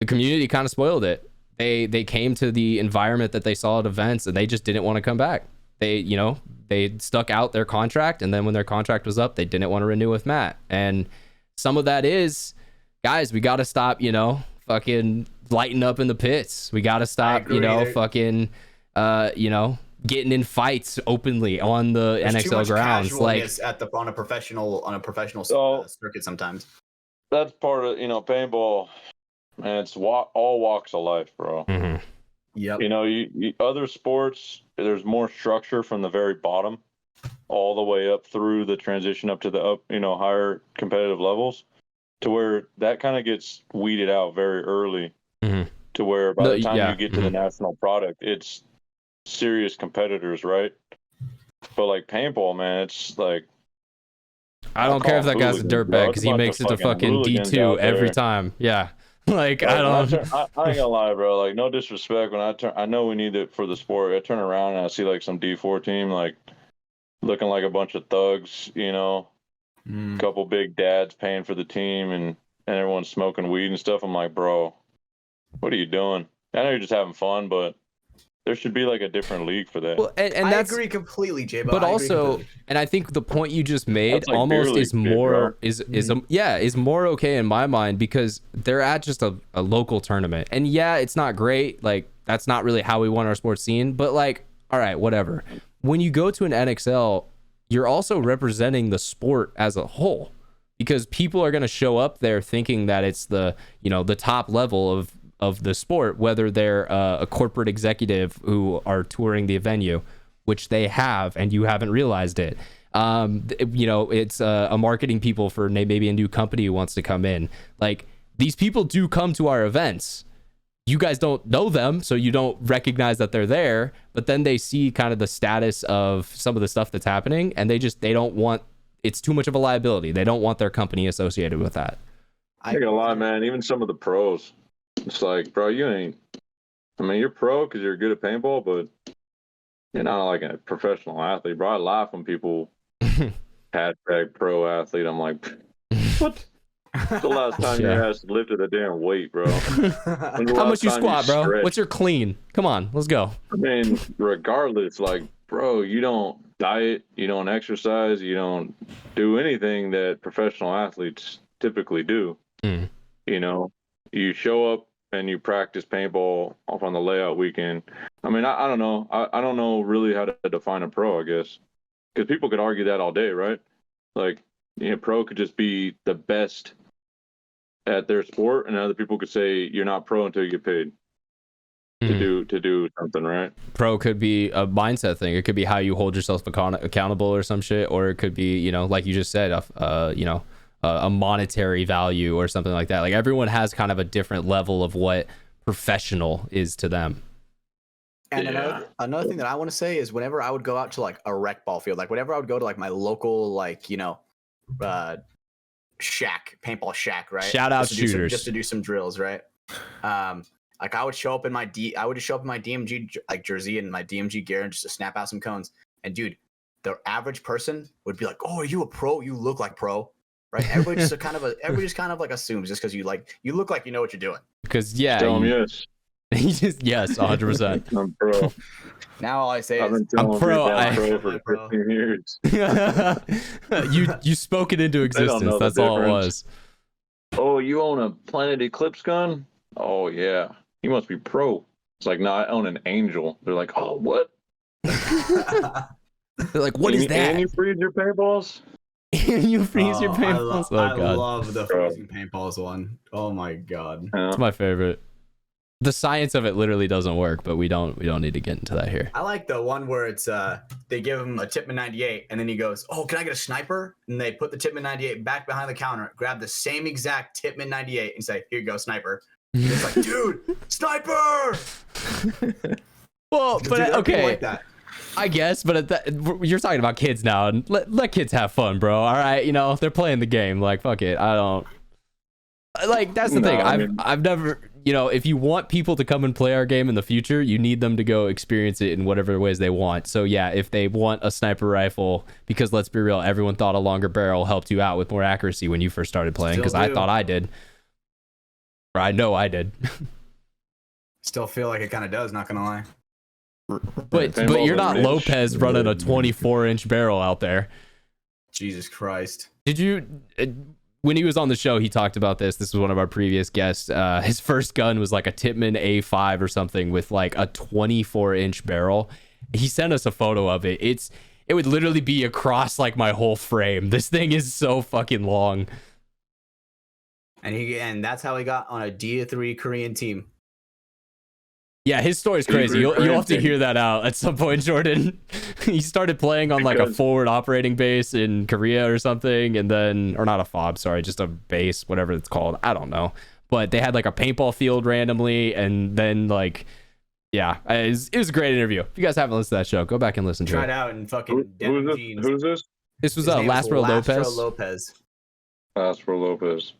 the community kind of spoiled it. They came to the environment that they saw at events and they just didn't want to come back. They stuck out their contract, and then when their contract was up, they didn't want to renew with Matt. And some of that is, guys, we got to stop, fucking lighting up in the pits. We got to stop, fucking, getting in fights openly on the NXL grounds. Like
on a professional circuit sometimes.
That's part of, paintball, man. It's all walks of life, bro.
Yep.
You other sports, there's more structure from the very bottom all the way up through the transition up to the higher competitive levels, to where that kind of gets weeded out very early, to where by the time you get to the national product, it's serious competitors, right? But like paintball, man, it's like,
I don't care if that guy's a dirtbag because he makes it to fucking D2 every time. Yeah. Like, I don't.
I ain't gonna lie, bro. Like, no disrespect. When I know we need it for the sport. I turn around and I see like some D4 team like looking like a bunch of thugs, couple big dads paying for the team and everyone's smoking weed and stuff. I'm like, bro, what are you doing? I know you're just having fun, but there should be like a different league for that.
Well, and
I agree completely, J-Bo.
But also, and I think the point you just made like almost is more is more okay in my mind, because they're at just a local tournament, and it's not great. Like, that's not really how we want our sports scene. But like, all right, whatever. When you go to an NXL, you're also representing the sport as a whole, because people are going to show up there thinking that it's the, you know, the top level of the sport, whether they're a corporate executive who are touring the venue, which they have, and you haven't realized it. You know, it's a marketing people for maybe a new company who wants to come in. Like, these people do come to our events. You guys don't know them, so you don't recognize that they're there, but then they see kind of the status of some of the stuff that's happening, and they don't want, it's too much of a liability. They don't want their company associated with that.
I ain't gonna lie, man. Even some of the pros, it's like, bro, you ain't, I mean, you're pro because you're good at paintball, but you're not like a professional athlete, bro. I laugh when people hashtag pro athlete. I'm like, what? When's the last time your ass lifted a damn weight, bro?
How much you squat, bro?
Stretched?
What's your clean? Come on, let's go.
I mean, regardless, like, bro, you don't diet, you don't exercise, you don't do anything that professional athletes typically do. You know, you show up and you practice paintball off on the layout weekend. I mean, I don't know. I don't know really how to define a pro, I guess. Because people could argue that all day, right? Like, you know, pro could just be the best at their sport, and other people could say you're not pro until you get paid to do something, right?
Pro could be a mindset thing. It could be how you hold yourself accountable or some shit, or it could be, you know, like you just said, you know, a monetary value or something like that. Like, everyone has kind of a different level of what professional is to them.
And another thing that I want to say is, whenever I would go out to like a rec ball field, like whenever I would go to like my local, like, you know, shack, paintball shack, right?
Shout out shooters.
Just to do some drills, right? Like, I would show up in my DMG like jersey and my DMG gear, and just to snap out some cones. And dude, the average person would be like, "Oh, are you a pro? You look like pro." Right? Everybody just kind of like assumes, just because you look like you know what you're doing.
Because
Tell them yes.
He just, yes, 100%.
I'm pro.
Now all I say is,
I'm pro.
I'm pro for 15 years.
you spoke it into existence. That's all it was.
Oh, you own a Planet Eclipse gun? Oh yeah, you must be pro. It's like, no, I own an Angel. They're like, oh, what?
They're like, what is that?
And you freeze your paintballs?
You freeze your paintballs?
I love the freezing paintballs one. Oh my god,
it's my favorite. The science of it literally doesn't work, but we don't need to get into that here.
I like the one where it's they give him a Tipman 98, and then he goes, "Oh, can I get a sniper?" And they put the Tipman 98 back behind the counter, grab the same exact Tipman 98, and say, "Here you go, sniper." And it's like, dude, sniper.
Well, but okay,
like that.
I guess, but you're talking about kids now, and let kids have fun, bro. All right, you know, they're playing the game. Like, fuck it. I don't like. That's the thing. I've never. You know, if you want people to come and play our game in the future, you need them to go experience it in whatever ways they want. So yeah, if they want a sniper rifle, because let's be real, everyone thought a longer barrel helped you out with more accuracy when you first started playing, because I thought I did. Or I know I did.
Still feel like it kind of does, not gonna lie.
But you're not Lopez running a 24-inch barrel out there.
Jesus Christ.
Did you... when he was on the show, he talked about this. This was one of our previous guests. His first gun was like a Tippmann A5 or something with like a 24-inch barrel. He sent us a photo of it. It would literally be across like my whole frame. This thing is so fucking long.
And that's how he got on a D3 Korean team.
Yeah, his story's crazy. You'll have to hear that out at some point, Jordan. He started playing on like a forward operating base in Korea or something, and then, or not a FOB, sorry, just a base, whatever it's called. I don't know. But they had like a paintball field randomly, and then like, yeah, it was a great interview. If you guys haven't listened to that show, go back and listen to it.
Try it out and fucking
Who's this? Who's this?
This was Lastro Lopez.
Lastro Lopez.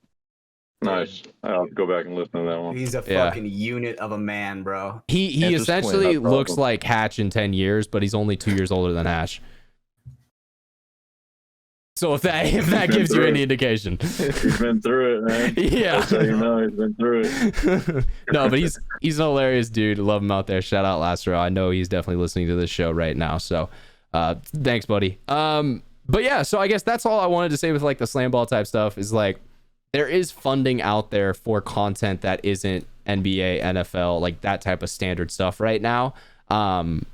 Nice. I'll go back and listen to that one.
He's a fucking unit of a man, bro.
He essentially looks like Hatch in 10 years, but he's only 2 years older than Hatch. So if that gives you any indication.
He's been through it, man.
Yeah.
That's how you know he's been through it.
No, but he's an hilarious dude. Love him out there. Shout out Lastro. I know he's definitely listening to this show right now. So thanks, buddy. But yeah, so I guess that's all I wanted to say with like the slam ball type stuff is like, there is funding out there for content that isn't NBA, NFL, like that type of standard stuff right now. And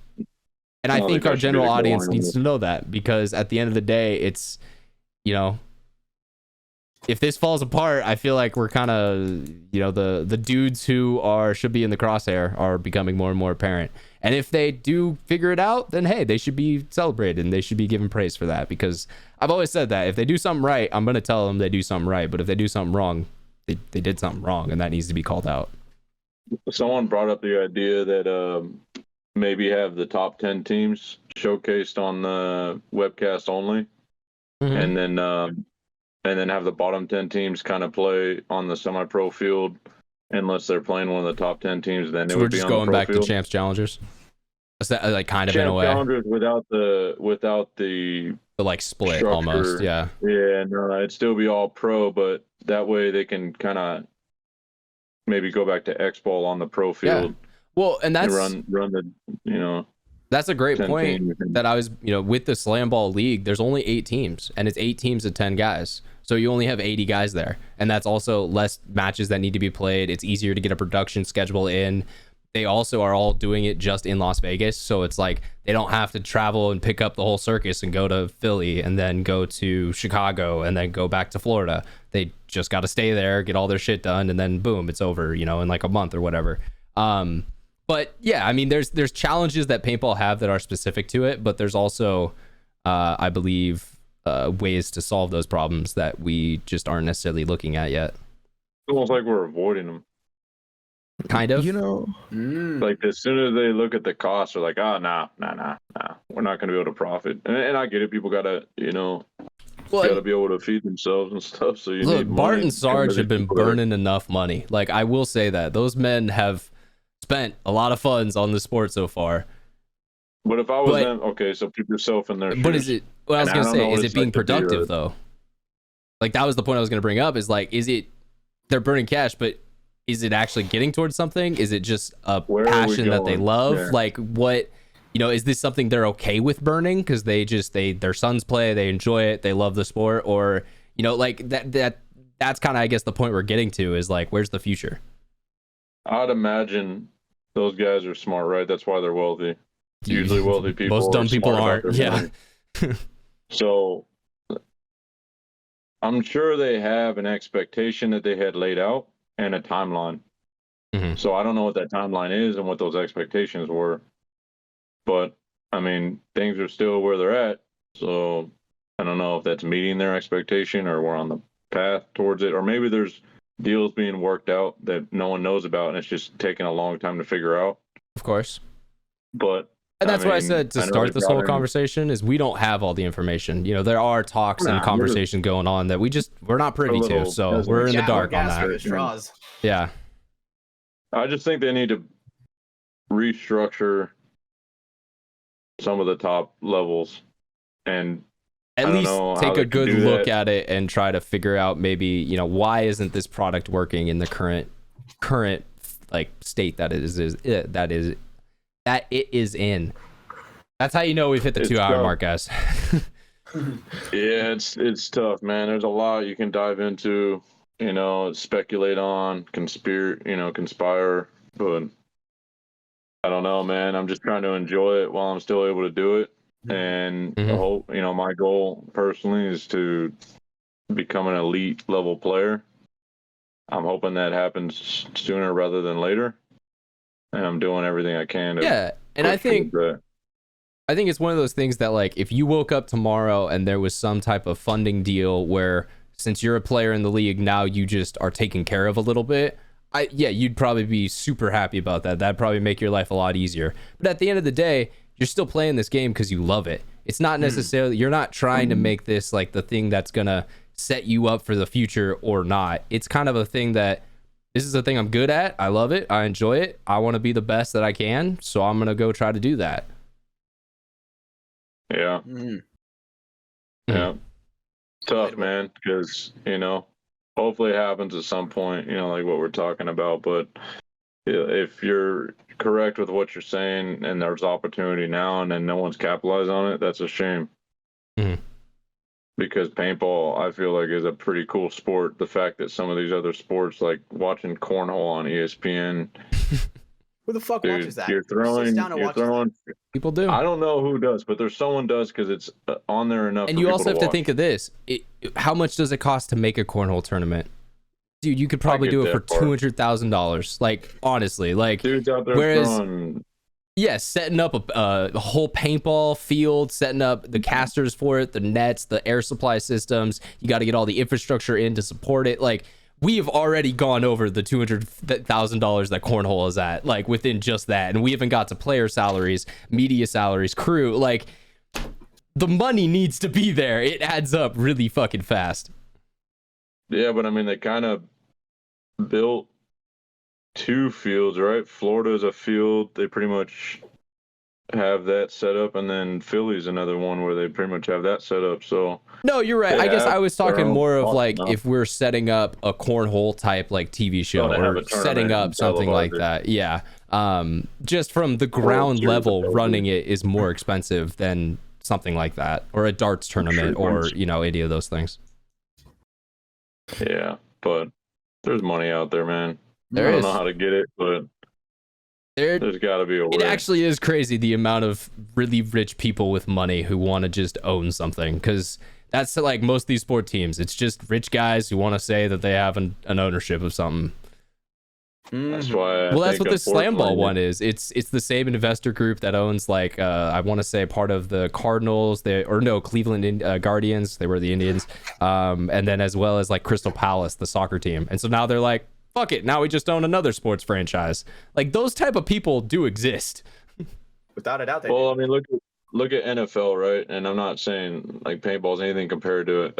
I think our general audience needs to know that, because at the end of the day, it's, you know, if this falls apart, I feel like we're kind of, the dudes who should be in the crosshair are becoming more and more apparent. And if they do figure it out, then hey, they should be celebrated and they should be given praise for that, because I've always said that if they do something right, I'm going to tell them they do something right. But if they do something wrong, they did something wrong, and that needs to be called out.
Someone brought up the idea that maybe have the top 10 teams showcased on the webcast only, and then have the bottom 10 teams kind of play on the semi-pro field, unless they're playing one of the top 10 teams. Then
So
it
we're
would be
just
on the
going
pro
back
field.
to champs challengers. Is that like kind of
Champ
in a way
challengers without the
like split
structure.
almost? Yeah.
Yeah, no, it'd still be all pro, but that way they can kind of maybe go back to X Ball on the pro field.
Yeah. Well, and that's
run the
that's a great
10
point
teams.
that I was, with the Slam Ball League, there's only 8 teams, and it's 8 teams of 10 guys. So you only have 80 guys there. And that's also less matches that need to be played. It's easier to get a production schedule in. They also are all doing it just in Las Vegas. So it's like they don't have to travel and pick up the whole circus and go to Philly and then go to Chicago and then go back to Florida. They just got to stay there, get all their shit done, and then boom, it's over, in like a month or whatever. But yeah, I mean, there's challenges that paintball have that are specific to it, but there's also, I believe, ways to solve those problems that we just aren't necessarily looking at yet.
It's almost like we're avoiding them.
Kind of.
Like as soon as they look at the cost, they're like, nah, we're not going to be able to profit. And I get it. People got to, got to be able to feed themselves and stuff. So
look, Bart and Sarge have been burning enough money. Like, I will say that those men have spent a lot of funds on the sport so far.
But if I was them, okay, so put yourself in their shoes.
But is it, what I was going to say, is it being productive though? Like, that was the point I was going to bring up, is like, they're burning cash, but is it actually getting towards something? Is it just a passion that they love? Yeah. Like, what, is this something they're okay with burning because their sons play, they enjoy it, they love the sport? Or, like that's kind of, I guess, the point we're getting to, is like, where's the future?
I'd imagine those guys are smart, right? That's why they're wealthy. Usually wealthy people.
Most dumb people aren't. Yeah.
So I'm sure they have an expectation that they had laid out and a timeline. So I don't know what that timeline is and what those expectations were. But I mean, things are still where they're at. So I don't know if that's meeting their expectation or we're on the path towards it, or maybe there's deals being worked out that no one knows about and it's just taking a long time to figure out.
Of course.
But
and that's what I said to start this whole conversation, is we don't have all the information. There are talks and conversations going on that we're not privy to. So we're in the dark on that. Yeah.
I just think they need to restructure some of the top levels and
at least take a good look at it and try to figure out maybe, why isn't this product working in the current like state that it is in. That's how we've hit the 2-hour mark, guys.
Yeah, it's tough, man. There's a lot you can dive into, speculate on, conspire, but I don't know, man. I'm just trying to enjoy it while I'm still able to do it. And I hope, my goal personally is to become an elite level player. I'm hoping that happens sooner rather than later. And I'm doing everything I can to.
Yeah, and I think it's one of those things that, like, if you woke up tomorrow and there was some type of funding deal where, since you're a player in the league, now you just are taken care of a little bit, you'd probably be super happy about that. That'd probably make your life a lot easier. But at the end of the day, you're still playing this game because you love it. It's not necessarily, you're not trying to make this like the thing that's gonna set you up for the future or not. It's kind of a thing that, this is a thing I'm good at. I love it. I enjoy it. I want to be the best that I can. So I'm going to go try to do that.
Yeah. Yeah. Tough, man. Because, hopefully it happens at some point, like what we're talking about. But if you're correct with what you're saying and there's opportunity now and then no one's capitalized on it, that's a shame. Because paintball, I feel like, is a pretty cool sport. The fact that some of these other sports, like watching cornhole on ESPN,
Who the fuck
Dude,
watches that?
you're
Who sits
throwing.
down and
You're
watches that?
throwing.
People do.
I don't know who does, but there's someone does because it's on there enough.
And
for
you
people
also have to
watch.
think of this. How much does it cost to make a cornhole tournament? Dude, you could probably
get
do it for
that part.
$200,000. Like, honestly, like,
Dudes out there
whereas,
throwing.
yeah, setting up a whole paintball field, setting up the casters for it, the nets, the air supply systems. You got to get all the infrastructure in to support it. Like, we have already gone over the $200,000 that cornhole is at, like, within just that. And we haven't got to player salaries, media salaries, crew. Like, the money needs to be there. It adds up really fucking fast.
Yeah, but I mean, they kind of built 2 fields, right? Florida's a field. They pretty much have that set up, and then Philly's another one where they pretty much have that set up. So
No, you're right. I guess I was
their
talking
own
more of
cost
like
now.
if we're setting up a cornhole type like TV show
they have
or
a tournament
setting up
and
something like
televise
that. Yeah. Just from the ground
Series
level,
of
running it is more expensive than something like that, or a darts tournament, or any of those things.
Yeah, but there's money out there, man.
There
I don't
is.
know how to get it, but there's got to be a way.
It actually is crazy the amount of really rich people with money who want to just own something, because that's like most of these sport teams. It's just rich guys who want to say that they have an ownership of something.
That's why.
Well, that's what the slam ball one is. It's the same investor group that owns, like, I want to say part of the Cardinals, Cleveland Guardians. They were the Indians, and then as well as like Crystal Palace, the soccer team. And so now they're like, fuck it, now we just own another sports franchise. Like, those type of people do exist.
Without a doubt, they
Well,
do.
I mean, look at NFL, right? And I'm not saying like paintball is anything compared to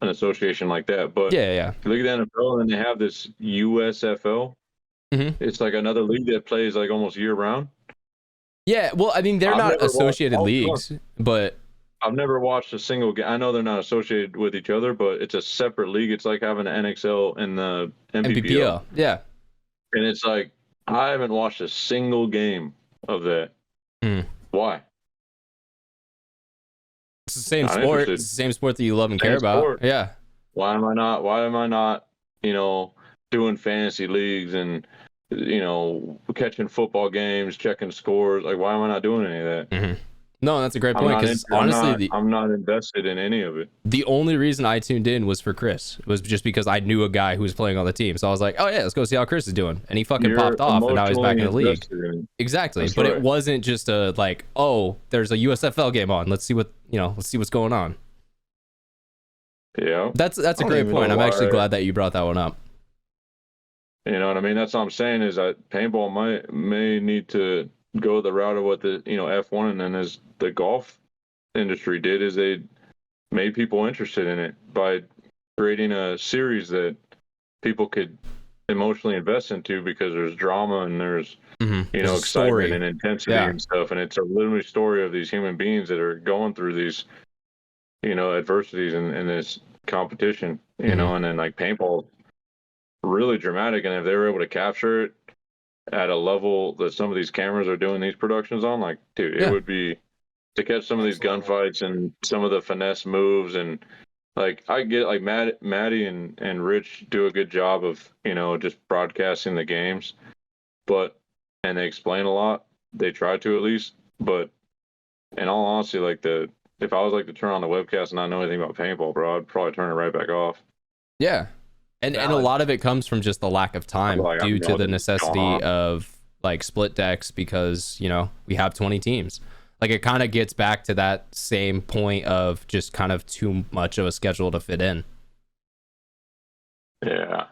an association like that, but
Yeah.
look at the NFL, and they have this USFL.
Mm-hmm.
It's like another league that plays like almost year round.
Yeah, well, I mean, they're
I've
not
never
associated
watched-
leagues, but
I've never watched a single game. I know they're not associated with each other, but it's a separate league. It's like having an NXL and the MPPL.
MPPL, yeah.
And it's like, I haven't watched a single game of that. Why?
It's the same
Not
sport.
interested.
It's the same sport that you love and
Same
care about.
sport.
Yeah.
Why am I not, doing fantasy leagues and, catching football games, checking scores? Like, why am I not doing any of that?
Mm-hmm. No, that's a great point, because honestly,
I'm not invested in any of it.
the only reason I tuned in was for Chris. It was just because I knew a guy who was playing on the team. So I was like, oh yeah, let's go see how Chris is doing. And he fucking
You're
popped off, and now he's back in the
emotionally
league.
invested in it.
Exactly.
That's
But
right.
it wasn't just a like, oh, there's a USFL game on. Let's see what's going on.
Yeah.
That's a
don't
great
even
point.
know
I'm actually
why.
glad that you brought that one up.
You know what I mean? That's what I'm saying, is that paintball may need to go the route of what the F1 and then as the golf industry did, is they made people interested in it by creating a series that people could emotionally invest into, because there's drama and there's
There's a
excitement
story.
and intensity
Yeah.
and stuff, and it's a literally story of these human beings that are going through these adversities in this competition,
Mhm.
and then like paintball, really dramatic, and if they were able to capture it at a level that some of these cameras are doing these productions on, like, dude,
Yeah.
it would be to catch some of these gunfights and some of the finesse moves, and like, I get like Maddie and Rich do a good job of just broadcasting the games, and they explain a lot, they try to at least, but in all honesty, like, if I was like to turn on the webcast and not know anything about paintball, bro, I'd probably turn it right back off.
Yeah. And a
Valid.
lot of it comes from just the lack of time
Like,
due
I'm
to the
going
necessity
on.
of like split decks, because, we have 20 teams. Like, it kind of gets back to that same point of just kind of too much of a schedule to fit in.
Yeah.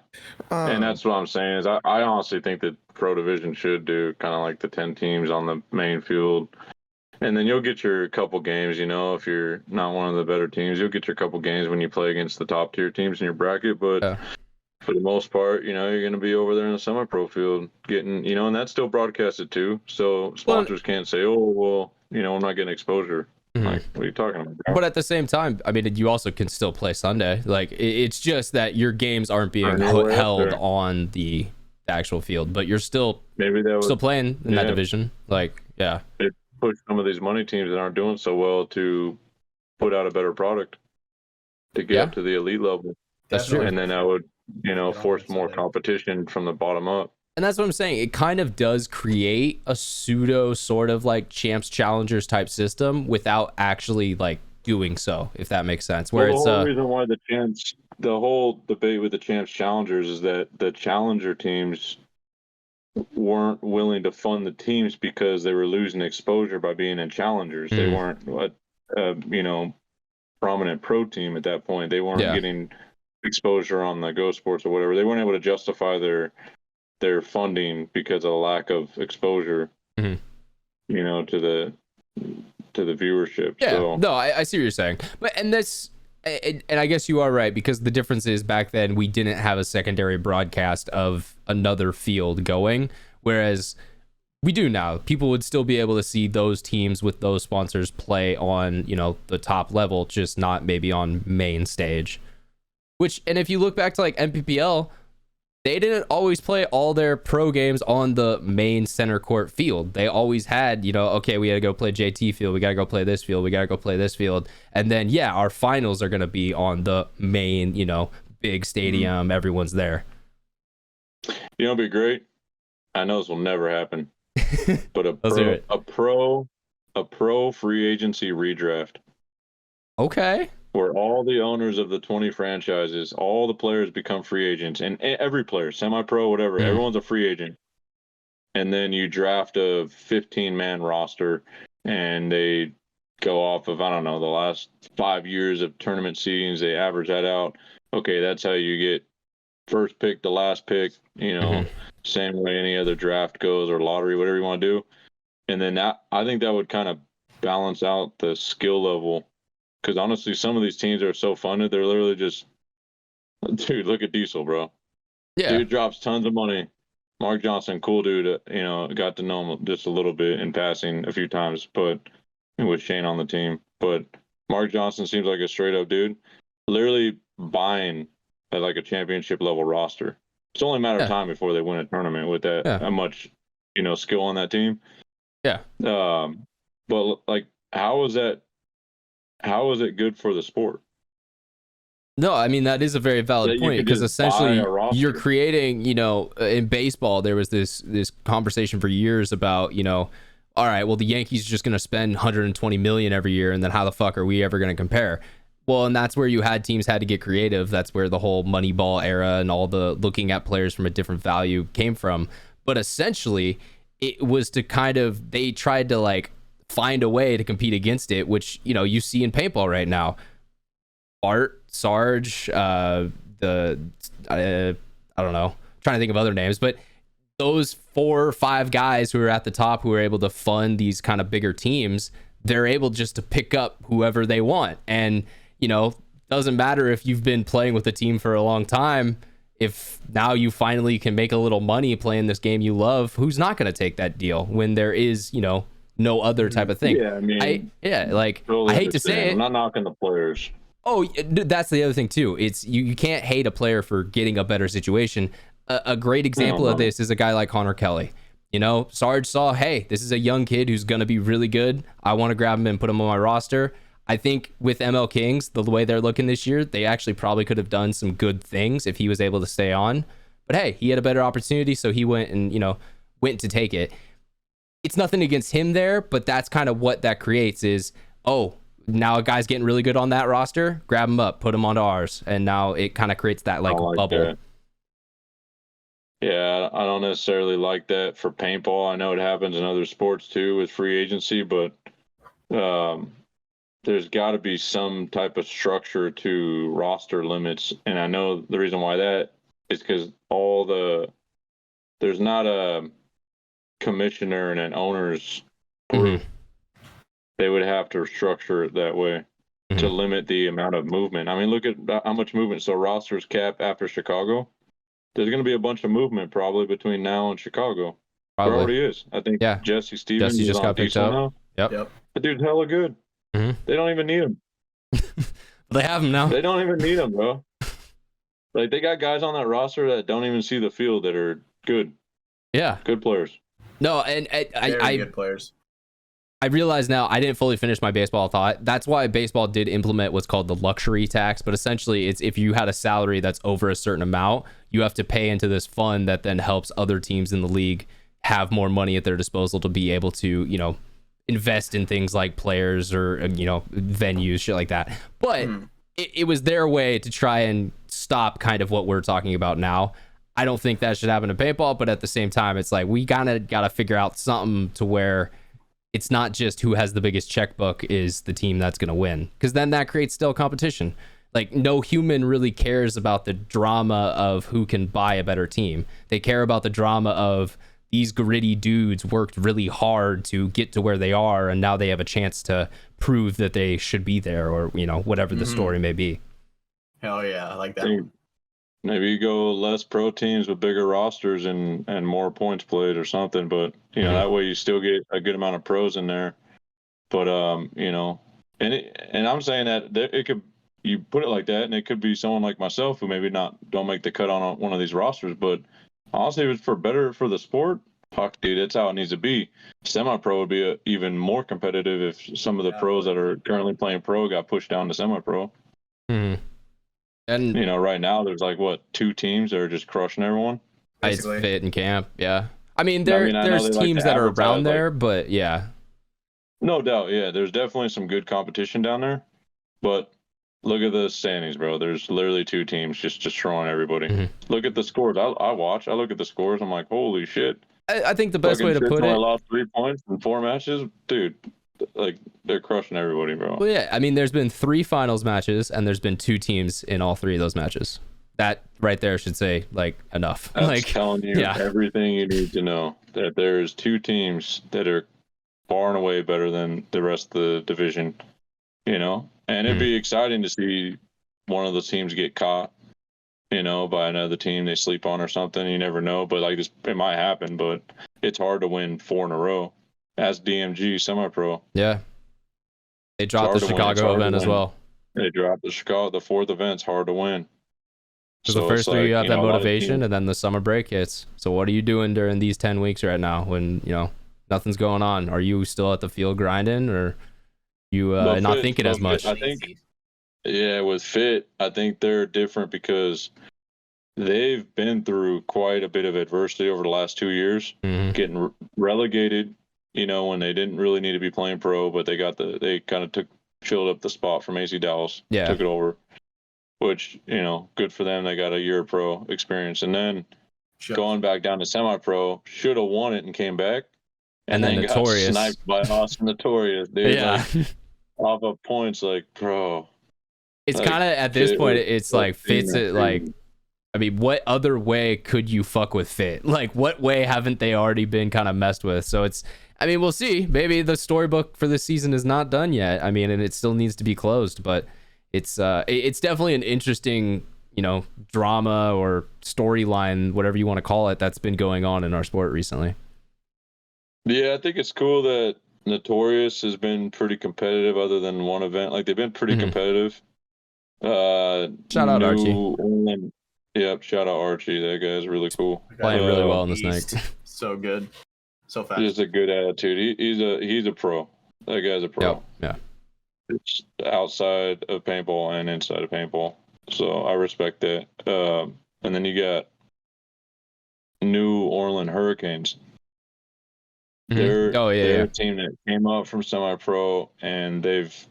And that's what I'm saying, is I honestly think that Pro Division should do kind of like the 10 teams on the main field. And then you'll get your couple games, if you're not one of the better teams, you'll get your couple games when you play against the top tier teams in your bracket. But
Yeah.
for the most part, you're going to be over there in the semi-pro field getting, and that's still broadcasted too. So sponsors can't say, oh, well, I'm not getting exposure.
Mhm.
Like, what are you talking about, bro?
But at the same time, I mean, you also can still play Sunday. Like, it's just that your games aren't being
Aren't all the way up
held
there.
on the actual field, but you're still
Maybe that would
playing in that
Yeah.
division. Like, yeah.
push some of these money teams that aren't doing so well to put out a better product to get up to the elite level.
That's true.
And then that would,
Get on
force
that
more
Sunday.
competition from the bottom up.
And that's what I'm saying. It kind of does create a pseudo sort of like champs challengers type system without actually like doing so, if that makes sense. Where
Well,
it's
the whole reason why the whole debate with the champs challengers is that the challenger teams weren't willing to fund the teams because they were losing exposure by being in challengers. They weren't prominent pro team at that point. They weren't getting exposure on the Go Sports or whatever. They weren't able to justify their funding because of the lack of exposure, to the viewership.
Yeah,
So,
no, I see what you're saying, and I guess you are right, because the difference is back then we didn't have a secondary broadcast of another field going, whereas we do now. People would still be able to see those teams with those sponsors play on, the top level, just not maybe on main stage. And if you look back to like MPPL, they didn't always play all their pro games on the main center court field. They always had, okay, we got to go play JT field. We got to go play this field. We got to go play this field. And then, our finals are going to be on the main, big stadium. Everyone's there.
It'd be great. I know this will never happen, but a pro free agency redraft.
Okay.
Where all the owners of the 20 franchises, all the players become free agents, and every player, semi-pro, whatever, everyone's a free agent. And then you draft a 15-man roster, and they go off of, I don't know, the last 5 years of tournament seedings. They average that out. Okay, that's how you get first pick to last pick, same way any other draft goes, or lottery, whatever you want to do. And then I think that would kind of balance out the skill level. Because honestly, some of these teams are so funded, they're literally just, dude, look at Diesel, bro. Yeah. Dude drops tons of money. Mark Johnson, cool dude, got to know him just a little bit in passing a few times, but with Shane on the team. But Mark Johnson seems like a straight up dude, literally buying at like a championship level roster. It's only a matter of time before they win a tournament with that much, skill on that team.
Yeah.
But like, how is it good for the sport?
No, I mean, that is a very valid point, because essentially you're creating, in baseball, there was this conversation for years about, all right, well, the Yankees are just going to spend 120 million every year, and then how the fuck are we ever going to compare? Well, and that's where teams had to get creative. That's where the whole Moneyball era and all the looking at players from a different value came from. But essentially, it was to they tried to like find a way to compete against it, which, you see in paintball right now. Art, Sarge, I don't know, trying to think of other names, but those 4 or 5 guys who are at the top, who are able to fund these kind of bigger teams, they're able just to pick up whoever they want. And, doesn't matter if you've been playing with a team for a long time. If now you finally can make a little money playing this game you love, who's not going to take that deal when there is, no other type of thing?
Yeah, I mean,
I hate to say it.
I'm not knocking the players.
Oh, that's the other thing too. It's you can't hate a player for getting a better situation. A great example of this is a guy like Connor Kelly. Sarge saw, hey, this is a young kid who's going to be really good. I want to grab him and put him on my roster. I think with ML Kings, the way they're looking this year, they actually probably could have done some good things if he was able to stay on. But hey, he had a better opportunity, so he went to take it. It's nothing against him there, but that's kind of what that creates is, now a guy's getting really good on that roster, grab him up, put him onto ours. And now it kind of creates that like bubble. That.
Yeah, I don't necessarily like that for paintball. I know it happens in other sports too with free agency, but there's got to be some type of structure to roster limits. And I know the reason why that is because there's not a commissioner and an owner's group. They would have to structure it that way to limit the amount of movement. I mean, look at how much movement. So rosters cap after Chicago. There's going to be a bunch of movement probably between now and Chicago. There already is. I think Jesse Stevens
just got picked up.
Now.
Yep.
The dude's hella good. They don't even need him.
They have him now.
They don't even need him, bro. Like, they got guys on that roster that don't even see the field that are good.
Yeah.
Good players.
No, and
Very good players.
I realize now I didn't fully finish my baseball thought. That's why baseball did implement what's called the luxury tax, but essentially it's if you had a salary that's over a certain amount, you have to pay into this fund that then helps other teams in the league have more money at their disposal to be able to, you know, invest in things like players or, you know, venues, shit like that. But it was their way to try and stop kind of what we're talking about now. I don't think that should happen to paintball, but at the same time, it's like we kind of got to figure out something to where it's not just who has the biggest checkbook is the team that's going to win, because then that creates still competition. Like, no human really cares about the drama of who can buy a better team. They care about the drama of these gritty dudes worked really hard to get to where they are, and now they have a chance to prove that they should be there, or, you know, whatever the story may be.
Hell yeah, I like that.
Maybe you go less pro teams with bigger rosters and more points played or something, but you know that way you still get a good amount of pros in there. But you know, and I'm saying that it could, you put it like that, and it could be someone like myself who maybe don't make the cut on one of these rosters. But honestly, if it's better for the sport, fuck, dude, that's how it needs to be. Semi-pro would be even more competitive if some of the pros that are currently playing pro got pushed down to semi-pro. And you know, right now there's like what, 2 teams that are just crushing everyone.
It's Fit and Camp, yeah. I mean, there's teams that are around there, but yeah.
No doubt, yeah. There's definitely some good competition down there, but look at the standings, bro. There's literally 2 teams just destroying everybody. Look at the scores. I look at the scores. I'm like, holy shit.
I think the best way to put it.
I lost 3 points in 4 matches, dude. Like, they're crushing everybody, bro.
Well, yeah, I mean, there's been 3 finals matches, and there's been 2 teams in all 3 of those matches. That right there should say, like, enough.
That's
like,
telling you everything you need to know. That there's 2 teams that are far and away better than the rest of the division, you know? And it'd be exciting to see one of the teams get caught, you know, by another team they sleep on or something. You never know, but like this, it might happen, but it's hard to win 4 in a row. As DMG semi-pro.
Yeah. They dropped the Chicago event as well.
They dropped the 4th event's hard to win.
So the first 3 you have that motivation, and then the summer break hits. So what are you doing during these 10 weeks right now when, you know, nothing's going on? Are you still at the field grinding, or you not thinking as much?
I think, yeah, with Fit, I think they're different because they've been through quite a bit of adversity over the last 2 years, getting relegated, you know, when they didn't really need to be playing pro, but they kind of chilled up the spot from AC Dallas, took it over, which, you know, good for them. They got a year of pro experience, and then going back down to semi-pro, should have won it and came back, and then Notorious got sniped by Austin Notorious, dude. Like, off of points, like, bro.
It's like, kind of at this point, it's like Fit's it like. I mean, what other way could you fuck with Fit? Like, what way haven't they already been kind of messed with? So it's, I mean, we'll see. Maybe the storybook for this season is not done yet. I mean, and it still needs to be closed, but it's definitely an interesting, you know, drama or storyline, whatever you want to call it, that's been going on in our sport recently.
Yeah, I think it's cool that Notorious has been pretty competitive other than one event. Like, they've been pretty competitive.
Shout out Archie.
Yep, shout out Archie. That guy's really cool.
Playing really well in this night.
So good. So fast.
Just a good attitude. He's a pro. That guy's a pro.
Yep. Yeah.
It's outside of paintball and inside of paintball. So I respect that. And then you got New Orleans Hurricanes. They're a team that came up from semi-pro, and they've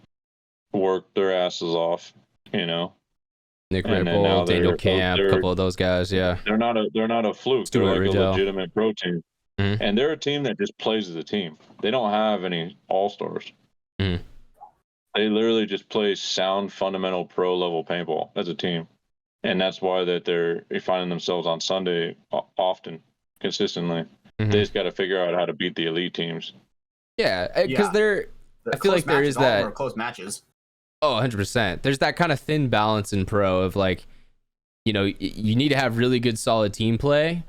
worked their asses off, you know.
Nick Ripple, Daniel Camp, a couple of those guys, yeah.
They're not a fluke. They're like a legitimate pro team. And they're a team that just plays as a team. They don't have any all-stars. They literally just play sound, fundamental, pro-level paintball as a team. And that's why that they're finding themselves on Sunday often, consistently. They just got to figure out how to beat the elite teams.
Yeah, because I feel like there is that...
close matches.
Oh, 100%. There's that kind of thin balance in pro of like, you know, you need to have really good solid team play,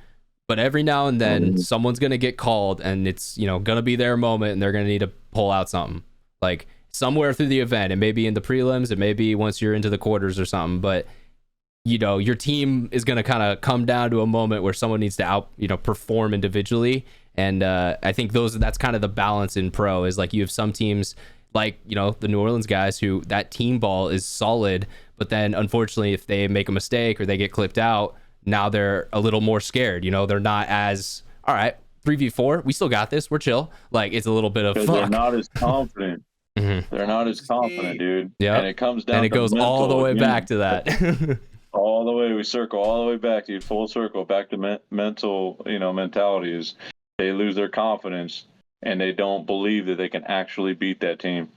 but every now and then someone's going to get called, and it's, you know, going to be their moment, and they're going to need to pull out something. Like somewhere through the event, it may be in the prelims, it may be once you're into the quarters or something, but you know, your team is going to kind of come down to a moment where someone needs to perform individually, And I think that's kind of the balance in pro, is like you have some teams like, you know, the New Orleans guys who that team ball is solid, but then unfortunately if they make a mistake or they get clipped out, now they're a little more scared. You know, they're not as, all right, 3v4, we still got this, we're chill. Like it's a little bit of fuck.
They're not as confident. They're not as confident, dude.
Yeah.
And it comes down
and it
to
goes all the way
mental
back to that.
all the way, we circle all the way back, dude, full circle back to mental, you know, mentality is they lose their confidence and they don't believe that they can actually beat that team.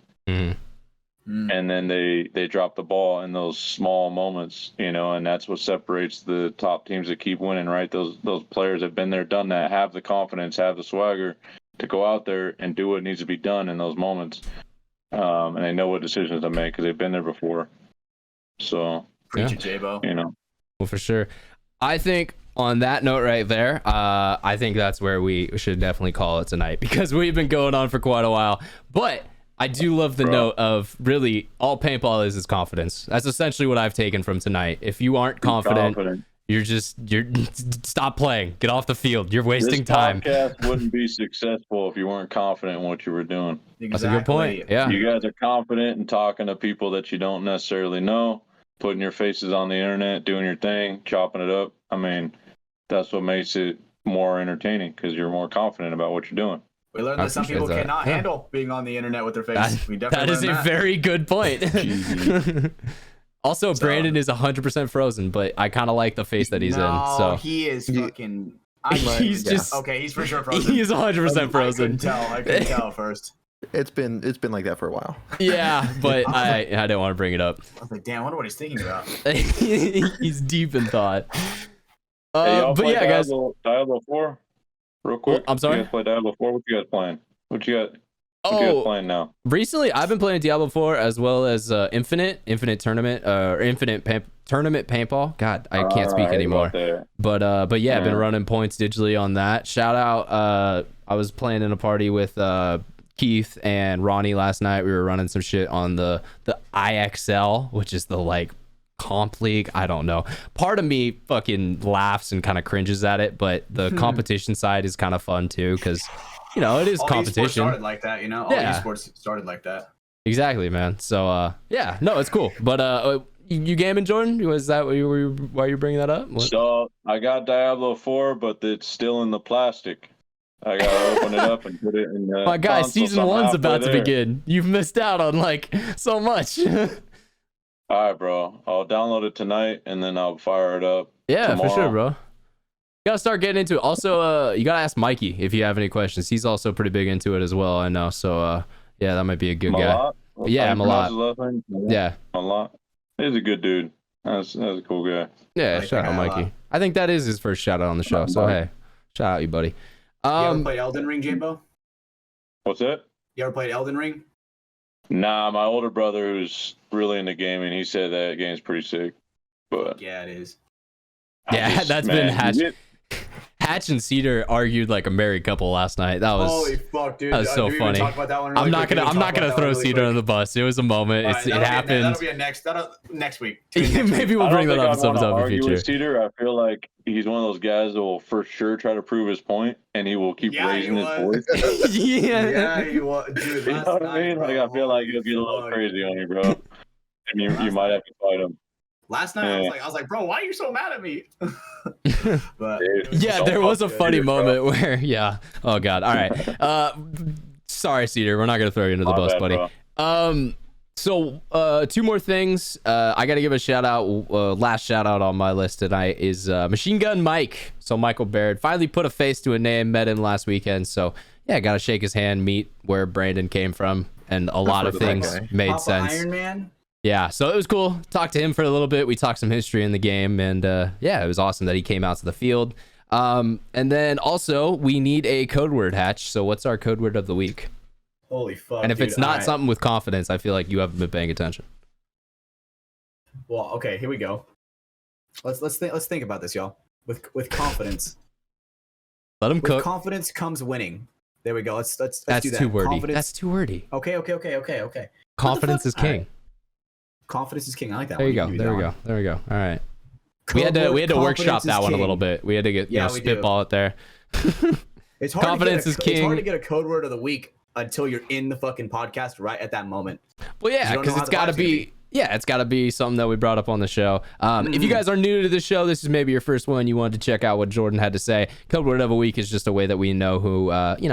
And then they drop the ball in those small moments, you know, and that's what separates the top teams that keep winning, right? Those players have been there, done that, have the confidence, have the swagger to go out there and do what needs to be done in those moments. And they know what decisions to make because they've been there before. So,
Preach it, J-Bo.
you know.
Well, for sure. I think on that note right there, I think that's where we should definitely call it tonight, because we've been going on for quite a while. But I do love the note of really all paintball is confidence. That's essentially what I've taken from tonight. If you aren't confident. You're stop playing. Get off the field. You're wasting time.
This podcast wouldn't be successful if you weren't confident in what you were doing.
Exactly.
That's a good point. Yeah.
You guys are confident in talking to people that you don't necessarily know, putting your faces on the internet, doing your thing, chopping it up. I mean, that's what makes it more entertaining, because you're more confident about what you're doing.
We learned that some people cannot handle being on the internet with their face.
That is a very good point. Also, Brandon is 100% frozen, but I kind of like the face that he's in. So
he is fucking.
He's just
okay. He's for sure frozen.
He is 100% frozen.
I couldn't tell at first.
It's been like that for a while.
Yeah, but I didn't want to bring it up.
I was like, damn, I wonder what he's thinking about.
He's deep in thought.
Hey,
but yeah, guys.
Diablo 4, real quick.
I'm sorry.
You guys play Diablo 4? What you guys playing? What you guys playing now?
Recently, I've been playing Diablo 4 as well as Infinite Tournament, or Infinite Tournament Paintball. God, I can't speak anymore. But yeah, I've been running points digitally on that. Shout out, I was playing in a party with Keith and Ronnie last night. We were running some shit on the IXL, which is the like comp league. I don't know. Part of me fucking laughs and kind of cringes at it, but the competition side is kind of fun too, because you know, it is competition.
Esports started like that, you know. All esports started like that.
Exactly, man. So, yeah, no, it's cool. But you gaming, Jordan? Was that why you bringing that up? What?
So I got Diablo 4, but it's still in the plastic. I gotta open it up and put it in.
My guy, season 1's about to begin. You've missed out on like so much.
All right, bro. I'll download it tonight and then I'll fire it up.
Yeah,
tomorrow.
for sure, bro. Gotta start getting into it. Also, you gotta ask Mikey if you have any questions. He's also pretty big into it as well, I know. So yeah, that might be a good guy. Yeah, I'm a lot. Yeah,
a lot. He's a good dude. That's a cool guy.
Yeah, shout out Mikey. I think that is his first shout out on the show. So hey, shout out you, buddy.
You ever played Elden Ring, J-Bo?
What's that?
You ever played Elden Ring?
Nah, my older brother who's really into gaming, he said that game's pretty sick. But
yeah, it is.
Yeah, been Hatch and Cedar argued like a married couple last night. That was
holy fuck, dude.
That was so funny. I'm not gonna throw Cedar under the bus. It was a moment. It happened.
That'll be next week.
Maybe we'll bring that up in some future.
With Cedar, I feel like he's one of those guys that will for sure try to prove his point, and he will keep raising his voice.
Yeah,
he was. Dude,
you know what I mean? Like I feel like he'll get a little crazy on you, bro, and you might have to fight him.
Last night I was like, bro, why are you so mad at me? But
yeah, there was a funny moment where oh god. All right. Sorry, Cedar, we're not gonna throw you into the bus, buddy. Bro. So 2 more things. I gotta give a shout out. Last shout out on my list tonight is Machine Gun Mike. So Michael Baird finally put a face to a name. Met him last weekend. So yeah, gotta shake his hand, meet where Brandon came from, and a lot of things made sense.
Iron Man.
Yeah, so it was cool. Talked to him for a little bit. We talked some history in the game, and yeah, it was awesome that he came out to the field. And then also, we need a code word, Hatch. So what's our code word of the week?
Holy fuck!
And if it's not something with confidence, I feel like you haven't been paying attention.
Well, okay, here we go. Let's think about this, y'all. With confidence.
Let him cook.
With confidence comes winning. There we go. Let's
That's
do that.
Too wordy.
Confidence.
That's too wordy.
Okay.
Confidence is king.
Confidence is king. I like that.
There you go. There we go. All right. We had to workshop that one a little bit. We had to get spitball it there.
It's hard
Confidence
to
is
get a, It's hard
king.
to get a code word of the week until you're in the fucking podcast right at that moment.
Well, yeah,
You don't know
because
how
it's
the
got to
vibe's gonna
be. Yeah, it's got to be something that we brought up on the show. If you guys are new to the show, this is maybe your first one. You wanted to check out what Jordan had to say. Code word of a week is just a way that we know who,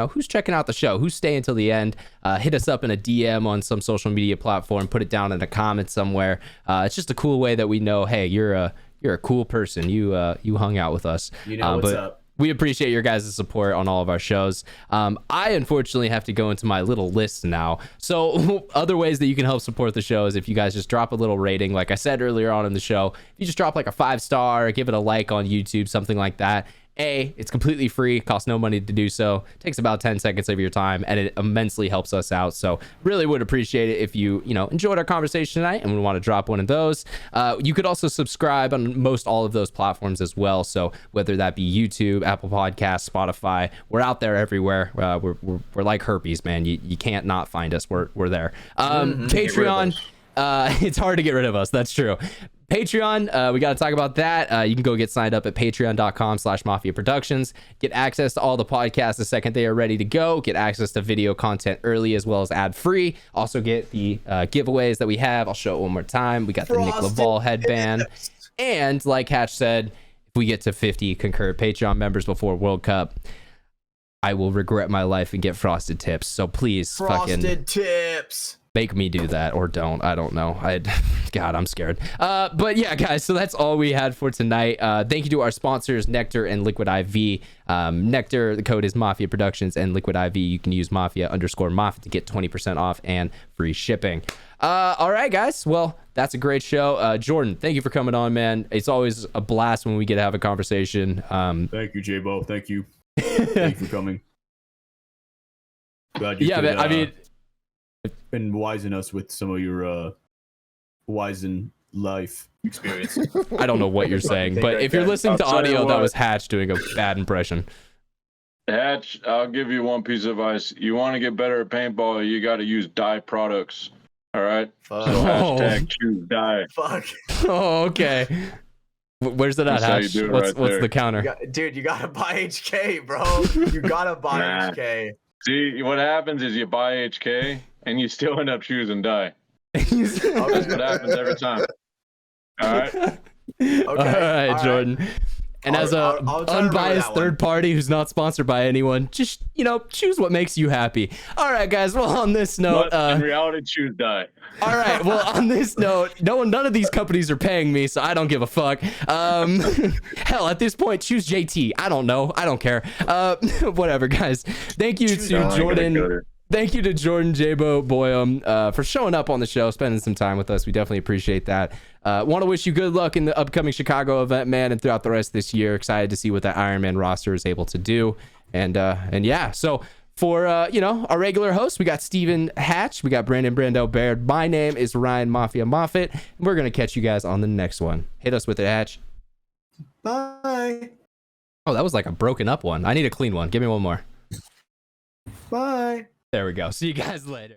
who's checking out the show, who's staying till the end. Hit us up in a DM on some social media platform. Put it down in a comment somewhere. It's just a cool way that we know, hey, you're a cool person. You hung out with us.
You know what's up.
We appreciate your guys' support on all of our shows. I unfortunately have to go into my little list now. So other ways that you can help support the show is if you guys just drop a little rating. Like I said earlier on in the show, if you just drop like a 5-star, give it a like on YouTube, something like that. It's completely free, costs no money to do so, takes about 10 seconds of your time, and it immensely helps us out. So really would appreciate it if you enjoyed our conversation tonight and would want to drop one of those. You could also subscribe on most all of those platforms as well. So whether that be YouTube, Apple Podcasts, Spotify, we're out there everywhere. We're like herpes, man. You can't not find us. We're there. Patreon, it's hard to get rid of us. That's true. Patreon, we got to talk about that. You can go get signed up at patreon.com/MafiaProductions. Get access to all the podcasts the second they are ready to go. Get access to video content early as well as ad-free. Also get the giveaways that we have. I'll show it one more time. We got the Nick Laval headband. And like Hatch said, if we get to 50 concurrent Patreon members before World Cup, I will regret my life and get frosted tips. So please
Frosted tips.
Make me do that, or don't. I don't know. God, I'm scared. But yeah, guys, so that's all we had for tonight. Thank you to our sponsors, NECTR and Liquid IV. NECTR, the code is MafiaProductions, and Liquid IV, you can use Mafia_Mafia to get 20% off and free shipping. All right, guys. Well, that's a great show. Jordan, thank you for coming on, man. It's always a blast when we get to have a conversation.
Thank you, J-Bo. Thank you. Thank you for coming. Glad you could,
I mean,
and wisen us with some of your wisen life experience.
I don't know what you're saying, but if you're listening to audio, that was Hatch doing a bad impression.
Hatch, I'll give you one piece of advice. You want to get better at paintball, you got to use dye products. All right?
Fuck.
So hashtag choose dye.
Fuck.
Oh, okay. Where's it at,
That's how you
Hatch?
do it
What's
right there.
the counter?
Dude, you gotta buy HK, bro. You gotta buy
Nah.
HK.
See, what happens is you buy HK and you still end up choosing dye. That's what happens every time. All right?
Okay.
All right, Jordan. And as a
I'll try to remember
unbiased
that one.
third party who's not sponsored by anyone, just, choose what makes you happy. All right, guys. Well, on this note,
But in reality, choose dye.
all right. Well, on this note, none of these companies are paying me, so I don't give a fuck. Hell, at this point, choose JT. I don't know. I don't care. Whatever, guys. Thank you to Jordan. Thank you to Jordan J-Bo Boyum for showing up on the show, spending some time with us. We definitely appreciate that. Want to wish you good luck in the upcoming Chicago event, man, and throughout the rest of this year. Excited to see what that Ironman roster is able to do. And yeah, so for our regular hosts, we got Steven Hatch, we got Brandon Brando Baird. My name is Ryan Mafia Moffitt, and we're gonna catch you guys on the next one. Hit us with it, Hatch.
Bye.
Oh, that was like a broken up one. I need a clean one. Give me one more.
Bye.
There we go. See you guys later.